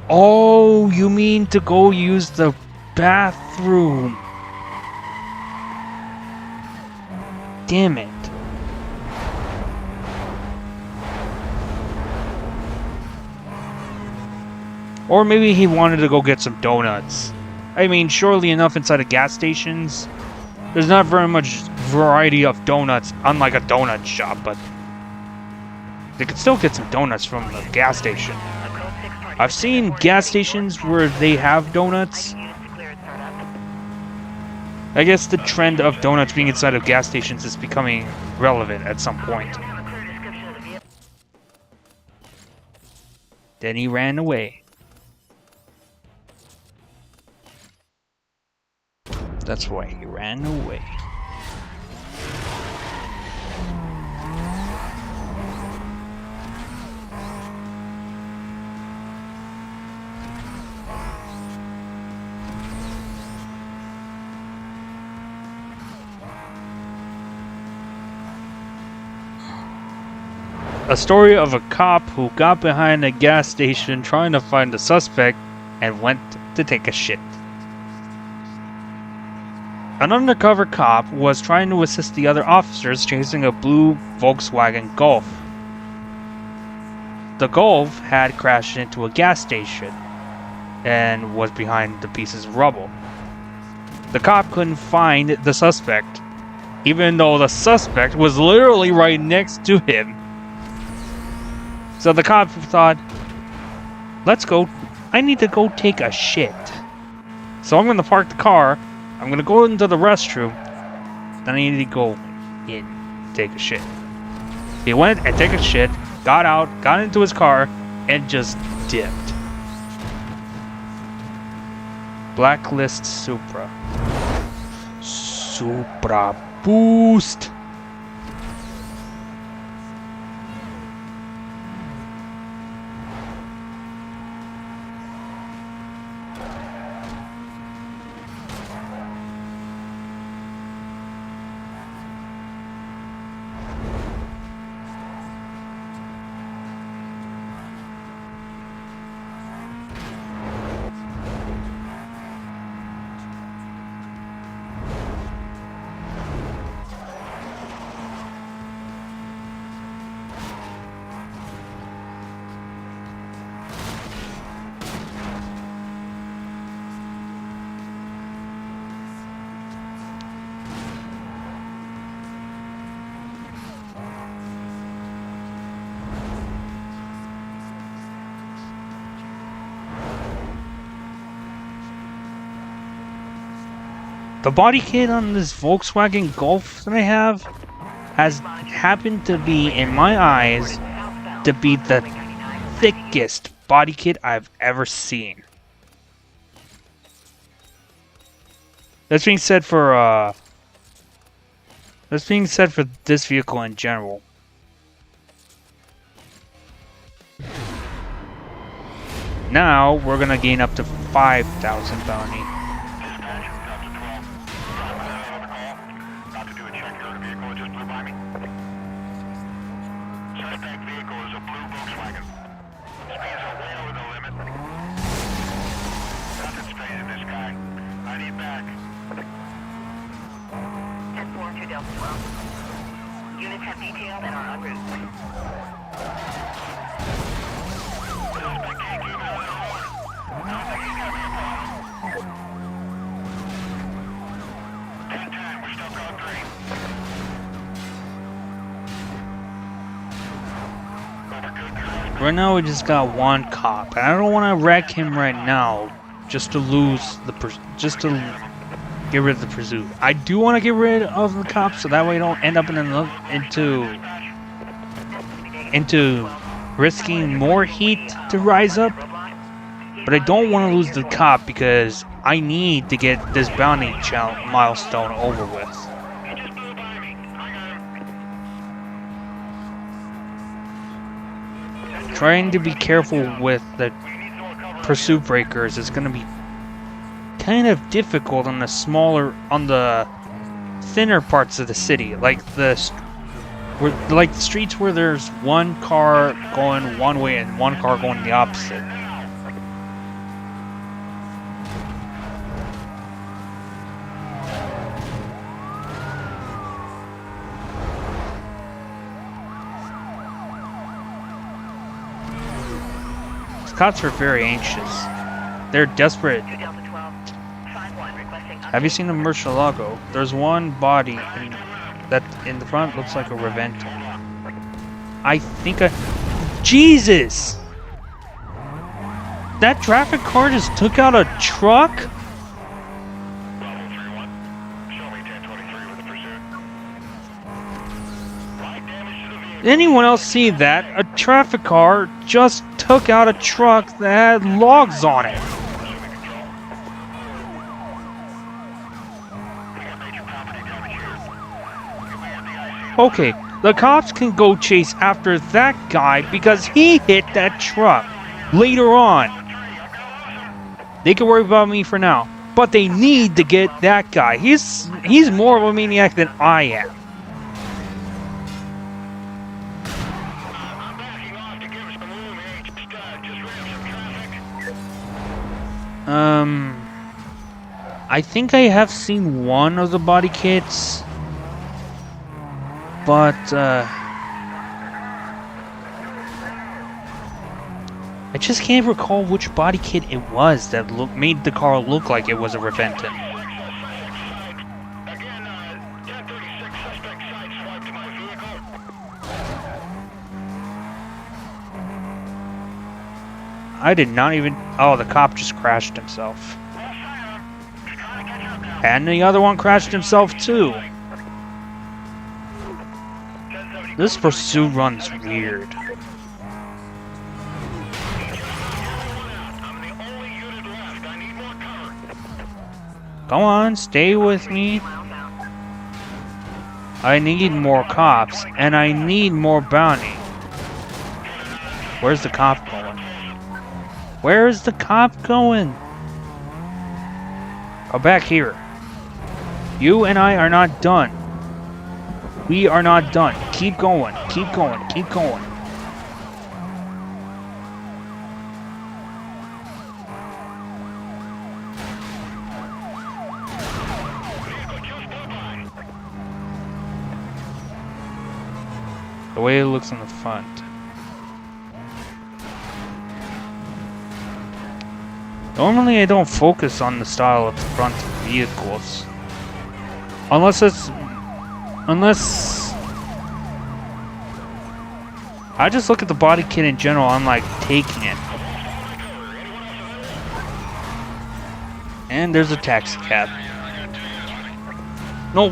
Oh, you mean to go use the bathroom? Damn it. Or maybe he wanted to go get some donuts. I mean, surely enough, inside of gas stations, there's not very much variety of donuts, unlike a donut shop, but they could still get some donuts from the gas station. I've seen gas stations where they have donuts. I guess the trend of donuts being inside of gas stations is becoming relevant at some point. Then he ran away. That's why he ran away. A story of a cop who got behind a gas station trying to find a suspect and went to take a shit. An undercover cop was trying to assist the other officers chasing a blue Volkswagen Golf. The Golf had crashed into a gas station and was behind the pieces of rubble. The cop couldn't find the suspect, even though the suspect was literally right next to him. So the cop thought, let's go, I need to go take a shit. So I'm going to park the car, I'm going to go into the restroom, then I need to go in, take a shit. He went and took a shit, got out, got into his car, and just dipped. Blacklist Supra. Supra Boost. The body kit on this Volkswagen Golf that I have has happened to be, in my eyes, to be the thickest body kit I've ever seen. That's being said for this vehicle in general. Now we're gonna gain up to 5,000 bounty. Units have detailed and are en route. Right now we just got one cop, and I don't want to wreck him right now, just to lose the get rid of the pursuit. I do want to get rid of the cops so that way I don't end up into risking more heat to rise up. But I don't want to lose the cop because I need to get this bounty milestone over with. Trying to be careful with the pursuit breakers is going to be kind of difficult on the thinner parts of the city, like the streets where there's one car going one way and one car going the opposite. Cops are very anxious. They're desperate. Have you seen the Murcielago? There's one body that in the front looks like a Reventon. I think Jesus! That traffic car just took out a truck? Anyone else see that? A traffic car just took out a truck that had logs on it. Okay, the cops can go chase after that guy because he hit that truck later on. They can worry about me for now, but they need to get that guy. He's more of a maniac than I am. I think I have seen one of the body kits, but I just can't recall which body kit it was that made the car look like it was a Reventon. I did not even... Oh, the cop just crashed himself. And the other one crashed himself too. This pursuit run's weird. Come on, stay with me. I need more cops, and I need more bounty. Where's the cop going? Where is the cop going? Oh, back here. You and I are not done. We are not done. Keep going. Keep going. Keep going. The way it looks in the front. Normally I don't focus on the style of the front vehicles. Unless I just look at the body kit in general, I'm like taking it. And there's a taxi cab. No,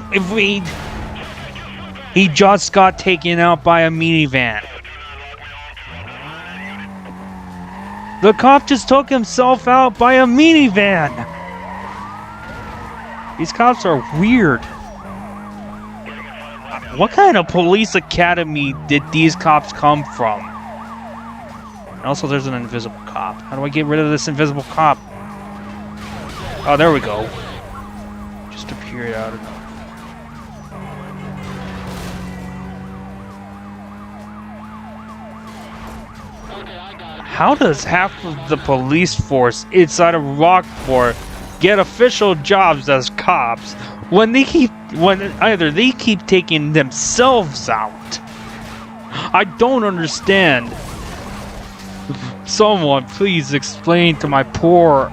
he just got taken out by a minivan. The cop just took himself out by a minivan. These cops are weird. What kind of police academy did these cops come from? And also, there's an invisible cop. How do I get rid of this invisible cop? Oh, there we go. Just appeared out of... How does half of the police force inside of Rockport get official jobs as cops when either they keep taking themselves out? I don't understand. Someone please explain to my poor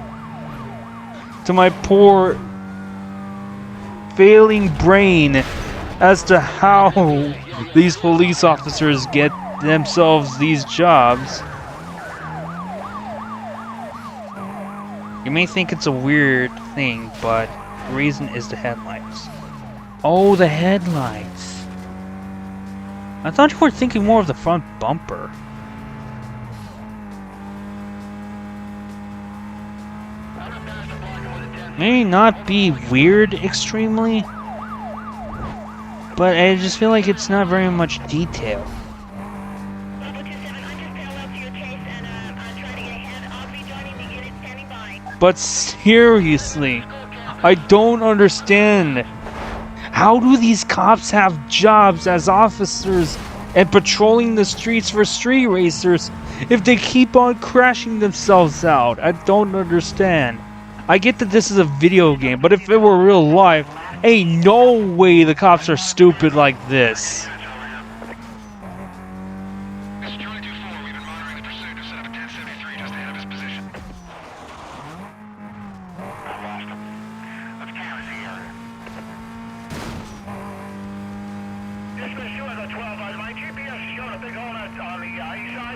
failing brain as to how these police officers get themselves these jobs. You may think it's a weird thing, but reason is the headlights. Oh, the headlights. I thought you were thinking more of the front bumper. May not be weird extremely, but I just feel like it's not very much detail. But seriously, I don't understand. How do these cops have jobs as officers and patrolling the streets for street racers if they keep on crashing themselves out? I don't understand. I get that this is a video game, but if it were real life, ain't no way the cops are stupid like this.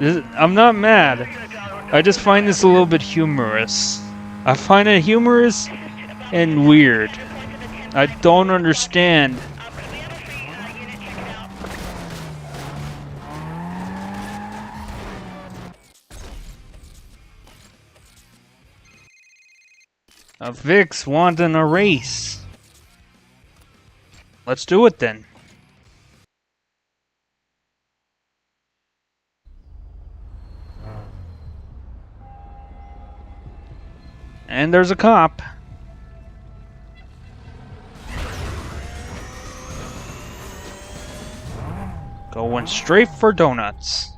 I'm not mad. I just find this a little bit humorous. I find it humorous and weird. I don't understand. Vic's wanting a race. Let's do it then. And there's a cop. Going straight for donuts.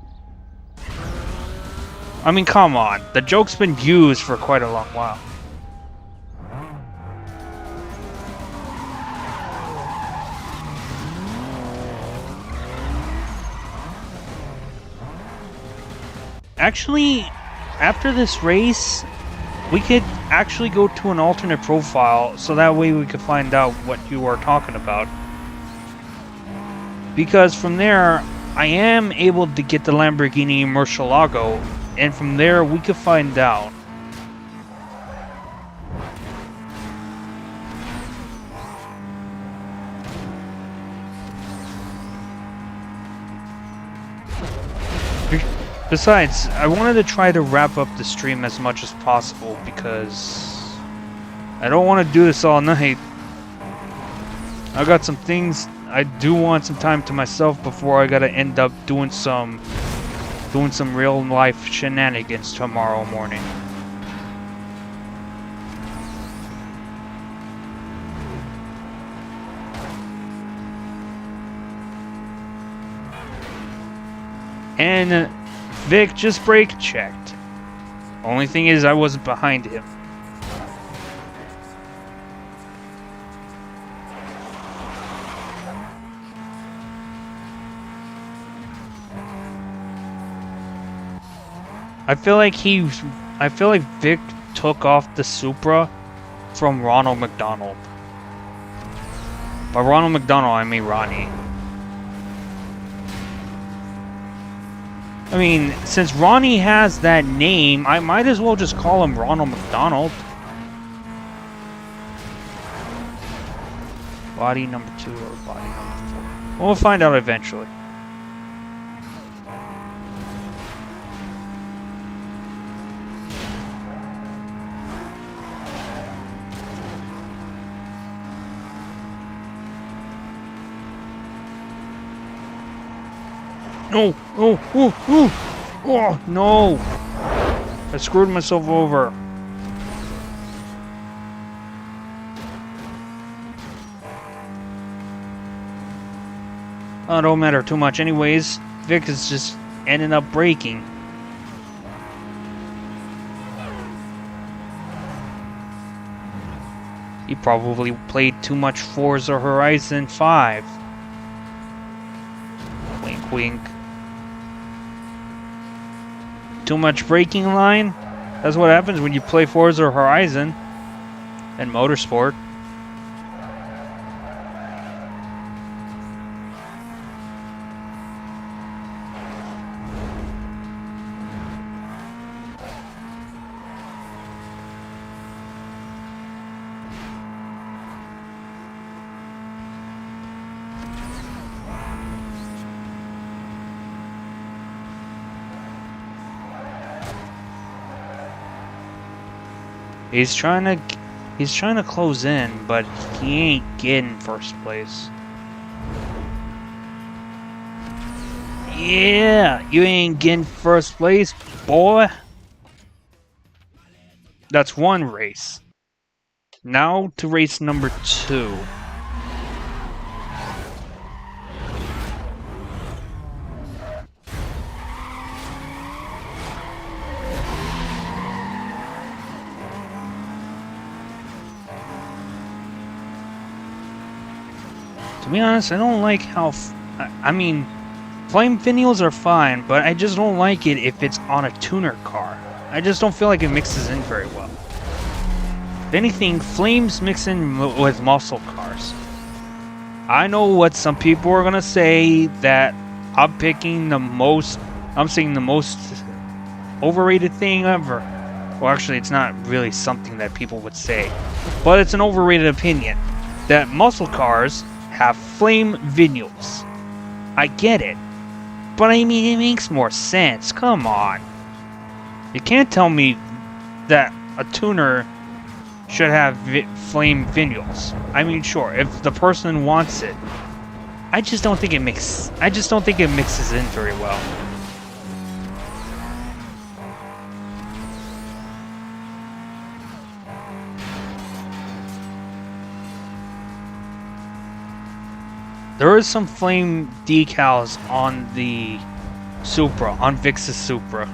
I mean, come on. The joke's been used for quite a long while. Actually, after this race, we could actually go to an alternate profile, so that way we could find out what you are talking about. Because from there, I am able to get the Lamborghini Murcielago, and from there we could find out. Besides, I wanted to try to wrap up the stream as much as possible because I don't want to do this all night. I got some things. I do want some time to myself before I gotta end up doing some real life shenanigans tomorrow morning. And Vic just brake checked. Only thing is I wasn't behind him. I feel like Vic took off the Supra from Ronald McDonald. By Ronald McDonald, I mean Ronnie. I mean, since Ronnie has that name, I might as well just call him Ronald McDonald. Body number 2 or body number 4? We'll find out eventually. No! Oh! Oh! Oh! Oh! No! I screwed myself over. Oh, don't matter too much anyways. Vic is just ending up braking. He probably played too much Forza Horizon 5. Wink wink. Too much braking line? That's what happens when you play Forza Horizon and Motorsport. He's trying to close in, but he ain't getting first place. Yeah, you ain't getting first place, boy. That's one race. Now to race number 2. To be honest, I don't like how... I mean, flame finials are fine, but I just don't like it if it's on a tuner car. I just don't feel like it mixes in very well. If anything, flames mix in with muscle cars. I know what some people are gonna say, that I'm saying the most overrated thing ever. Well, actually, it's not really something that people would say, but it's an overrated opinion that muscle cars have flame vinyls. I get it, but I mean, it makes more sense. Come on. You can't tell me that a tuner should have flame vinyls. I mean, sure, if the person wants it. I just don't think it mixes in very well. There is some flame decals on the Supra, on Vix's Supra.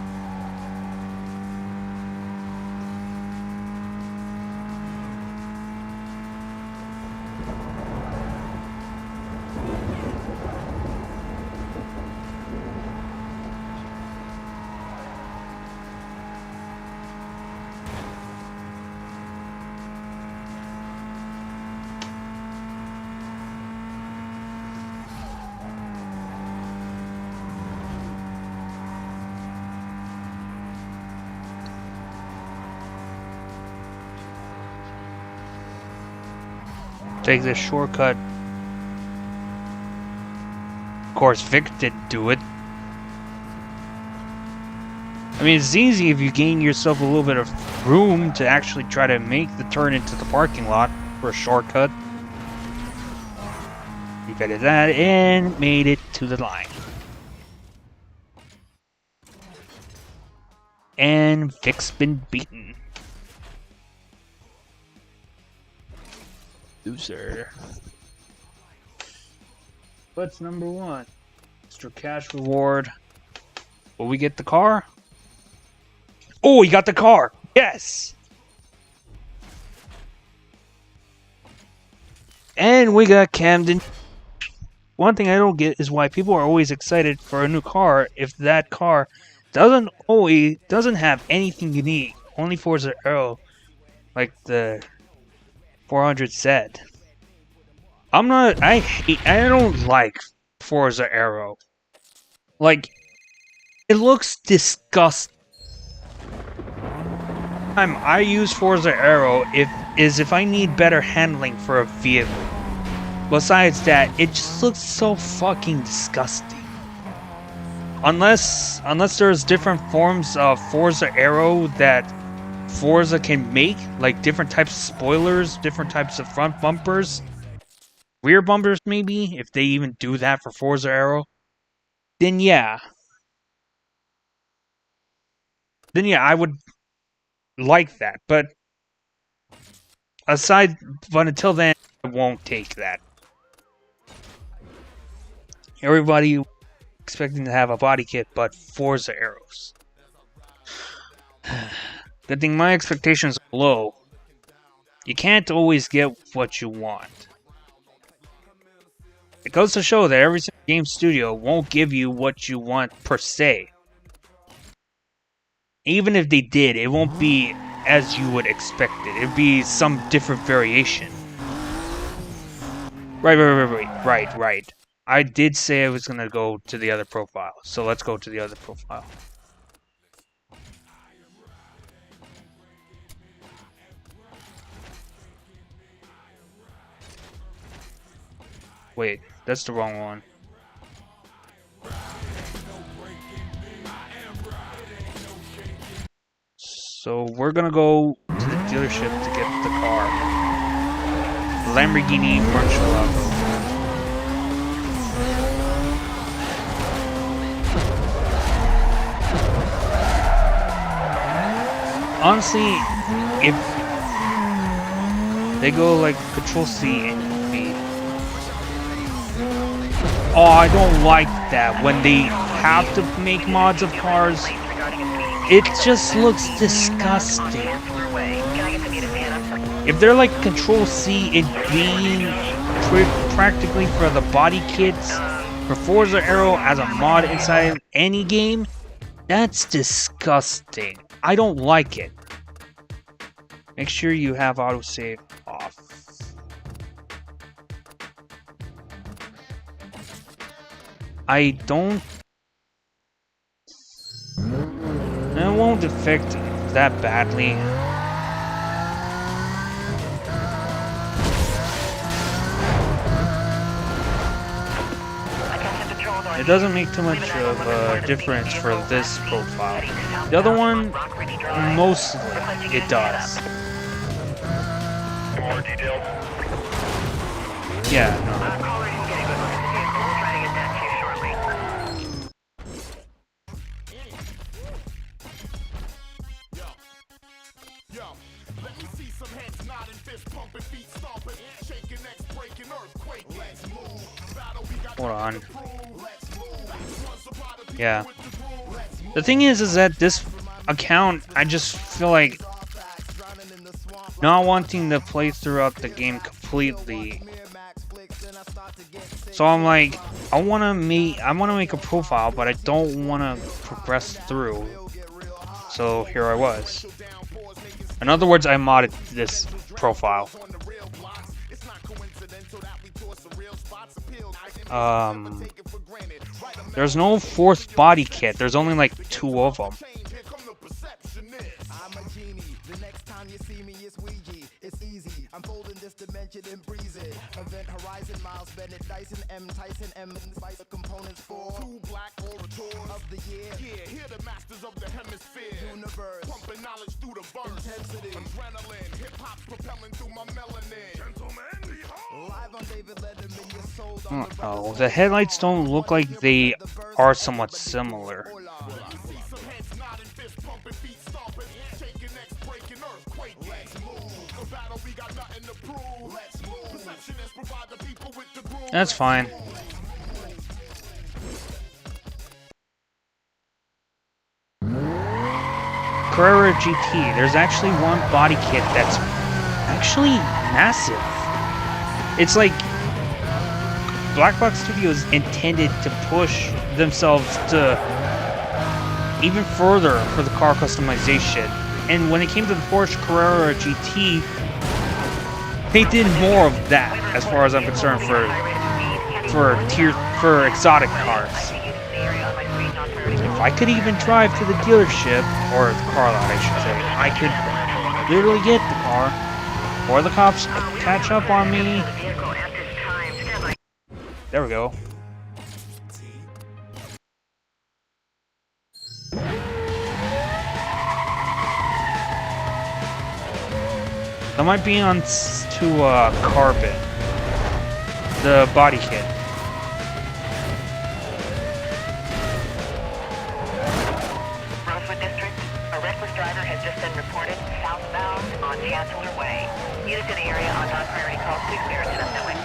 Take this shortcut. Of course, Vic didn't do it. I mean, it's easy if you gain yourself a little bit of room to actually try to make the turn into the parking lot for a shortcut. You did that and made it to the line. And Vic's been beaten. Loser. What's number 1? Extra cash reward. Will we get the car? Oh, we got the car! Yes! And we got Camden. One thing I don't get is why people are always excited for a new car if that car doesn't have anything unique. Only Forza Aero, like the 400 said. I don't like Forza Aero. Like, it looks disgusting. I use Forza Aero if I need better handling for a vehicle. Besides that, it just looks so fucking disgusting. Unless there's different forms of Forza Aero that Forza can make, like different types of spoilers, different types of front bumpers, rear bumpers maybe, if they even do that for Forza Aero, then yeah, I would like that. But until then, I won't take that. Everybody expecting to have a body kit, but Forza Aeros. Good thing my expectations are low. You can't always get what you want. It goes to show that every single game studio won't give you what you want per se. Even if they did, it won't be as you would expect it. It'd be some different variation. Right. I did say I was going to go to the other profile, so let's go to the other profile. Wait, that's the wrong one. So we're going to go to the dealership to get the car. Lamborghini Murcielago. Honestly, if they go like Control C and B. Oh, I don't like that when they have to make mods of cars. It just looks disgusting. If they're like Control C and B practically for the body kits for Forza Aero as a mod inside any game, that's disgusting. I don't like it. Make sure you have autosave off. I don't... It won't affect that badly. It doesn't make too much of a difference for this profile. The other one, mostly it does. More details? Yeah, no. Hold on. Yeah. The thing is that this account, I just feel like not wanting to play throughout the game completely. So I'm like, I wanna make a profile, but I don't wanna progress through. So here I was. In other words, I modded this profile. There's no fourth body kit. There's only like 2 of them. Oh, the headlights don't look like they are somewhat similar. That's fine. Carrera GT. There's actually one body kit that's actually massive. It's like Black Box Studios intended to push themselves to even further for the car customization. And when it came to the Porsche Carrera GT, they did more of that, as far as I'm concerned, for exotic cars. If I could even drive to the dealership, or the car lot, I should say, I could literally get the car, or the cops catch up on me. There we go. That might be on to carbon, the body kit. Rosewood District, a reckless driver has just been reported southbound on Chancellor Way. Units in the area on non-priority calls, please clear it to them knowing.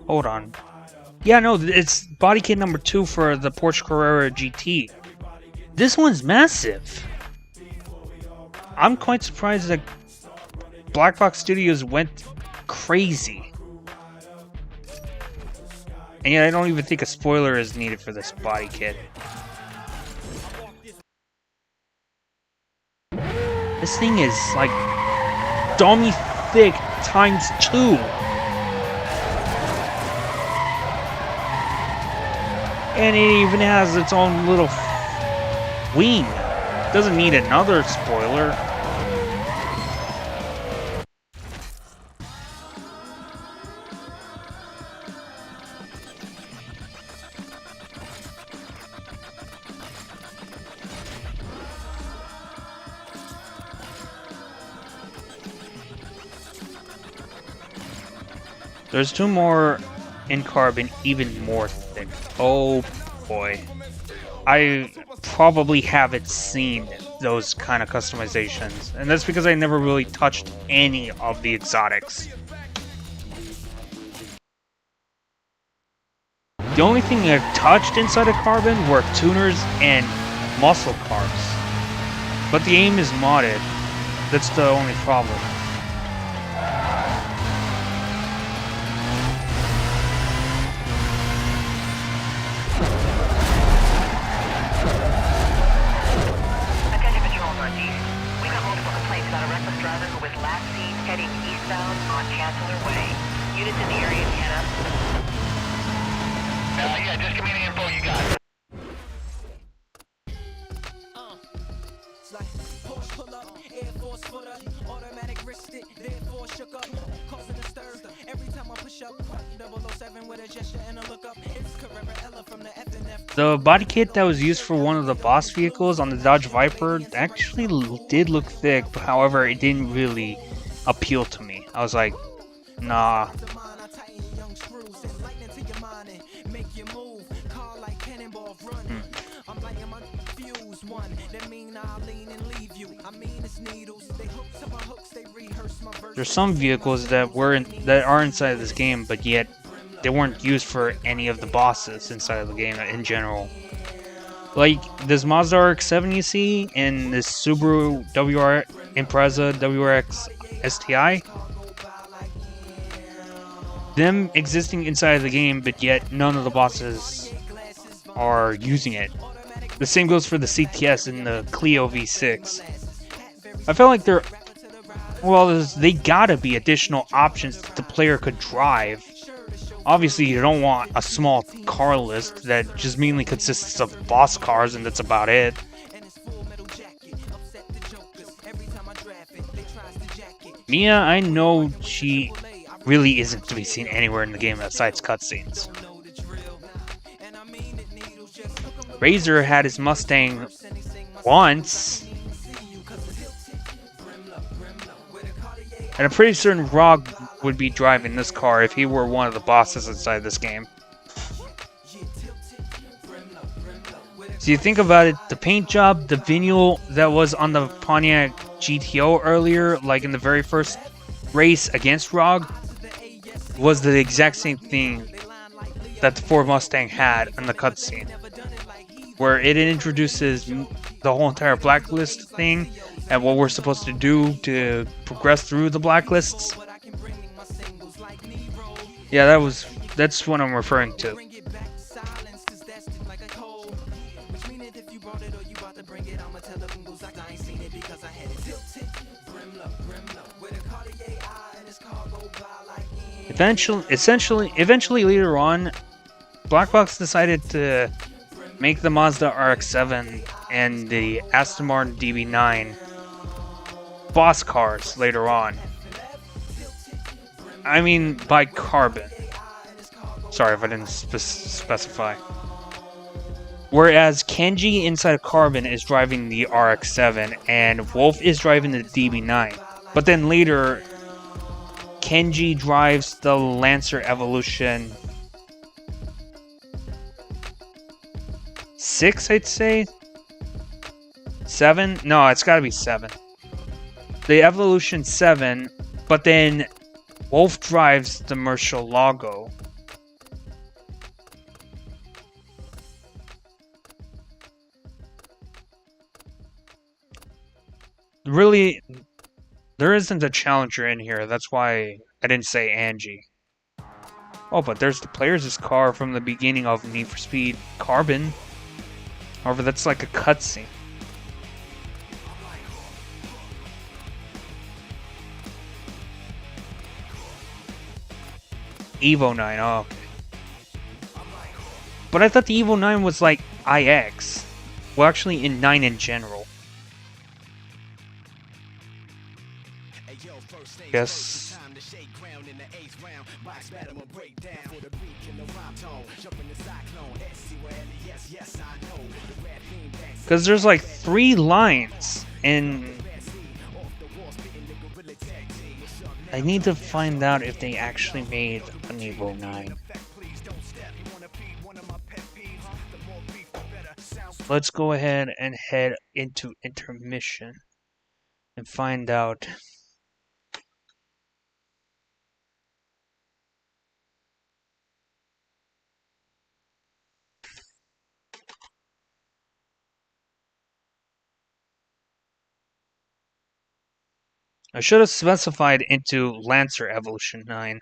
Hold on. Yeah, no, it's body kit number 2 for the Porsche Carrera GT. This one's massive. I'm quite surprised that Black Box Studios went crazy. And yet I don't even think a spoiler is needed for this body kit. This thing is like dummy thick times 2. And it even has its own little wing. Doesn't need another spoiler. There's 2 more in carbon, even more thick. Oh boy. I probably haven't seen those kind of customizations, and that's because I never really touched any of the exotics. The only thing I've touched inside of carbon were tuners and muscle cars. But the aim is modded. That's the only problem. Attention Patrol Northeast. We got multiple complaints about a reckless driver who was last seen heading eastbound on Chancellor Way. Units in the area can up. Yeah, just give me the info you got. The body kit that was used for one of the boss vehicles on the Dodge Viper actually did look thick, but however, it didn't really appeal to me. I was like, nah. There's some vehicles that are inside this game, but yet they weren't used for any of the bosses inside of the game in general. Like this Mazda RX-7 you see, and this Subaru Impreza WRX STI. Them existing inside of the game, but yet none of the bosses are using it. The same goes for the CTS and the Clio V6. I felt like they gotta be additional options that the player could drive. Obviously, you don't want a small car list that just mainly consists of boss cars and that's about it. Mia, I know she really isn't to be seen anywhere in the game besides cutscenes. Razor had his Mustang once. And I'm pretty certain Rog would be driving this car if he were one of the bosses inside this game. So you think about it, the paint job, the vinyl that was on the Pontiac GTO earlier, like in the very first race against Rog, was the exact same thing that the Ford Mustang had in the cutscene. Where it introduces the whole entire blacklist thing and what we're supposed to do to progress through the blacklists. Yeah, that's what I'm referring to. Eventually later on, Black Box decided to make the Mazda RX-7 and the Aston Martin DB9 boss cars later on. I mean, by Carbon. Sorry if I didn't specify. Whereas Kenji inside of Carbon is driving the RX-7 and Wolf is driving the DB9. But then later, Kenji drives the Lancer Evolution 6, I'd say? 7? No, it's gotta be 7. The Evolution 7, but then Wolf drives the Murcielago. Really, there isn't a challenger in here. That's why I didn't say Angie. Oh, but there's the player's car from the beginning of Need for Speed Carbon. However, that's like a cutscene. Evo 9, oh, okay. But I thought the Evo 9 was like IX. Well, actually, in 9 in general. Yes. Because there's like 3 lines, and I need to find out if they actually made an Evo 9. Let's go ahead and head into intermission and find out. I should have specified into Lancer Evolution 9.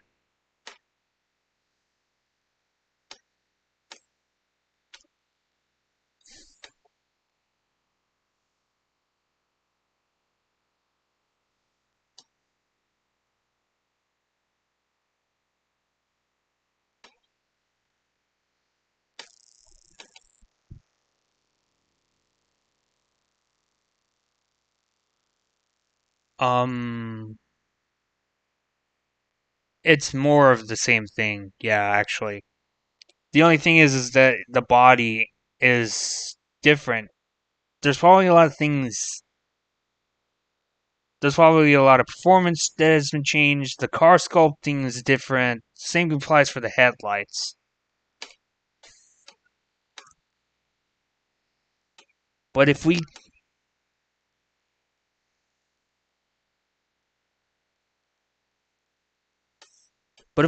It's more of the same thing. Yeah, actually. The only thing is that the body is different. There's probably a lot of things. There's probably a lot of performance that has been changed. The car sculpting is different. Same applies for the headlights. But if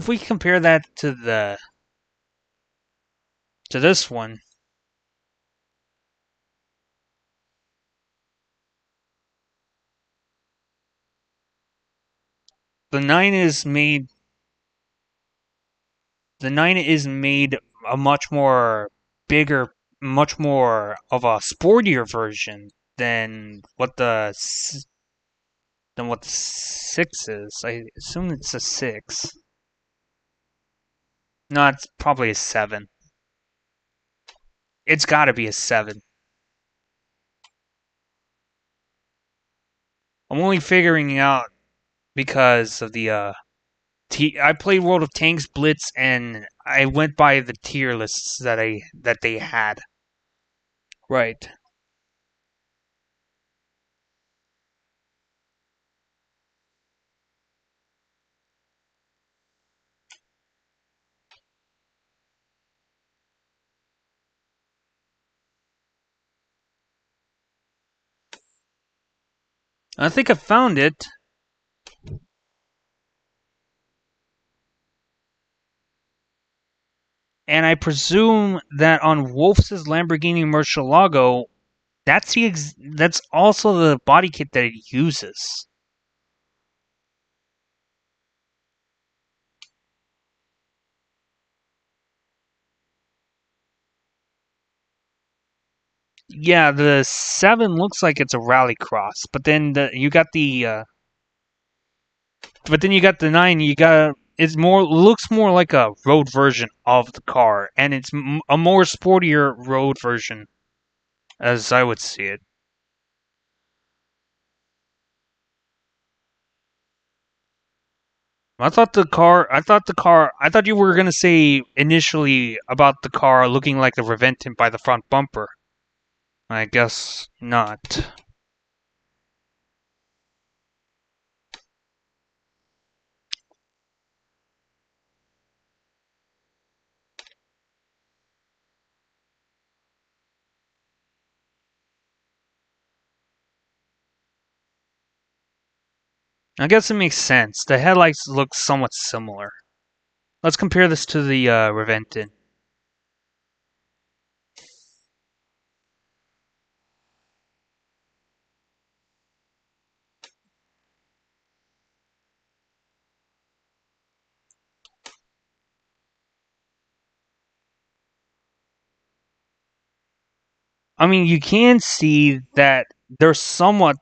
we compare that to this one, the 9 is made a much more bigger, much more of a sportier version than what the 6 is. I assume it's a 6. No, it's probably a 7. It's got to be a 7. I'm only figuring out because of the I played World of Tanks Blitz and I went by the tier lists that they had. Right. I think I found it. And I presume that on Wolf's Lamborghini Murcielago, that's also the body kit that it uses. Yeah, the 7 looks like it's a rallycross, but then you got the 9. Looks more like a road version of the car, and it's a more sportier road version, as I would see it. I thought you were gonna say initially about the car looking like the Revenant by the front bumper. I guess not. I guess it makes sense. The headlights look somewhat similar. Let's compare this to the Revenant. I mean, you can see that they're somewhat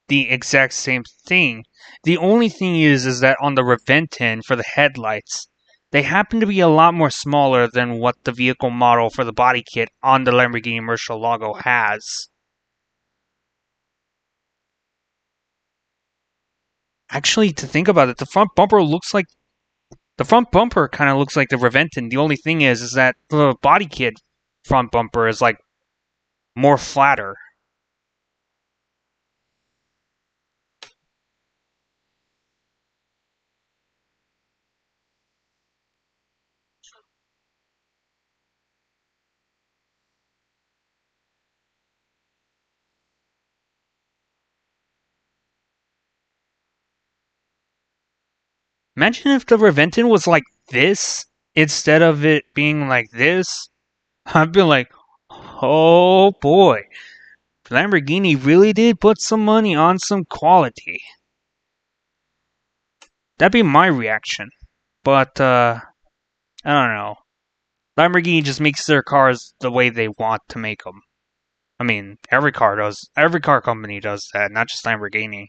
the exact same thing. The only thing is that on the Revenant for the headlights, they happen to be a lot more smaller than what the vehicle model for the body kit on the Lamborghini Murcielago has. Actually, to think about it, the front bumper kind of looks like the Revenant. The only thing is that the body kit front bumper is like more flatter. Imagine if the Reventon was like this instead of it being like this. I'd be like, oh boy. Lamborghini really did put some money on some quality. That'd be my reaction. But, I don't know. Lamborghini just makes their cars the way they want to make them. I mean, every car does. Every car company does that, not just Lamborghini.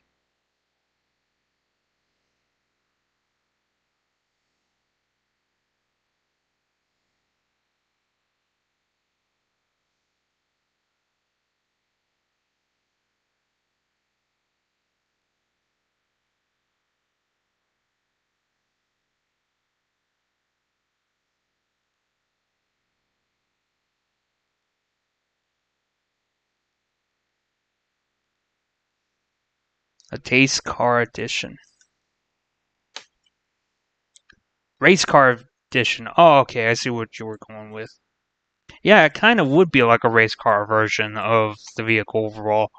A taste car edition. Race car edition. Oh, okay, I see what you were going with. Yeah, it kind of would be like a race car version of the vehicle overall.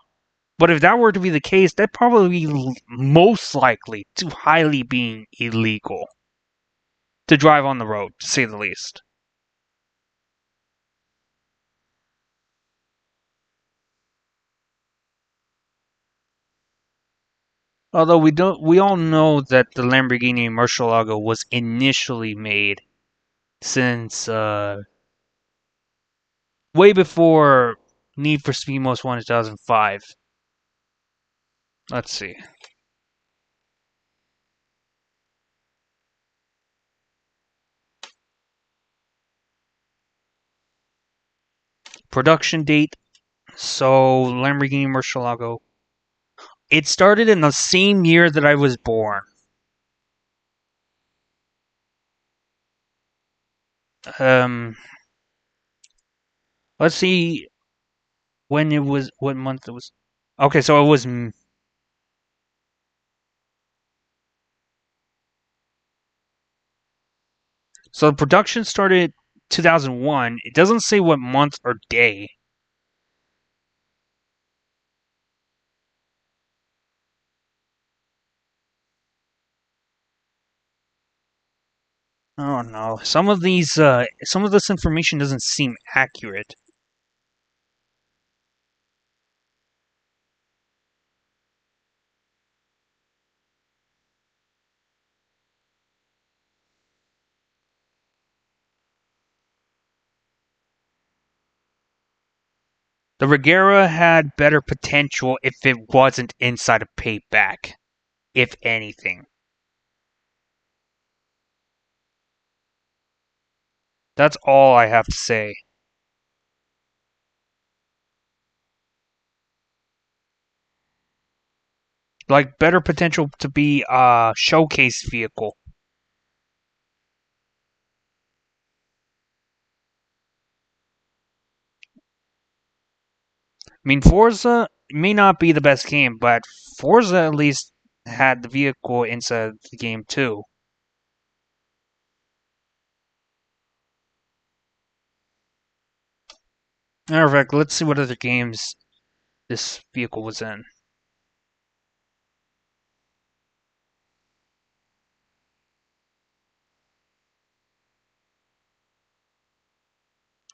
But if that were to be the case, that'd probably be most likely too highly being illegal to drive on the road, to say the least. Although we all know that the Lamborghini Murcielago was initially made since way before Need for Speed Most Wanted 2005. Let's see. Production date. So Lamborghini Murcielago. It started in the same year that I was born. Let's see when it was, what month it was. Okay, so it was. So the production started 2001. It doesn't say what month or day. I don't know. Some of this information doesn't seem accurate. The Regera had better potential if it wasn't inside a payback, if anything. That's all I have to say. Like, better potential to be a showcase vehicle. I mean, Forza may not be the best game, but Forza at least had the vehicle inside the game too. Matter of fact, let's see what other games this vehicle was in.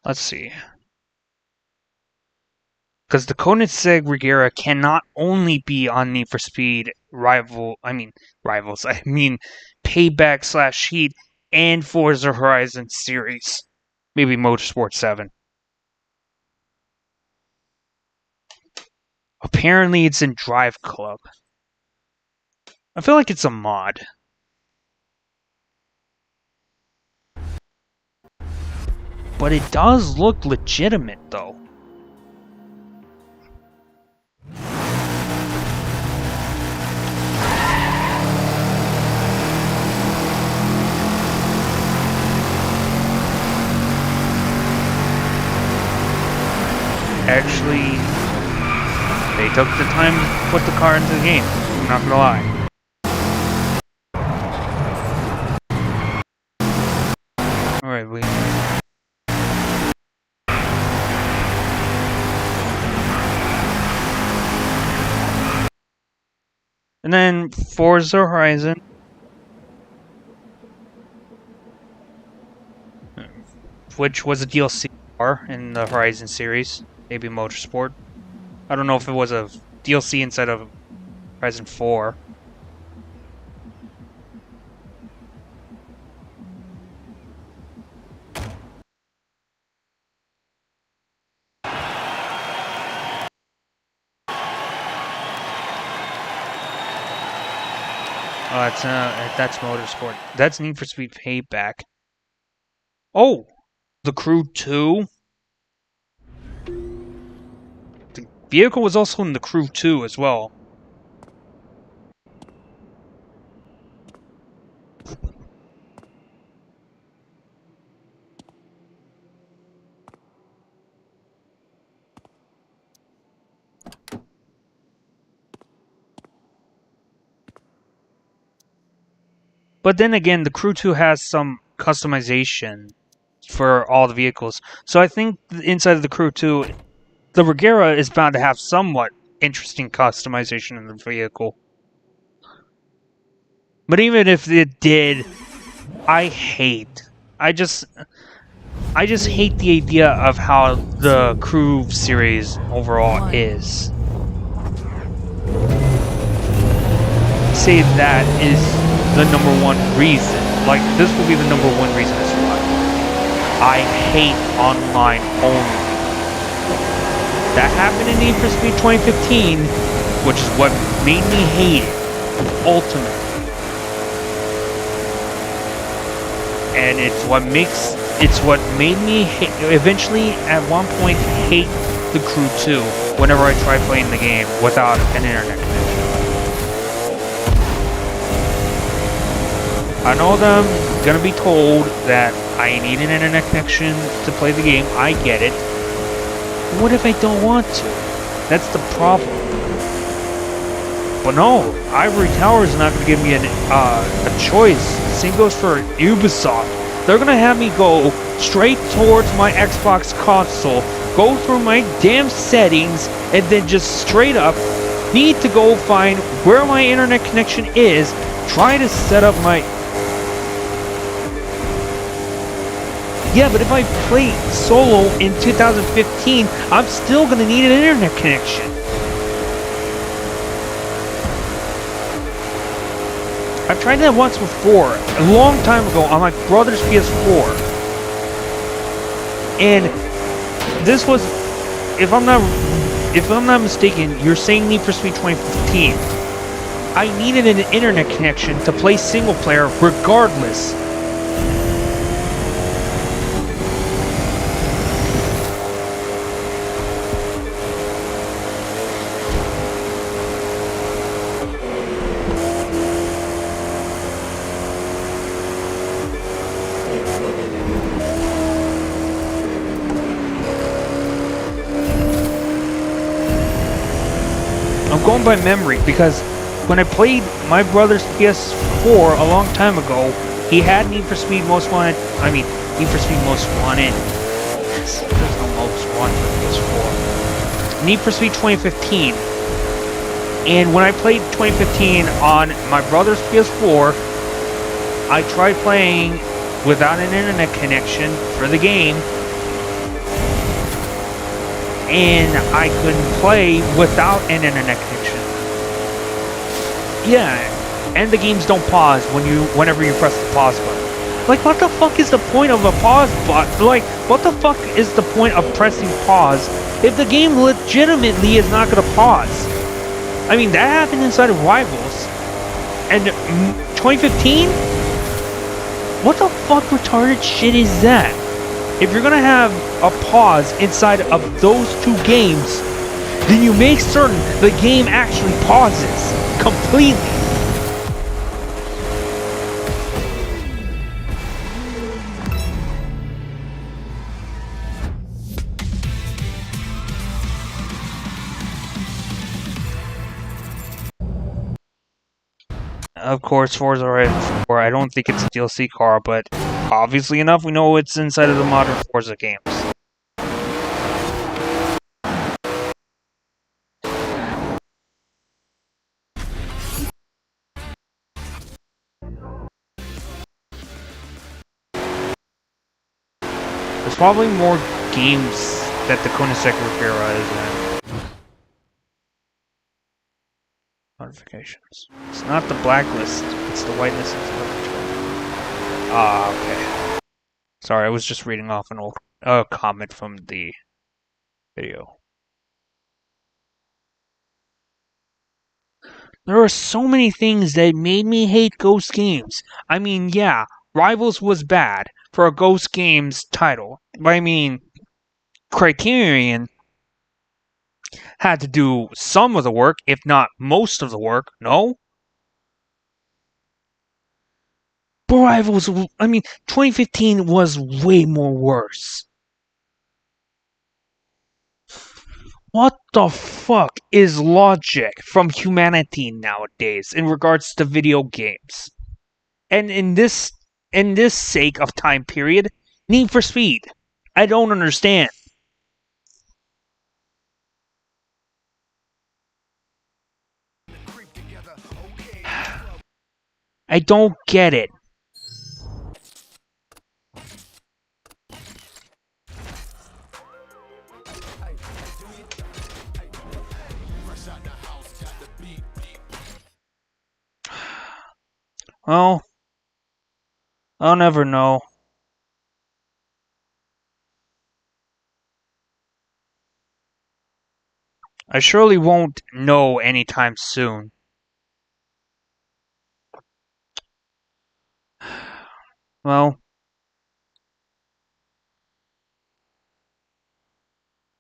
Let's see. Because the Koenigsegg Regera cannot only be on Need for Speed Rivals, Payback / Heat and Forza Horizon series. Maybe Motorsport 7. Apparently it's in Drive Club. I feel like it's a mod. But it does look legitimate though. Actually, they took the time to put the car into the game. I'm not gonna lie. Alright, we... And then Forza Horizon. which was a DLC car in the Horizon series, maybe Motorsport. I don't know if it was a DLC inside of Horizon 4. Oh, that's Motorsport. That's Need for Speed Payback. Oh, the Crew 2. The vehicle was also in the Crew 2 as well. But then again, the Crew 2 has some customization for all the vehicles. So I think inside of the Crew 2, the Regera is bound to have somewhat interesting customization in the vehicle. But even if it did, I just hate the idea of how the Crew series overall is. Say that is the number one reason. Like, this will be the number one reason as to why I hate online only. That happened in Need for Speed 2015, which is what made me hate it, ultimately. And it's what made me eventually at one point hate the Crew 2 whenever I try playing the game without an internet connection. I know that I'm gonna be told that I need an internet connection to play the game. I get it. What if I don't want to? That's the problem. But no, Ivory Tower is not going to give me a choice. Same goes for Ubisoft. They're going to have me go straight towards my Xbox console, go through my damn settings, and then just straight up need to go find where my internet connection is, try to set up my... Yeah, but if I play solo in 2015, I'm still going to need an internet connection. I've tried that once before, a long time ago, on my brother's PS4. And this was, if I'm not mistaken, you're saying Need for Speed 2015. I needed an internet connection to play single player regardless. I'm going by memory because when I played my brother's PS4 a long time ago, he had Need for Speed Most Wanted. I mean, Need for Speed Most Wanted. There's no Most Wanted for PS4. Need for Speed 2015. And when I played 2015 on my brother's PS4, I tried playing without an internet connection for the game. And I couldn't play without an internet connection. Yeah, and the games don't pause whenever you press the pause button. Like, what the fuck is the point of a pause button? Like, what the fuck is the point of pressing pause if the game legitimately is not gonna pause? I mean, that happened inside of Rivals. And 2015? What the fuck retarded shit is that? If you're gonna have a pause inside of those two games, then you make certain the game actually pauses completely. Of course, Forza Horizon 4, I don't think it's a DLC car, but obviously enough, we know it's inside of the modern Forza games. There's probably more games that the Koenigsegg Regera is in. Notifications. It's not the blacklist, it's the whitelist. Ah, okay. Sorry, I was just reading off an old comment from the video. There are so many things that made me hate Ghost Games. I mean, yeah, Rivals was bad for a Ghost Games title. But I mean, Criterion had to do some of the work, if not most of the work, no? But Rivals, I mean, 2015 was way more worse. What the fuck is logic from humanity nowadays in regards to video games? And in this sake of time period, Need for Speed. I don't understand. I don't get it. Well, I'll never know. I surely won't know anytime soon. Well,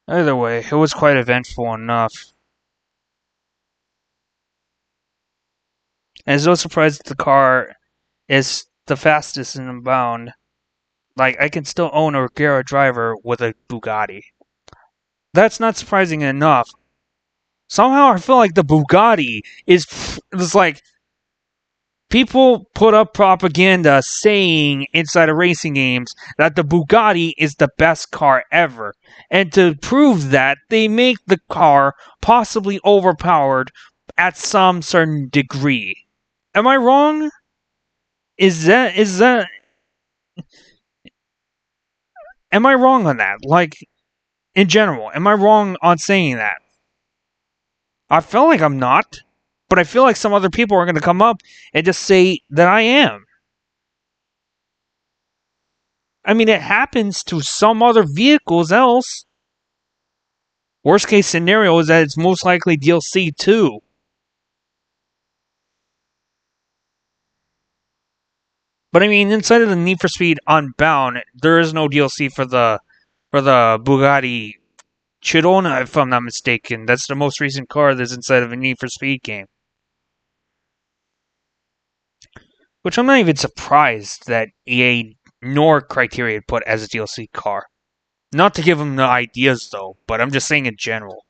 either way, it was quite eventful enough. And it's no surprise that the car is the fastest in the bound. Like, I can still own a Regera driver with a Bugatti. That's not surprising enough. Somehow I feel like the Bugatti is like, people put up propaganda saying inside of racing games that the Bugatti is the best car ever. And to prove that, they make the car possibly overpowered at some certain degree. Am I wrong? Is that am I wrong on that? Like, in general, am I wrong on saying that? I feel like I'm not, but I feel like some other people are going to come up and just say that I am. I mean, it happens to some other vehicles else. Worst case scenario is that it's most likely DLC too. But I mean, inside of the Need for Speed Unbound, there is no DLC for the Bugatti Chiron, if I'm not mistaken. That's the most recent car that's inside of a Need for Speed game. Which I'm not even surprised that EA nor Criterion put as a DLC car. Not to give them the ideas though, but I'm just saying in general.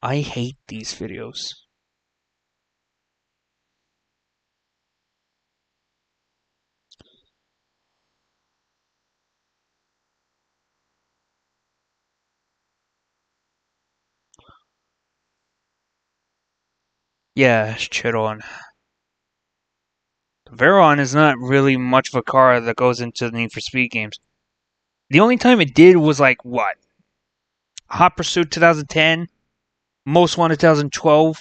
I hate these videos. Yeah, Chiron. Veyron is not really much of a car that goes into the Need for Speed games. The only time it did was like, what? Hot Pursuit 2010? Most Wanted 2012?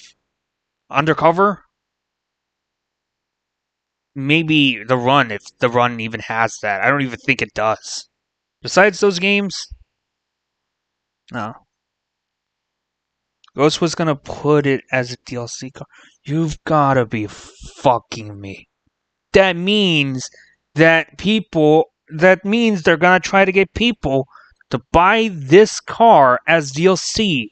Undercover? Maybe The Run, if The Run even has that. I don't even think it does. Besides those games? No. Ghost was gonna put it as a DLC car. You've gotta be fucking me. That means they're gonna try to get people to buy this car as DLC,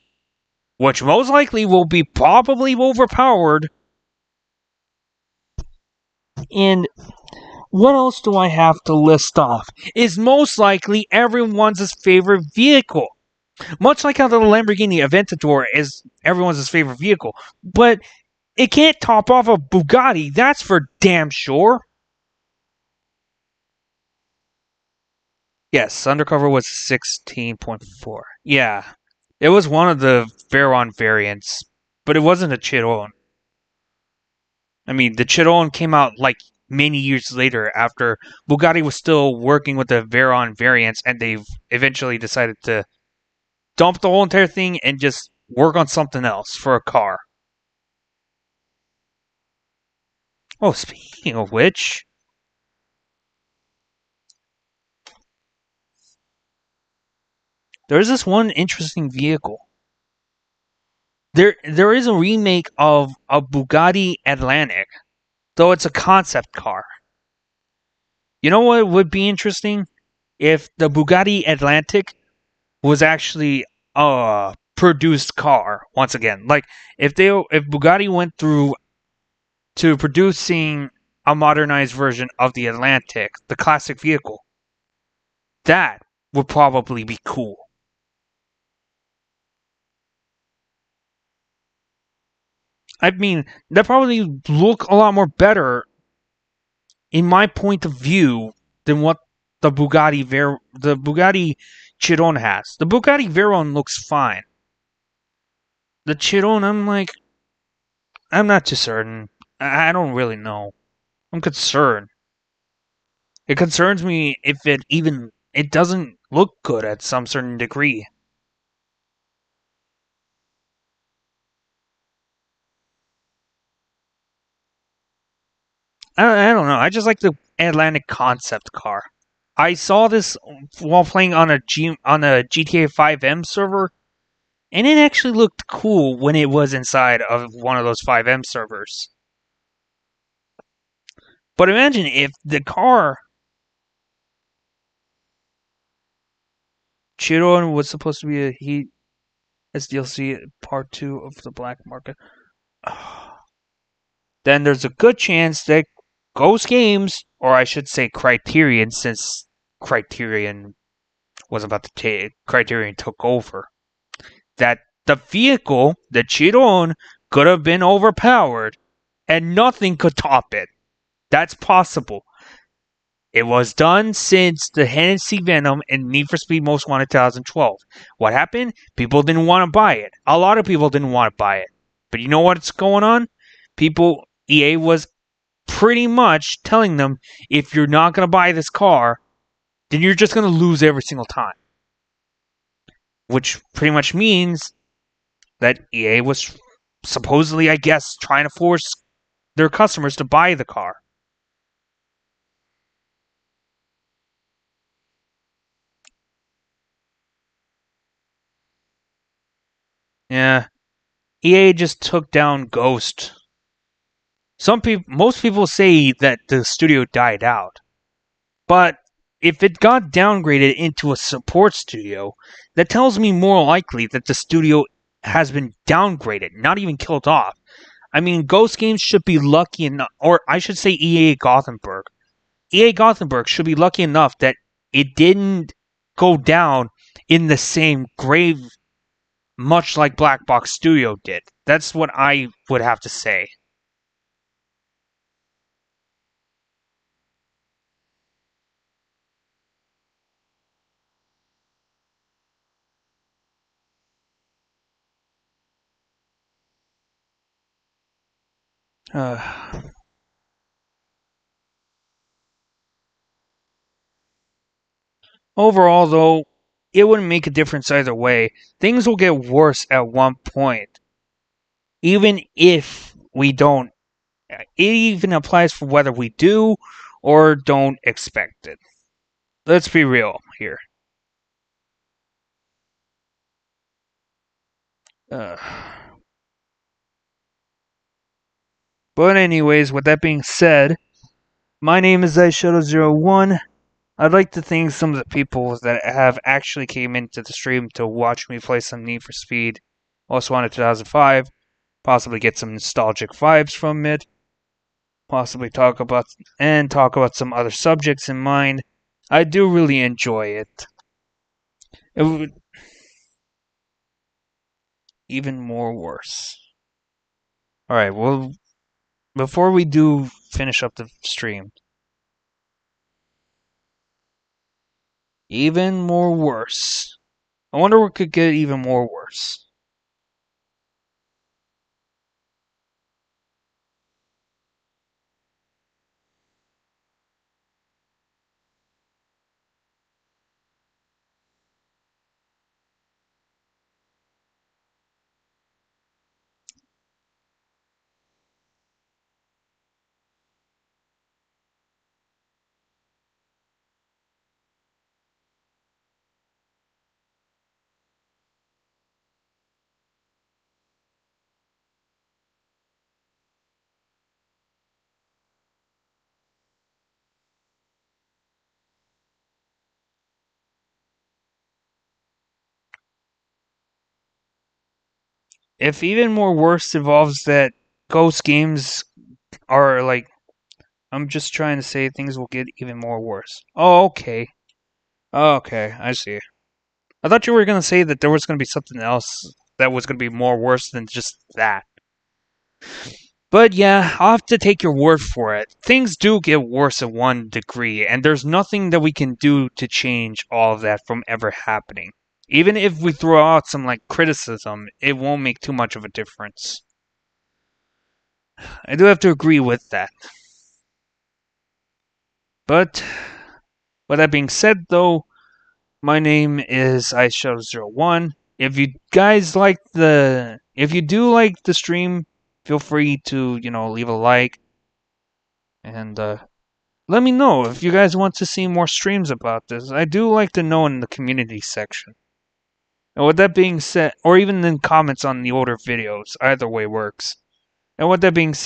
which most likely will be probably overpowered. And what else do I have to list off? Is most likely everyone's favorite vehicle. Much like how the Lamborghini Aventador is everyone's favorite vehicle. But it can't top off a Bugatti, that's for damn sure. Yes, Undercover was 16.4. Yeah, it was one of the Veyron variants, but it wasn't a Chiron. I mean, the Chiron came out like many years later after Bugatti was still working with the Veyron variants and they've eventually decided to dump the whole entire thing and just work on something else for a car. Oh, speaking of which, there's this one interesting vehicle. There is a remake of a Bugatti Atlantic, though it's a concept car. You know what would be interesting? If the Bugatti Atlantic was actually a produced car once again. Like if Bugatti went through to producing a modernized version of the Atlantic, the classic vehicle, that would probably be cool. I mean, that probably look a lot more better in my point of view than what the Bugatti Chiron has. The Bugatti Veyron looks fine. The Chiron, I'm not too certain. I don't really know. I'm concerned. It concerns me if it doesn't look good at some certain degree. I don't know. I just like the Atlantic concept car. I saw this while playing on a GTA 5M server, and it actually looked cool when it was inside of one of those 5M servers. But imagine if the car Chiron was supposed to be a Heat SDLC Part 2 of the Black Market. Then there's a good chance that Ghost Games, or I should say Criterion, since Criterion Criterion took over, that the vehicle, the Chiron, could have been overpowered and nothing could top it. That's possible. It was done since the Hennessy Venom and Need for Speed Most Wanted 2012. What happened? People didn't want to buy it. A lot of people didn't want to buy it. But you know what's going on? EA was pretty much telling them, if you're not going to buy this car, then you're just going to lose every single time. Which pretty much means that EA was supposedly, I guess, trying to force their customers to buy the car. Yeah. EA just took down Ghost. Most people say that the studio died out. But if it got downgraded into a support studio, that tells me more likely that the studio has been downgraded, not even killed off. I mean, Ghost Games should be lucky enough, or I should say EA Gothenburg. EA Gothenburg should be lucky enough that it didn't go down in the same grave, much like Black Box Studio did. That's what I would have to say. Overall, though, it wouldn't make a difference either way. Things will get worse at one point. Even if we don't. It even applies for whether we do or don't expect it. Let's be real here. But anyways, with that being said, my name is iShuttle01. I'd like to thank some of the people that have actually came into the stream to watch me play some Need for Speed Most Wanted 2005, possibly get some nostalgic vibes from it, possibly talk about some other subjects in mind. I do really enjoy it. It would even more worse. Alright, well, before we do finish up the stream, even more worse. I wonder what could get even more worse. if even more worse involves that ghost games are like, I'm just trying to say things will get even more worse. Oh, okay. Okay, I see. I thought you were going to say that there was going to be something else that was going to be more worse than just that. But yeah, I'll have to take your word for it. Things do get worse at one degree, and there's nothing that we can do to change all of that from ever happening. Even if we throw out some like criticism, it won't make too much of a difference. I do have to agree with that. But with that being said though, my name is iShadow01. If you guys like if you do like the stream, feel free to, leave a like and let me know if you guys want to see more streams about this. I do like to know in the community section. And with that being said, or even in comments on the older videos, either way works. And with that being said,